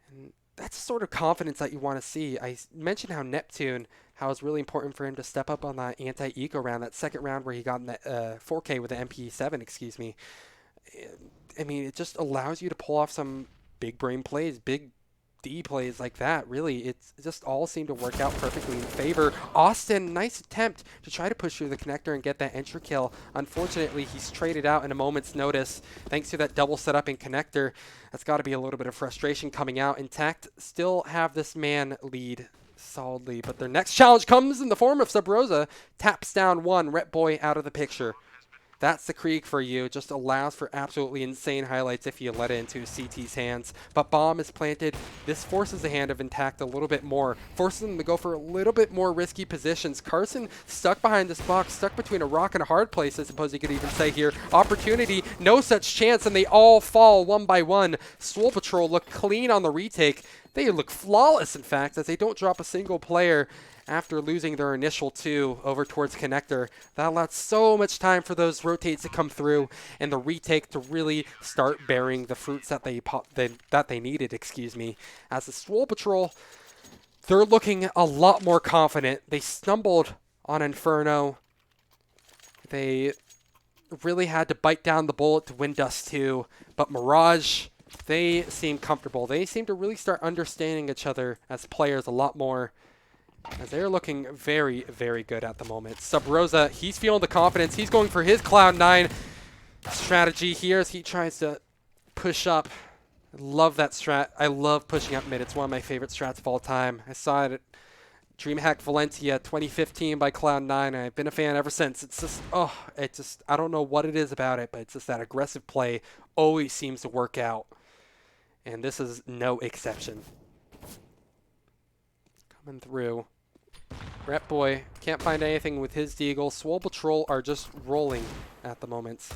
And that's the sort of confidence that you want to see. I mentioned how Neptune, how it's really important for him to step up on that anti-eco round, that second round where he got in that 4K with the MP7, excuse me. I mean, it just allows you to pull off some big brain plays, big D plays like that. Really, it just all seemed to work out perfectly in favor. Austin, nice attempt to try to push through the connector and get that entry kill. Unfortunately, he's traded out in a moment's notice thanks to that double setup in connector. That's got to be a little bit of frustration coming out. iNTACT still have this man lead solidly, but their next challenge comes in the form of Subrosa. Taps down one, Rep Boy out of the picture. That's the Krieg for you. Just allows for absolutely insane highlights if you let it into CT's hands. But bomb is planted. This forces the hand of iNTACT a little bit more. Forces them to go for a little bit more risky positions. Carson stuck behind this box, stuck between a rock and a hard place, I suppose you could even say here. Opportunity, no such chance, and they all fall one by one. Swole Patrol look clean on the retake. They look flawless, in fact, as they don't drop a single player after losing their initial 2 over towards connector. That allowed so much time for those rotates to come through and the retake to really start bearing the fruits that they needed, excuse me. As the Swole Patrol, they're looking a lot more confident. They stumbled on Inferno. They really had to bite down the bullet to win Dust 2, but Mirage, they seem comfortable. They seem to really start understanding each other as players a lot more, as they're looking very, very good at the moment. Subrosa, he's feeling the confidence. He's going for his Cloud9 strategy here as he tries to push up. I love that strat. I love pushing up mid. It's one of my favorite strats of all time. I saw it at DreamHack Valencia 2015 by Cloud9, and I've been a fan ever since. It's just, I don't know what it is about it, but it's just that aggressive play always seems to work out. And this is no exception. Coming through. Rep Boy can't find anything with his deagle. Swole Patrol are just rolling at the moment.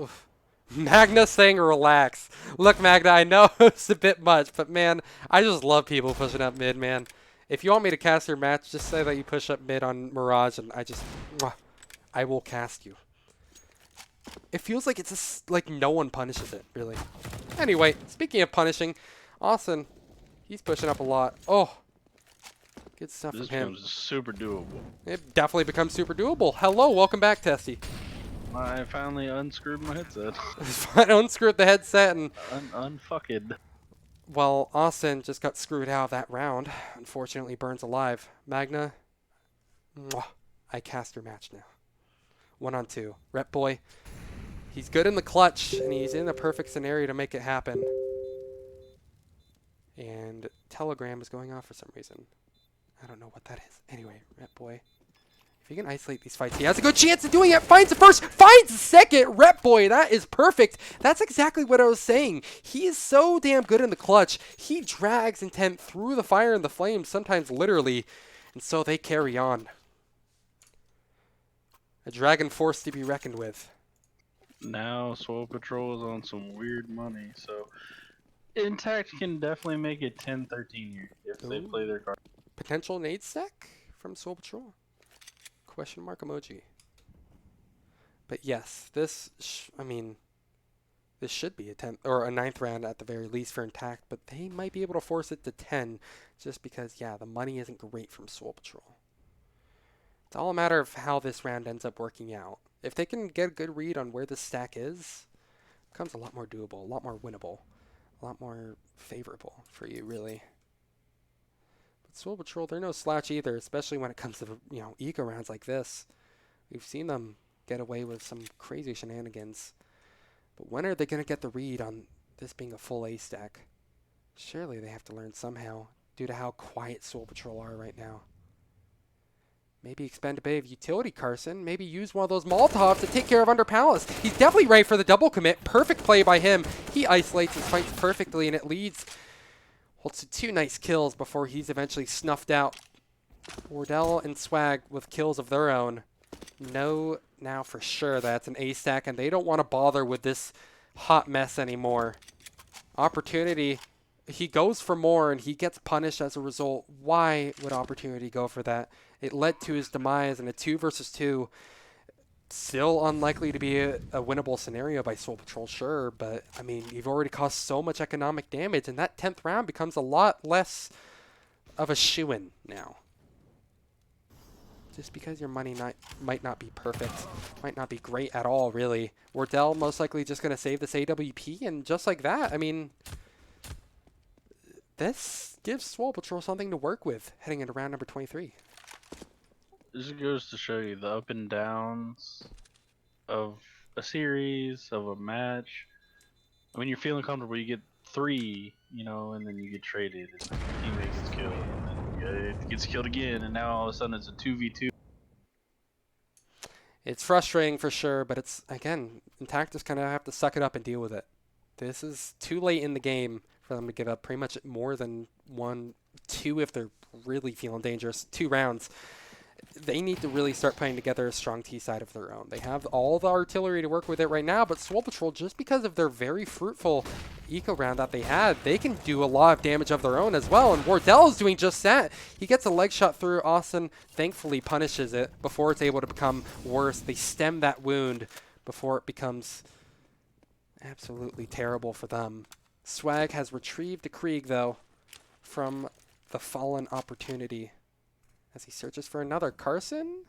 Oof. Magna saying relax. Look, Magna, I know it's a bit much, but man, I just love people pushing up mid, man. If you want me to cast your match, just say that you push up mid on Mirage, and I will cast you. It feels like it's just like no one punishes it, really. Anyway, speaking of punishing, Austin, he's pushing up a lot. Oh. Good stuff This from him. becomes super doable. It definitely becomes super doable. Hello, welcome back, Tessie. I finally unscrewed my headset. I unscrewed the headset and, Unfucked. well, Austin just got screwed out of that round. Unfortunately, Burns alive. Magna, mwah, I cast your match now. 1-on-2. Rep Boy, he's good in the clutch, and he's in a perfect scenario to make it happen. And Telegram is going off for some reason. I don't know what that is. Anyway, Rep Boy, if he can isolate these fights, he has a good chance of doing it. Finds the first, finds the second. Rep Boy, that is perfect. That's exactly what I was saying. He is so damn good in the clutch. He drags Intent through the fire and the flames, sometimes literally, and so they carry on. A dragon force to be reckoned with. Now Swole Patrol is on some weird money, so Intact can definitely make it 10-13 here if they Ooh. play their card. Potential nade stack from Soul Patrol? Question mark emoji. But yes, this should be a 10th or a 9th round at the very least for Intact, but they might be able to force it to 10 just because, yeah, the money isn't great from Soul Patrol. It's all a matter of how this round ends up working out. If they can get a good read on where this stack is, it becomes a lot more doable, a lot more winnable, a lot more favorable for you, really. But Soul Patrol, they're no slouch either, especially when it comes to, eco rounds like this. We've seen them get away with some crazy shenanigans. But when are they going to get the read on this being a full A stack? Surely they have to learn somehow, due to how quiet Soul Patrol are right now. Maybe expend a bit of utility, Carson. Maybe use one of those Molotovs to take care of Under Palace. He's definitely ready for the double commit. Perfect play by him. He isolates his fights perfectly, and it leads to 2 nice kills before he's eventually snuffed out. Wardell and Swag with kills of their own. Know now for sure that's an A stack, and they don't want to bother with this hot mess anymore. Opportunity. He goes for more, and he gets punished as a result. Why would Opportunity go for that? It led to his demise in a 2 versus 2. Still unlikely to be a winnable scenario by Soul Patrol, sure, but, I mean, you've already caused so much economic damage, and that 10th round becomes a lot less of a shoo-in now. Just because your money might not be perfect, might not be great at all, really. Wardell most likely just going to save this AWP, and just like that, I mean, this gives Swole Patrol something to work with heading into round number 23. This goes to show you the up and downs of a series, of a match. When you're feeling comfortable, you get 3, and then you get traded, and your teammate gets killed, and then it gets killed again, and now all of a sudden it's a 2v2. It's frustrating for sure, but it's, again, Intact just kind of have to suck it up and deal with it. This is too late in the game for them to give up pretty much more than 1, 2 if they're really feeling dangerous. 2 rounds. They need to really start putting together a strong T side of their own. They have all the artillery to work with it right now, but Swole Patrol, just because of their very fruitful eco round that they had, they can do a lot of damage of their own as well, and Wardell is doing just that. He gets a leg shot through. Austin thankfully punishes it before it's able to become worse. They stem that wound before it becomes absolutely terrible for them. Swag has retrieved a Krieg, though, from the fallen Opportunity as he searches for another. Carson?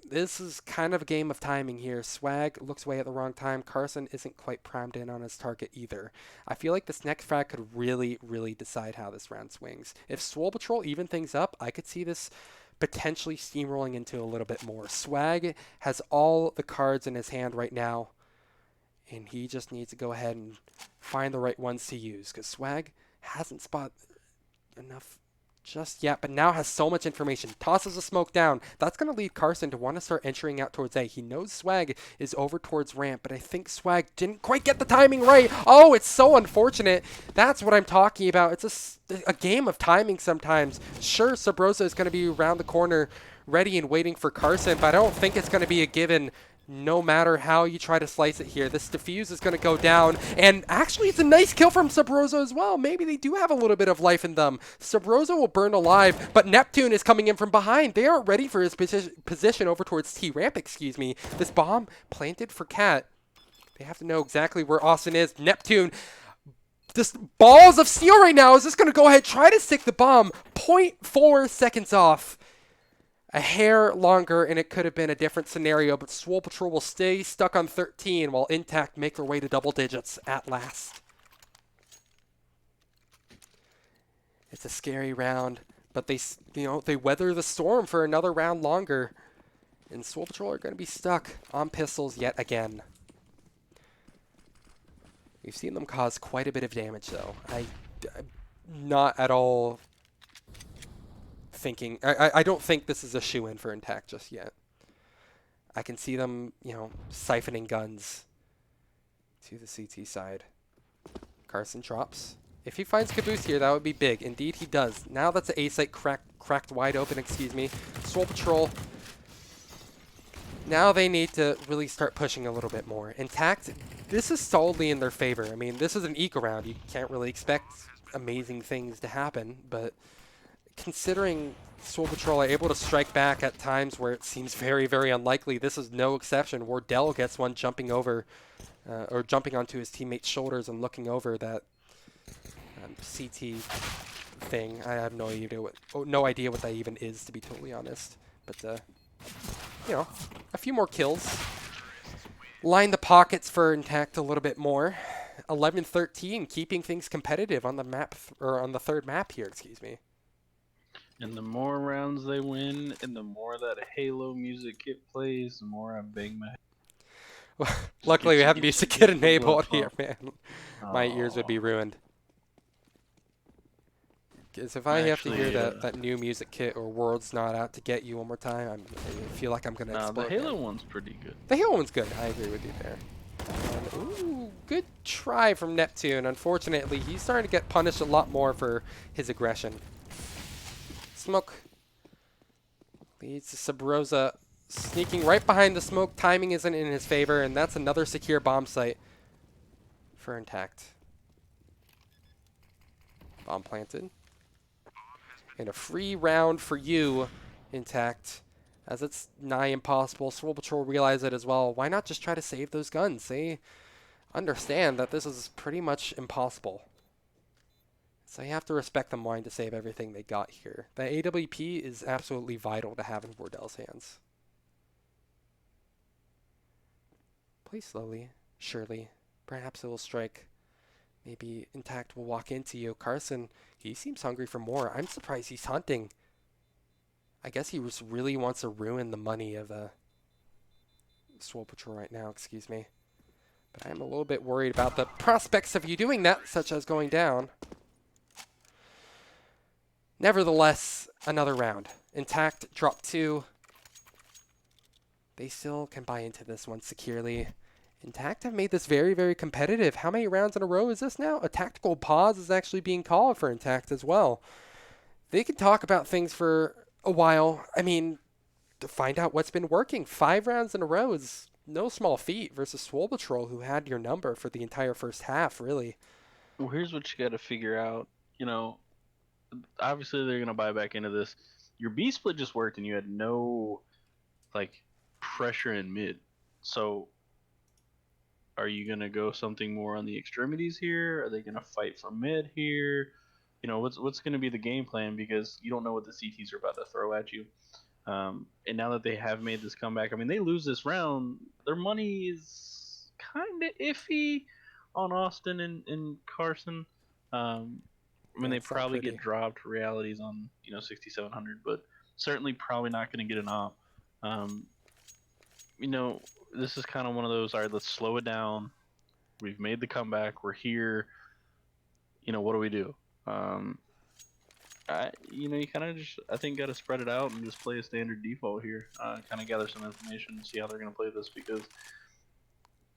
This is kind of a game of timing here. Swag looks away at the wrong time. Carson isn't quite primed in on his target either. I feel like this next frag could really, really decide how this round swings. If Swole Patrol even things up, I could see this potentially steamrolling into a little bit more. Swag has all the cards in his hand right now, and he just needs to go ahead and find the right ones to use, because Swag hasn't spotted enough just yet, but now has so much information. Tosses a smoke down. That's going to lead Carson to want to start entering out towards A. He knows Swag is over towards ramp, but I think Swag didn't quite get the timing right. Oh, it's so unfortunate. That's what I'm talking about. It's a game of timing sometimes. Sure, Sabrosa is going to be around the corner ready and waiting for Carson, but I don't think it's going to be a given. No matter how you try to slice it here, this defuse is going to go down. And actually, it's a nice kill from Sabrosa as well. Maybe they do have a little bit of life in them. Sabrosa will burn alive, but Neptune is coming in from behind. They aren't ready for his position over towards T-Ramp, excuse me. This bomb planted for Cat. They have to know exactly where Austin is. Neptune This balls of steel right now is just going to go ahead, try to stick the bomb. 0.4 seconds off. A hair longer, and it could have been a different scenario, but Swole Patrol will stay stuck on 13 while Intact make their way to double digits at last. It's a scary round, but they weather the storm for another round longer, and Swole Patrol are going to be stuck on pistols yet again. We've seen them cause quite a bit of damage, though. I'm not at all thinking. I don't think this is a shoe-in for Intact just yet. I can see them, siphoning guns to the CT side. Carson drops. If he finds Caboose here, that would be big. Indeed, he does. Now that's an A-site cracked wide open, Swole Patrol. Now they need to really start pushing a little bit more. Intact, this is solidly in their favor. I mean, this is an eco round. You can't really expect amazing things to happen, but considering Swole Patrol are able to strike back at times where it seems very, very unlikely, this is no exception. Wardell gets one jumping over, or jumping onto his teammate's shoulders and looking over that CT thing. I have no idea what that even is, to be totally honest. But a few more kills. Line the pockets for Intact a little bit more. 11-13, keeping things competitive on the map, or on the third map here, And the more rounds they win, and the more that Halo music kit plays, the more I bang my head. Luckily, we have music kit enabled here, man. My ears would be ruined. Because if I have to hear that new music kit or World's Not Out to get you one more time, I feel like I'm going to explode. The Halo one's pretty good. The Halo one's good. I agree with you there. Ooh, good try from Neptune. Unfortunately, he's starting to get punished a lot more for his aggression. Smoke leads to Sabrosa sneaking right behind the smoke. Timing isn't in his favor, and that's another secure bomb site for Intact. Bomb planted. And a free round for you, Intact, as it's nigh impossible. Swole Patrol realize it as well. Why not just try to save those guns? They understand that this is pretty much impossible. So you have to respect them wanting to save everything they got here. The AWP is absolutely vital to have in Wardell's hands. Play slowly, surely. Perhaps it will strike. Maybe Intact will walk into you. Carson, he seems hungry for more. I'm surprised he's hunting. I guess he just really wants to ruin the money of Swole Patrol right now, But I'm a little bit worried about the prospects of you doing that, such as going down. Nevertheless, another round. Intact, drop 2. They still can buy into this one securely. Intact have made this very, very competitive. How many rounds in a row is this now? A tactical pause is actually being called for Intact as well. They can talk about things for a while. I mean, to find out what's been working. 5 rounds in a row is no small feat versus Swole Patrol, who had your number for the entire first half, really. Well, here's what you got to figure out. Obviously they're going to buy back into this. Your B split just worked, and you had no, pressure in mid. So are you going to go something more on the extremities here? Are they going to fight from mid here? What's going to be the game plan, because you don't know what the CTs are about to throw at you. And now that they have made this comeback, they lose this round, their money is kind of iffy on Austin and Carson. They probably get dropped realities on 6,700, but certainly probably not going to get an op. This is kind of one of those, all right, let's slow it down. We've made the comeback. We're here. What do we do? You kind of just, I think, got to spread it out and just play a standard default here. Kind of gather some information and see how they're going to play this, because,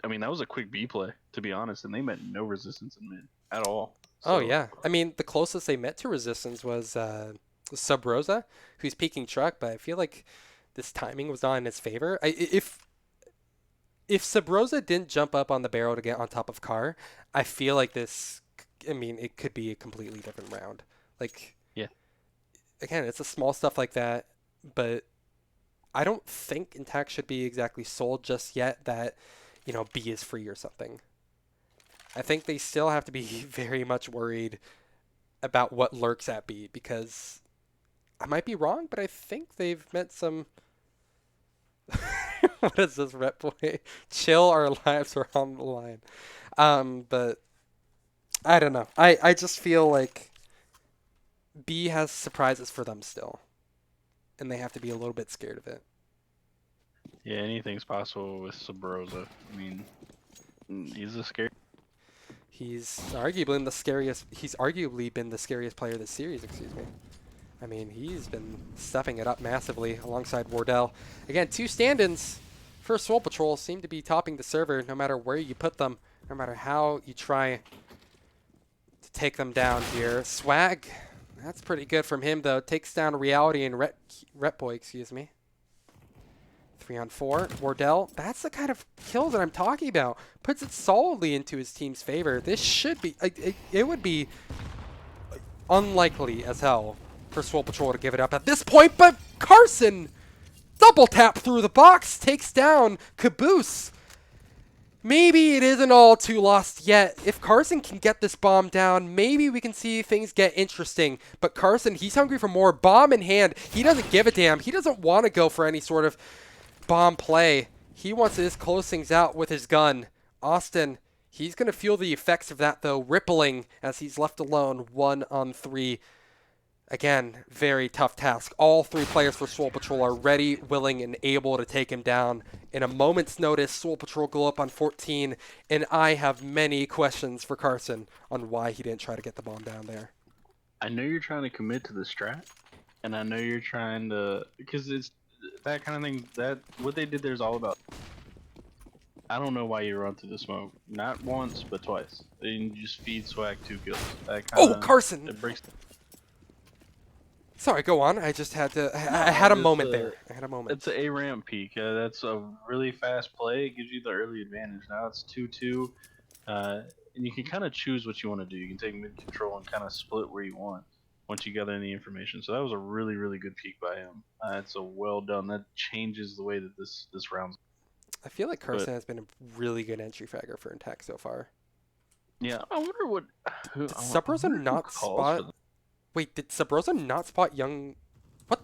that was a quick B play, to be honest, and they met no resistance in mid at all. So. Oh, yeah. The closest they met to resistance was Sub Rosa, who's peeking truck, but I feel like this timing was not in his favor. If Sub Rosa didn't jump up on the barrel to get on top of Car, I feel like this, it could be a completely different round. Yeah. Again, it's a small stuff like that, but I don't think Intact should be exactly sold just yet that, B is free or something. I think they still have to be very much worried about what lurks at B because I might be wrong, but I think they've met some. What is this rep boy? Chill, our lives are on the line. But I don't know. I just feel like B has surprises for them still, and they have to be a little bit scared of it. Yeah, anything's possible with Sabrosa. I mean, he's a scary. He's arguably the scariest. He's arguably been the scariest player this series. Excuse me. I mean, he's been stepping it up massively alongside Wardell. Again, two stand-ins for Swole Patrol seem to be topping the server no matter where you put them, no matter how you try to take them down here. Swag, that's pretty good from him though. Takes down Reality and Rep Boy, excuse me. 3-on-4. Wardell, that's the kind of kill that I'm talking about. Puts it solidly into his team's favor. This should be, it would be unlikely as hell for Swole Patrol to give it up at this point, but Carson, double tap through the box, takes down Caboose. Maybe it isn't all too lost yet. If Carson can get this bomb down, maybe we can see things get interesting. But Carson, he's hungry for more. Bomb in hand. He doesn't give a damn. He doesn't want to go for any sort of bomb play. He wants to just close things out with his gun. Austin, he's going to feel the effects of that, though, rippling as he's left alone 1-on-3. Again, very tough task. All three players for Swole Patrol are ready, willing, and able to take him down. In a moment's notice, Swole Patrol go up on 14, and I have many questions for Carson on why he didn't try to get the bomb down there. I know you're trying to commit to the strat, and I know you're trying to, because it's that kind of thing. That what they did there is all about. I don't know why you run through the smoke. Not once, but twice. And you just feed Swag 2 kills. That kinda, Carson! It breaks. Sorry, go on. I just had to. I had a It's moment there. I had a moment. It's an A ramp peak. That's a really fast play. It gives you the early advantage. Now it's 2-2, and you can kind of choose what you want to do. You can take mid control and kind of split where you want once you gather the information. So that was a really, really good peak by him. It's a well done. That changes the way that this round's. I feel like Carson has been a really good entry fragger for Intact so far. Yeah, I wonder what. Did Sabrosa not spot? Wait, did Sabrosa not spot Young? What?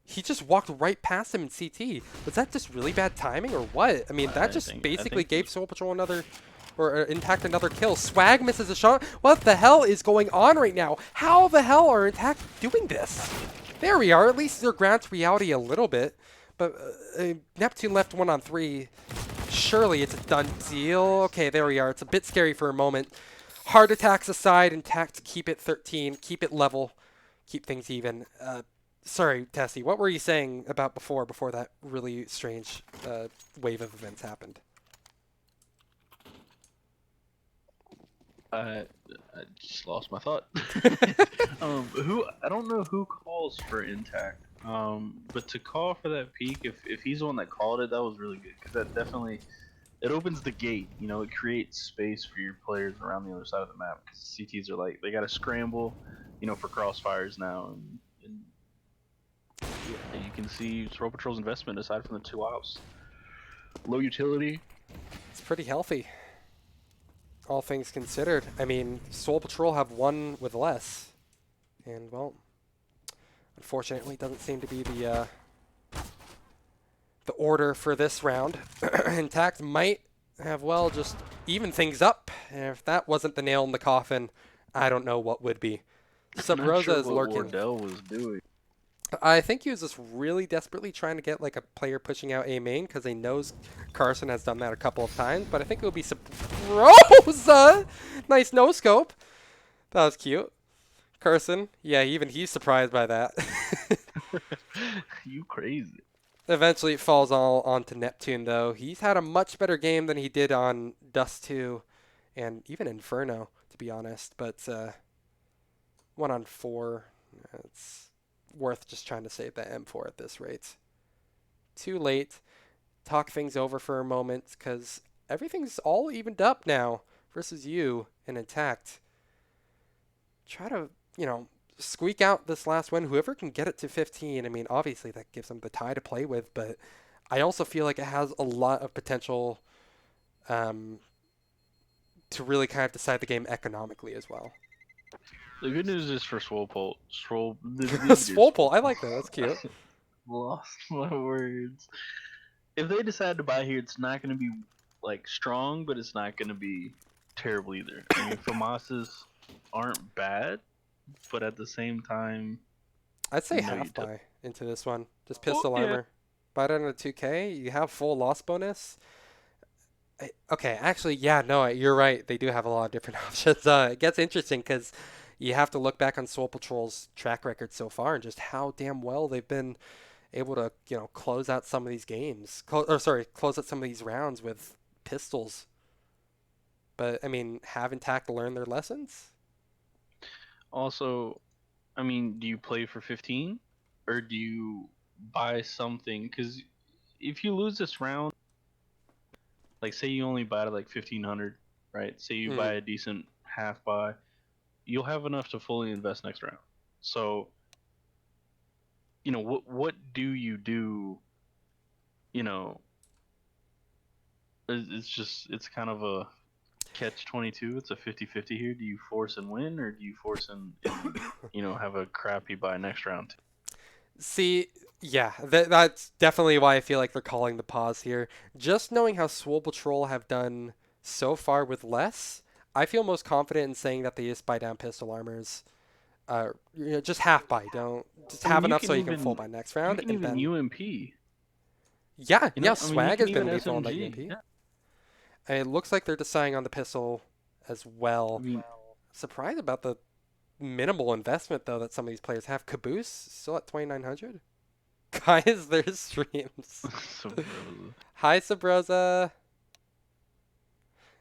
He just walked right past him in CT. Was that just really bad timing or what? I mean, that basically gave Swole Patrol another, or Intact another kill. Swag misses a shot. What the hell is going on right now? How the hell are Intact doing this? There we are. At least they're grants reality a little bit. But Neptune left 1-on-3. Surely it's a done deal. Okay, there we are. It's a bit scary for a moment. Hard attacks aside, Intact, keep it 13, keep it level, keep things even. Sorry, Tessie, what were you saying about before that really strange wave of events happened? I just lost my thought. I don't know who calls for Intact. But to call for that peak, if he's the one that called it, that was really good because that definitely it opens the gate. You know, it creates space for your players around the other side of the map. Because CTs are like they got to scramble, you know, for crossfires now, and you can see Swole Patrol's investment aside from the 2 ops. Low utility. It's pretty healthy, all things considered. I mean, Swole Patrol have one with less, and well, unfortunately, it doesn't seem to be the order for this round. Intact might have, well, just even things up. And if that wasn't the nail in the coffin, I don't know what would be. Sabrosa is lurking. Wardell was doing. I think he was just really desperately trying to get like a player pushing out A main because he knows Carson has done that a couple of times. But I think it would be Sabrosa. Nice no scope. That was cute. Carson, yeah, even he's surprised by that. You crazy. Eventually it falls all onto Neptune, though. He's had a much better game than he did on Dust 2 and even Inferno, to be honest. But 1-on-4, it's worth just trying to save that M4 at this rate. Too late. Talk things over for a moment, because everything's all evened up now versus you and Intact. Try to, you know, squeak out this last win. Whoever can get it to 15, I mean, obviously that gives them the tie to play with, but I also feel like it has a lot of potential to really kind of decide the game economically as well. The good news is for Swole. Swole, I like that. That's cute. Lost my words. If they decide to buy here, it's not going to be like strong, but it's not going to be terrible either. I mean, FAMASas aren't bad, but at the same time, I'd say No, you half don't. buy into this one. Just pistol yeah. armor. Buy it on a 2K. You have full loss bonus. Okay, actually, yeah, no, you're right. They do have a lot of different options. It gets interesting because you have to look back on Soul Patrol's track record so far and just how damn well they've been able to, close out some of these games. Close out some of these rounds with pistols. But I mean, have iNTACT learned their lessons? Also, I mean, do you play for 15 or do you buy something? Because if you lose this round, like say you only buy it at like 1500, right? Say you buy Mm. a decent half buy, you'll have enough to fully invest next round. So, what do you do? You know, it's kind of a catch 22. It's a 50-50 here. Do you force and win, or do you force and have a crappy buy next round? See, yeah, that's definitely why I feel like they're calling the pause here. Just knowing how Swole Patrol have done so far with less, I feel most confident in saying that they just buy down pistol armors. Just half buy. Don't just I mean, have enough so you can full buy next you round, can and even then UMP. yeah, I mean, you swag can has even been lethal on the SMG. UMP. Yeah. And it looks like they're deciding on the pistol as I well. mean, Surprised about the minimal investment though that some of these players have. Caboose still at 2,900. Guys, their streams. so Hi, Sabrosa.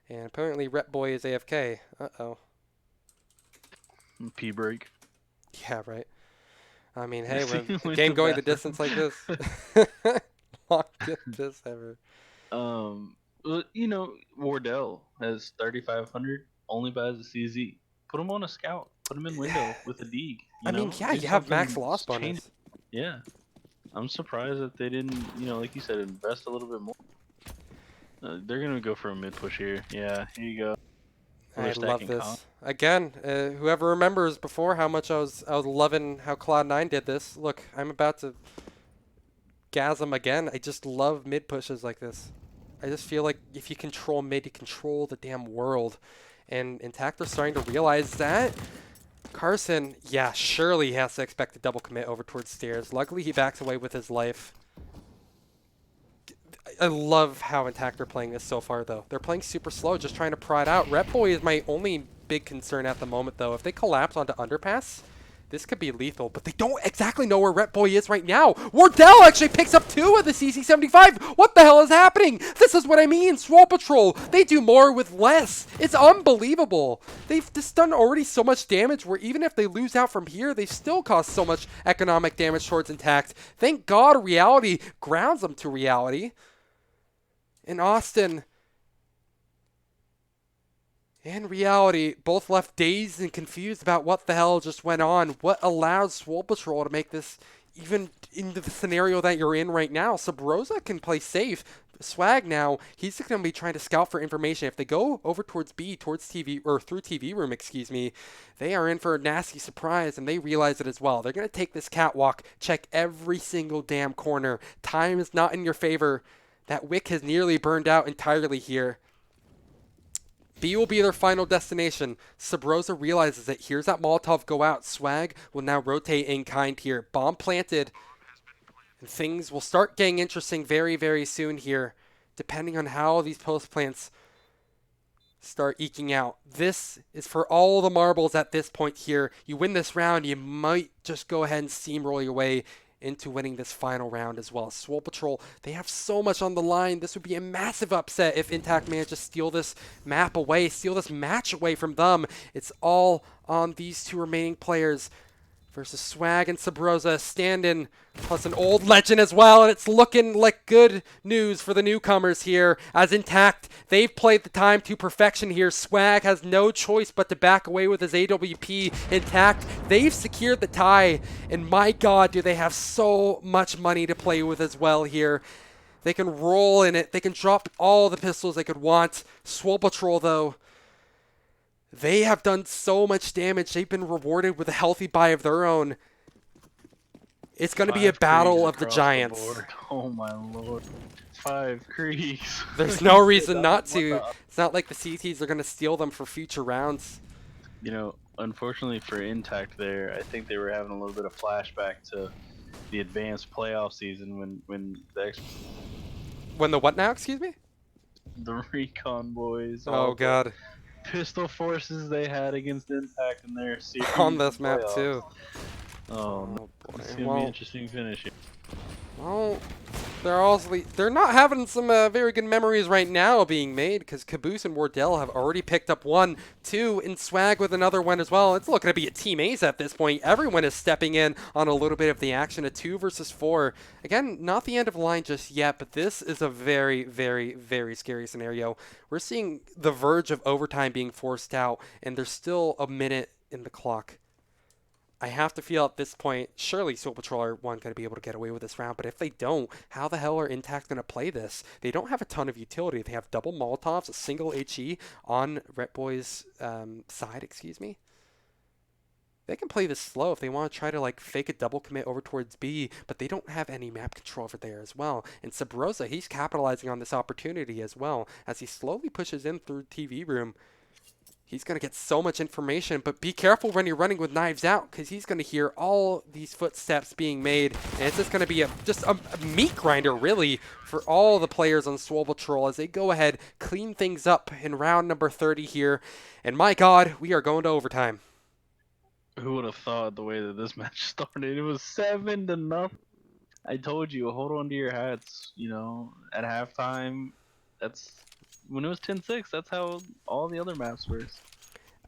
And apparently Rep Boy is AFK. Uh-oh. P break. Yeah, right. I mean, hey, See, when a went game to going the bathroom. distance like this. Longest ever. Well, Wardell has 3,500. Only buys a CZ. Put him on a scout. Put him in window with a Deeg. I mean, yeah, Do you have max something, loss change. bonus. Yeah, I'm surprised that they didn't, like you said, invest a little bit more. They're gonna go for a mid push here. Yeah, here you go. Well, I they're love stacking this. comp. Again, whoever remembers before how much I was loving how Cloud9 did this. Look, I'm about to gasm again. I just love mid pushes like this. I just feel like if you control mid, you control the damn world. And iNTACT are starting to realize that. Carson, yeah, surely he has to expect a double commit over towards stairs. Luckily, he backs away with his life. I love how iNTACT are playing this so far, though. They're playing super slow, just trying to prod out. Rep Boy is my only big concern at the moment, though. If they collapse onto underpass, this could be lethal, but they don't exactly know where Rep Boy is right now. Wardell actually picks up 2 of the CC75. What the hell is happening? This is what I mean. Swole Patrol, they do more with less. It's unbelievable. They've just done already so much damage where even if they lose out from here, they still cause so much economic damage towards iNTACT. Thank God reality grounds them to reality. In Austin and reality both left dazed and confused about what the hell just went on. What allowed Swole Patrol to make this even into the scenario that you're in right now? Sabrosa can play safe. Swag now, he's going to be trying to scout for information. If they go over towards B, towards TV, or through TV room, excuse me, they are in for a nasty surprise, and they realize it as well. They're going to take this catwalk, check every single damn corner. Time is not in your favor. That wick has nearly burned out entirely here. B will be their final destination. Sabrosa realizes it. Here's that Molotov go out. Swag will now rotate in kind here. Bomb planted. And things will start getting interesting very, very soon here, depending on how these post plants start eking out. This is for all the marbles at this point here. You win this round, you might just go ahead and steamroll your way into winning this final round as well. Swole Patrol, they have so much on the line. This would be a massive upset if iNTACT managed to steal this map away, steal this match away from them. It's all on these 2 remaining players versus Swag and Sabrosa, stand-in, plus an old legend as well, and it's looking like good news for the newcomers here. As iNTACT, they've played the time to perfection here. Swag has no choice but to back away with his AWP. iNTACT, they've secured the tie, and my God, do they have so much money to play with as well here. They can roll in it. They can drop all the pistols they could want. Swole Patrol, though, They have done so much damage. They've been rewarded with a healthy buy of their own. It's going to be a 5 Kriegs battle of the across the giants. board. Oh my lord. 5 Kriegs. There's You no said reason that? not What to. the- It's not like the CTs are going to steal them for future rounds. You know, unfortunately for Intact there, I think they were having a little bit of flashback to the advanced playoff season when When the what now, excuse me? the Recon boys, Oh, all the God. pistol forces they had against Impact in their series On this and map, playoffs. too. Oh, no. Oh, boy. It's gonna be Well, interesting finish here. well, they're not having some very good memories right now being made because Caboose and Wardell have already picked up 1, 2, and Swag with another one as well. It's looking to be a team ace at this point. Everyone is stepping in on a little bit of the action. A 2 versus 4. Again, not the end of the line just yet, but this is a very, very, very scary scenario. We're seeing the verge of overtime being forced out, and there's still a minute in the clock. I have to feel at this point, surely Soul Patrol are going to be able to get away with this round, but if they don't, how the hell are Intact going to play this? They don't have a ton of utility. They have double Molotovs, a single HE on Ret Boy's side, excuse me. They can play this slow if they want to try to like fake a double commit over towards B, but they don't have any map control over there as well. And Sabrosa, he's capitalizing on this opportunity as well as he slowly pushes in through TV room. He's going to get so much information, but be careful when you're running with knives out because he's going to hear all these footsteps being made, and it's just going to be just a meat grinder, really, for all the players on Swole Patrol as they go ahead, clean things up in round number 30 here. And my God, we are going to overtime. Who would have thought the way that this match started? It was 7-0. I told you, hold on to your hats. You know, at halftime, that's when it was 10-6. That's how all the other maps were.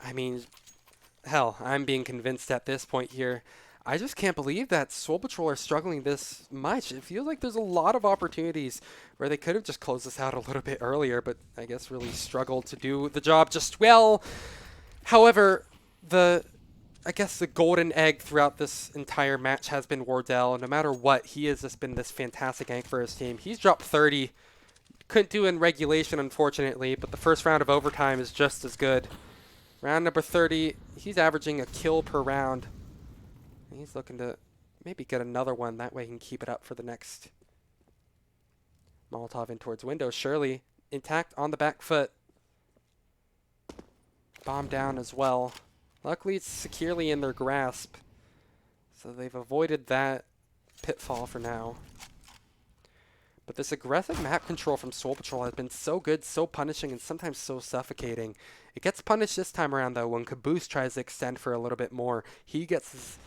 I mean, hell, I'm being convinced at this point here. I just can't believe that Swole Patrol are struggling this much. It feels like there's a lot of opportunities where they could have just closed this out a little bit earlier, but I guess really struggled to do the job just well. However, I guess the golden egg throughout this entire match has been Wardell. No matter what, he has just been this fantastic egg for his team. He's dropped 30. Couldn't do in regulation, unfortunately, but the first round of overtime is just as good. Round number 30, he's averaging a kill per round. He's looking to maybe get another one. That way he can keep it up for the next Molotov in towards window. Surely Intact on the back foot. Bomb down as well. Luckily, it's securely in their grasp, so they've avoided that pitfall for now. But this aggressive map control from Soul Patrol has been so good, so punishing, and sometimes so suffocating. It gets punished this time around, though, when Caboose tries to extend for a little bit more. He gets his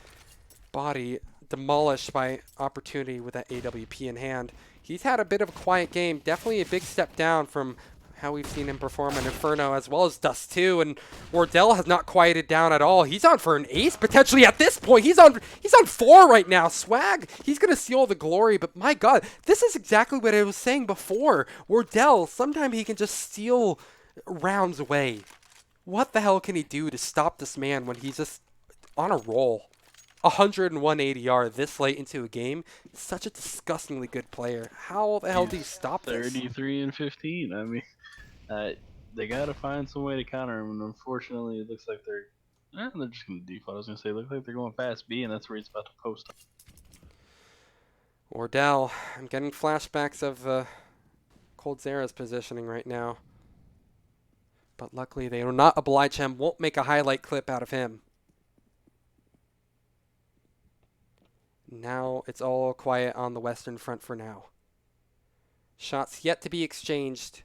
body demolished by opportunity with that AWP in hand. He's had a bit of a quiet game, definitely a big step down from how we've seen him perform in Inferno as well as Dust 2, and Wardell has not quieted down at all. He's on for an ace potentially at this point. He's on 4 right now. Swag, he's going to steal the glory, but my God, this is exactly what I was saying before. Wardell, sometimes he can just steal rounds away. What the hell can he do to stop this man when he's just on a roll? 101 ADR this late into a game. Such a disgustingly good player. How the hell do you stop this? 33-15. I mean, they got to find some way to counter him, and unfortunately, it looks like they're just going to default. I was going to say, it looks like they're going fast B, and that's where he's about to post. Wardell, I'm getting flashbacks of Cold Zera's positioning right now. But luckily, they will not oblige him, won't make a highlight clip out of him. Now it's all quiet on the Western Front for now. Shots yet to be exchanged,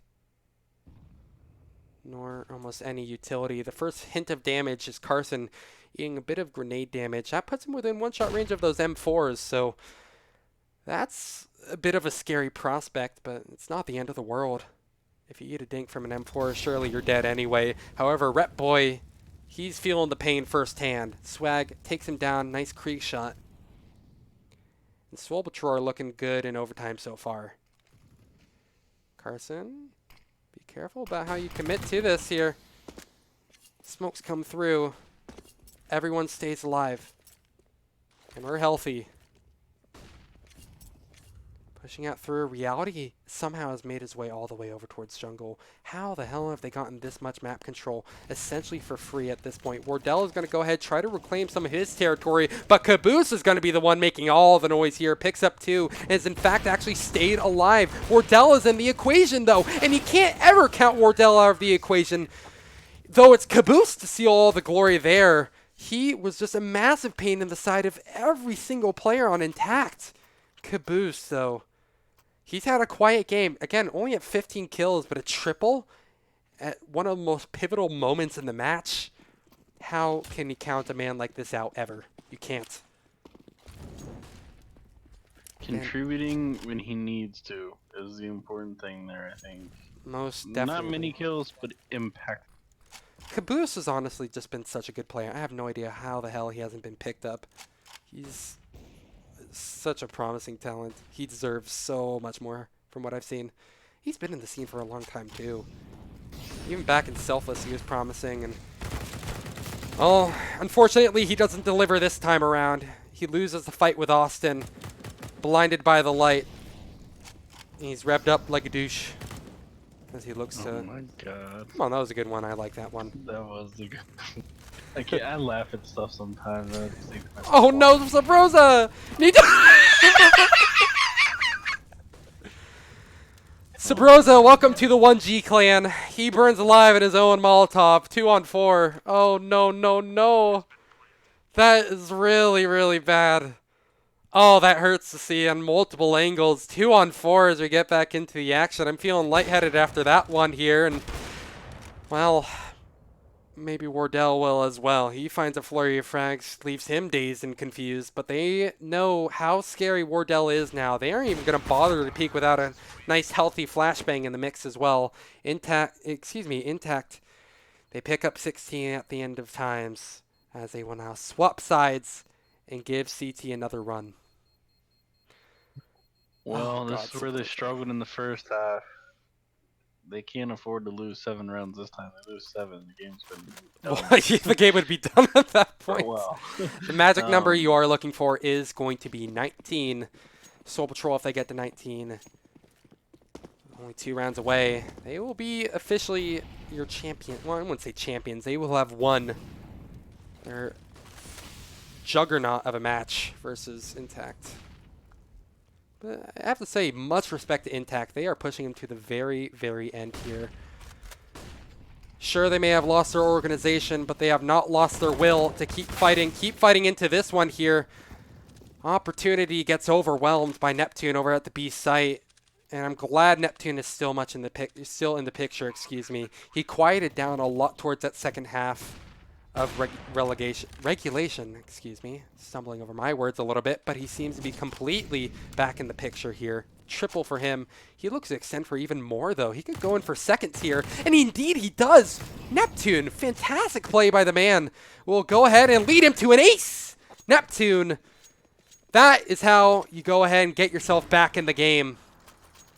nor almost any utility. The first hint of damage is Carson eating a bit of grenade damage. That puts him within one-shot range of those M4s, so that's a bit of a scary prospect, but it's not the end of the world. If you eat a dink from an M4, surely you're dead anyway. However, Rep Boy, he's feeling the pain firsthand. Swag takes him down, nice Krieg shot. And Swole Patrol are looking good in overtime so far. Carson, be careful about how you commit to this here. Smokes come through. Everyone stays alive. And we're healthy. Pushing out through reality somehow has made his way all the way over towards jungle. How the hell have they gotten this much map control essentially for free at this point? Wardell is going to go ahead, try to reclaim some of his territory, but Caboose is going to be the one making all the noise here. Picks up 2 and has in fact actually stayed alive. Wardell is in the equation though, and you can't ever count Wardell out of the equation. Though it's Caboose to see all the glory there. He was just a massive pain in the side of every single player on Intact. Caboose, though, he's had a quiet game. Again, only at 15 kills, but a triple at one of the most pivotal moments in the match. How can you count a man like this out ever? You can't. Contributing when he needs to is the important thing there, I think. Most definitely. Not many kills, but impact. Caboose has honestly just been such a good player. I have no idea how the hell he hasn't been picked up. He's such a promising talent. He deserves so much more from what I've seen. He's been in the scene for a long time too. Even back in Selfless he was promising, and oh, unfortunately he doesn't deliver this time around. He loses the fight with Austin, blinded by the light. He's revved up like a douche as he looks to... Oh my god. Come on, that was a good one. I like that one. That was the good. I laugh at stuff sometimes. I just think to myself, Oh no, Sabrosa! Sabrosa, welcome to the 1G clan. He burns alive in his own Molotov. 2 on 4. Oh no, no, no. That is really, really bad. Oh, that hurts to see on multiple angles. 2 on 4 as we get back into the action. I'm feeling lightheaded after that one here, and well, maybe Wardell will as well. He finds a flurry of frags, leaves him dazed and confused, but they know how scary Wardell is now. They aren't even going to bother to peek without a nice healthy flashbang in the mix as well. Intact. They pick up 16 at the end of times as they will now swap sides and give CT another run. Well, Oh, this God, is where they struggled in the first half. They can't afford to lose 7 rounds this time. They lose 7. The game's been done The game would be done at that for a point. while. The magic number you are looking for is going to be 19. Soul Patrol, if they get to 19, only 2 rounds away, they will be officially your champion. Well, I wouldn't say champions. They will have won their juggernaut of a match versus Intact. But I have to say, much respect to Intact. They are pushing him to the very, very end here. Sure, they may have lost their organization, but they have not lost their will to keep fighting into this one here. Opportunity gets overwhelmed by Neptune over at the B site, and I'm glad Neptune is still in the picture. Excuse me. He quieted down a lot towards that second half of regulation. Excuse me, stumbling over my words a little bit, but he seems to be completely back in the picture here. Triple for him. He looks to extend for even more though. He could go in for seconds here, and indeed he does. Neptune, fantastic play by the man. Will go ahead and lead him to an ace. Neptune, that is how you go ahead and get yourself back in the game.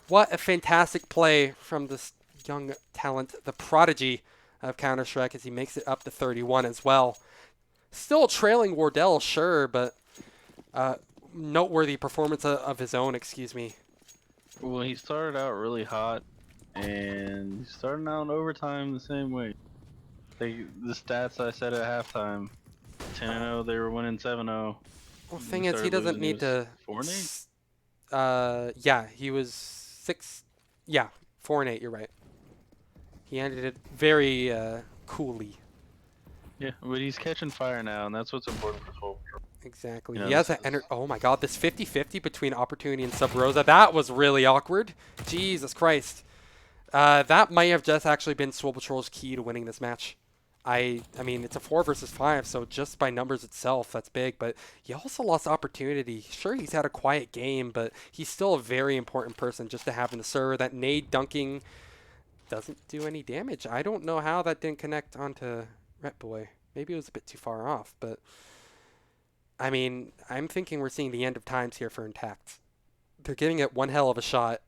What a fantastic play from this young talent, the prodigy of Counter-Strike, as he makes it up to 31 as well. Still trailing Wardell, sure, but noteworthy performance of his own, excuse me. Well, he started out really hot, and he's starting out in overtime the same way. The stats I said at halftime, 10-0, they were winning 7-0. Well, the thing is, he doesn't need to... 4-8? Yeah, he was 4-8, you're right. He ended it very coolly. Yeah, but he's catching fire now, and that's what's important for Swole. Exactly. You know, He has that oh my god, this 50-50 between Opportunity and Sub-Rosa, that was really awkward. Jesus Christ. That might have just actually been Swole Patrol's key to winning this match. I mean, it's a 4 versus 5, so just by numbers itself, that's big, but he also lost Opportunity. Sure, he's had a quiet game, but he's still a very important person just to have in the server. That nade dunking doesn't do any damage. I don't know how that didn't connect onto Ret Boy. Maybe it was a bit too far off, but I mean, I'm thinking we're seeing the end of times here for Intact. They're giving it one hell of a shot,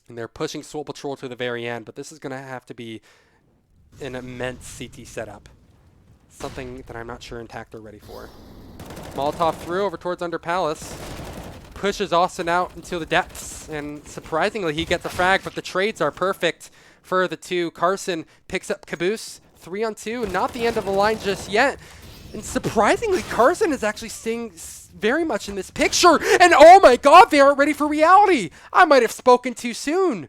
and they're pushing Swole Patrol to the very end, but this is going to have to be an immense CT setup. Something that I'm not sure Intact are ready for. Molotov through over towards Under Palace. pushes Austin out into the depths, and surprisingly he gets a frag, but the trades are perfect for the two. Carson picks up Caboose, 3-on-2, not the end of the line just yet. And surprisingly, Carson is actually staying very much in this picture. And oh my god, they aren't ready for reality. I might have spoken too soon.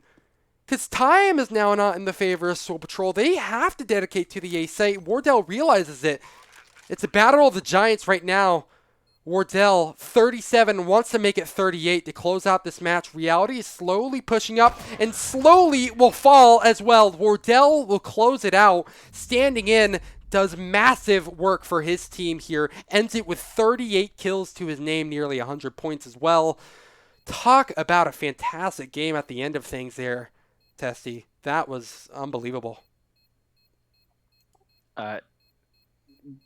Because time is now not in the favor of Swole Patrol. They have to dedicate to the A site. Wardell realizes it. It's a battle of the giants right now. Wardell, 37, wants to make it 38 to close out this match. Reality is slowly pushing up and slowly will fall as well. Wardell will close it out, standing in, does massive work for his team here, ends it with 38 kills to his name, nearly 100 points as well. Talk about a fantastic game at the end of things there, Testy. That was unbelievable.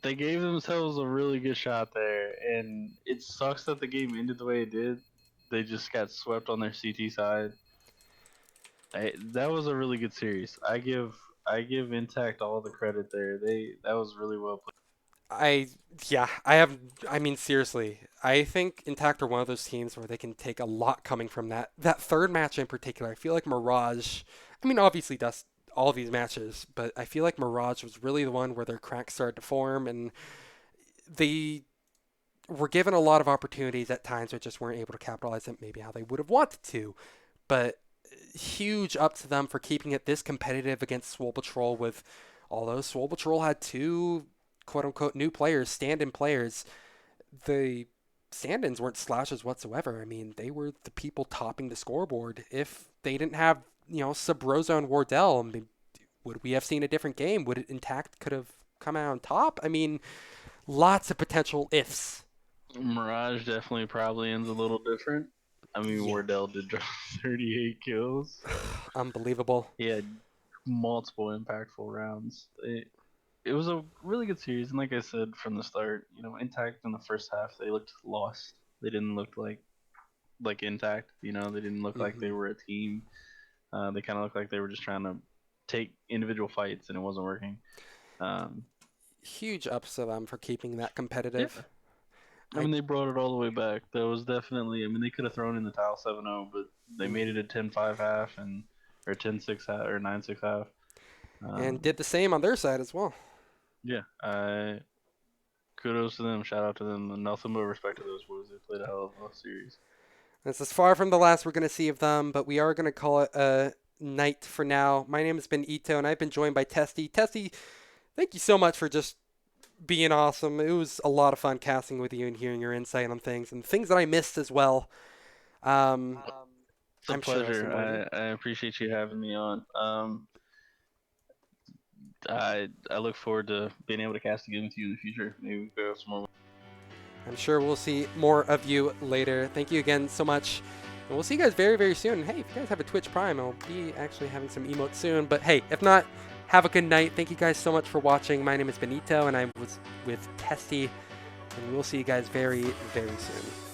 They gave themselves a really good shot there, and it sucks that the game ended the way it did. They just got swept on their CT side. That was a really good series. I give iNTACT all the credit there. That was really well played. I mean, seriously, I think iNTACT are one of those teams where they can take a lot coming from that third match in particular. I feel like Mirage, I mean, obviously does all these matches, but I feel like Mirage was really the one where their cracks started to form, and they were given a lot of opportunities at times but just weren't able to capitalize it maybe how they would have wanted to. But huge up to them for keeping it this competitive against Swole Patrol, with although Swole Patrol had two quote-unquote new players, stand-in players, the stand-ins weren't slashes whatsoever. I mean, they were the people topping the scoreboard. If they didn't have, Sub-Rosa and Wardell, I mean, would we have seen a different game? Would iNTACT could have come out on top? I mean, lots of potential ifs. Mirage definitely probably ends a little different. I mean, Wardell did drop 38 kills. Unbelievable. He had multiple impactful rounds. It was a really good series, and like I said from the start, iNTACT in the first half, they looked lost. They didn't look like iNTACT. They didn't look like they were a team. They kind of looked like they were just trying to take individual fights, and it wasn't working. Huge ups to them for keeping that competitive. Yeah. I mean, they brought it all the way back. That was definitely. I mean, they could have thrown in the tile 7-0, but they made it a 10-5 half or 10-6 half or 9-6 half. And did the same on their side as well. Yeah. Kudos to them. Shout out to them. And nothing but respect to those boys. They played a hell of a series. This is far from the last we're going to see of them, but we are going to call it a night for now. My name has been Ito, and I've been joined by Testy. Testy, thank you so much for just being awesome. It was a lot of fun casting with you and hearing your insight on things and things that I missed as well. It's a pleasure. I appreciate you having me on. I look forward to being able to cast again with you in the future. Maybe we can go some more. I'm sure we'll see more of you later. Thank you again so much. And we'll see you guys very, very soon. And hey, if you guys have a Twitch Prime, I'll be actually having some emotes soon. But hey, if not, have a good night. Thank you guys so much for watching. My name is Benito, and I was with Testy. And we'll see you guys very, very soon.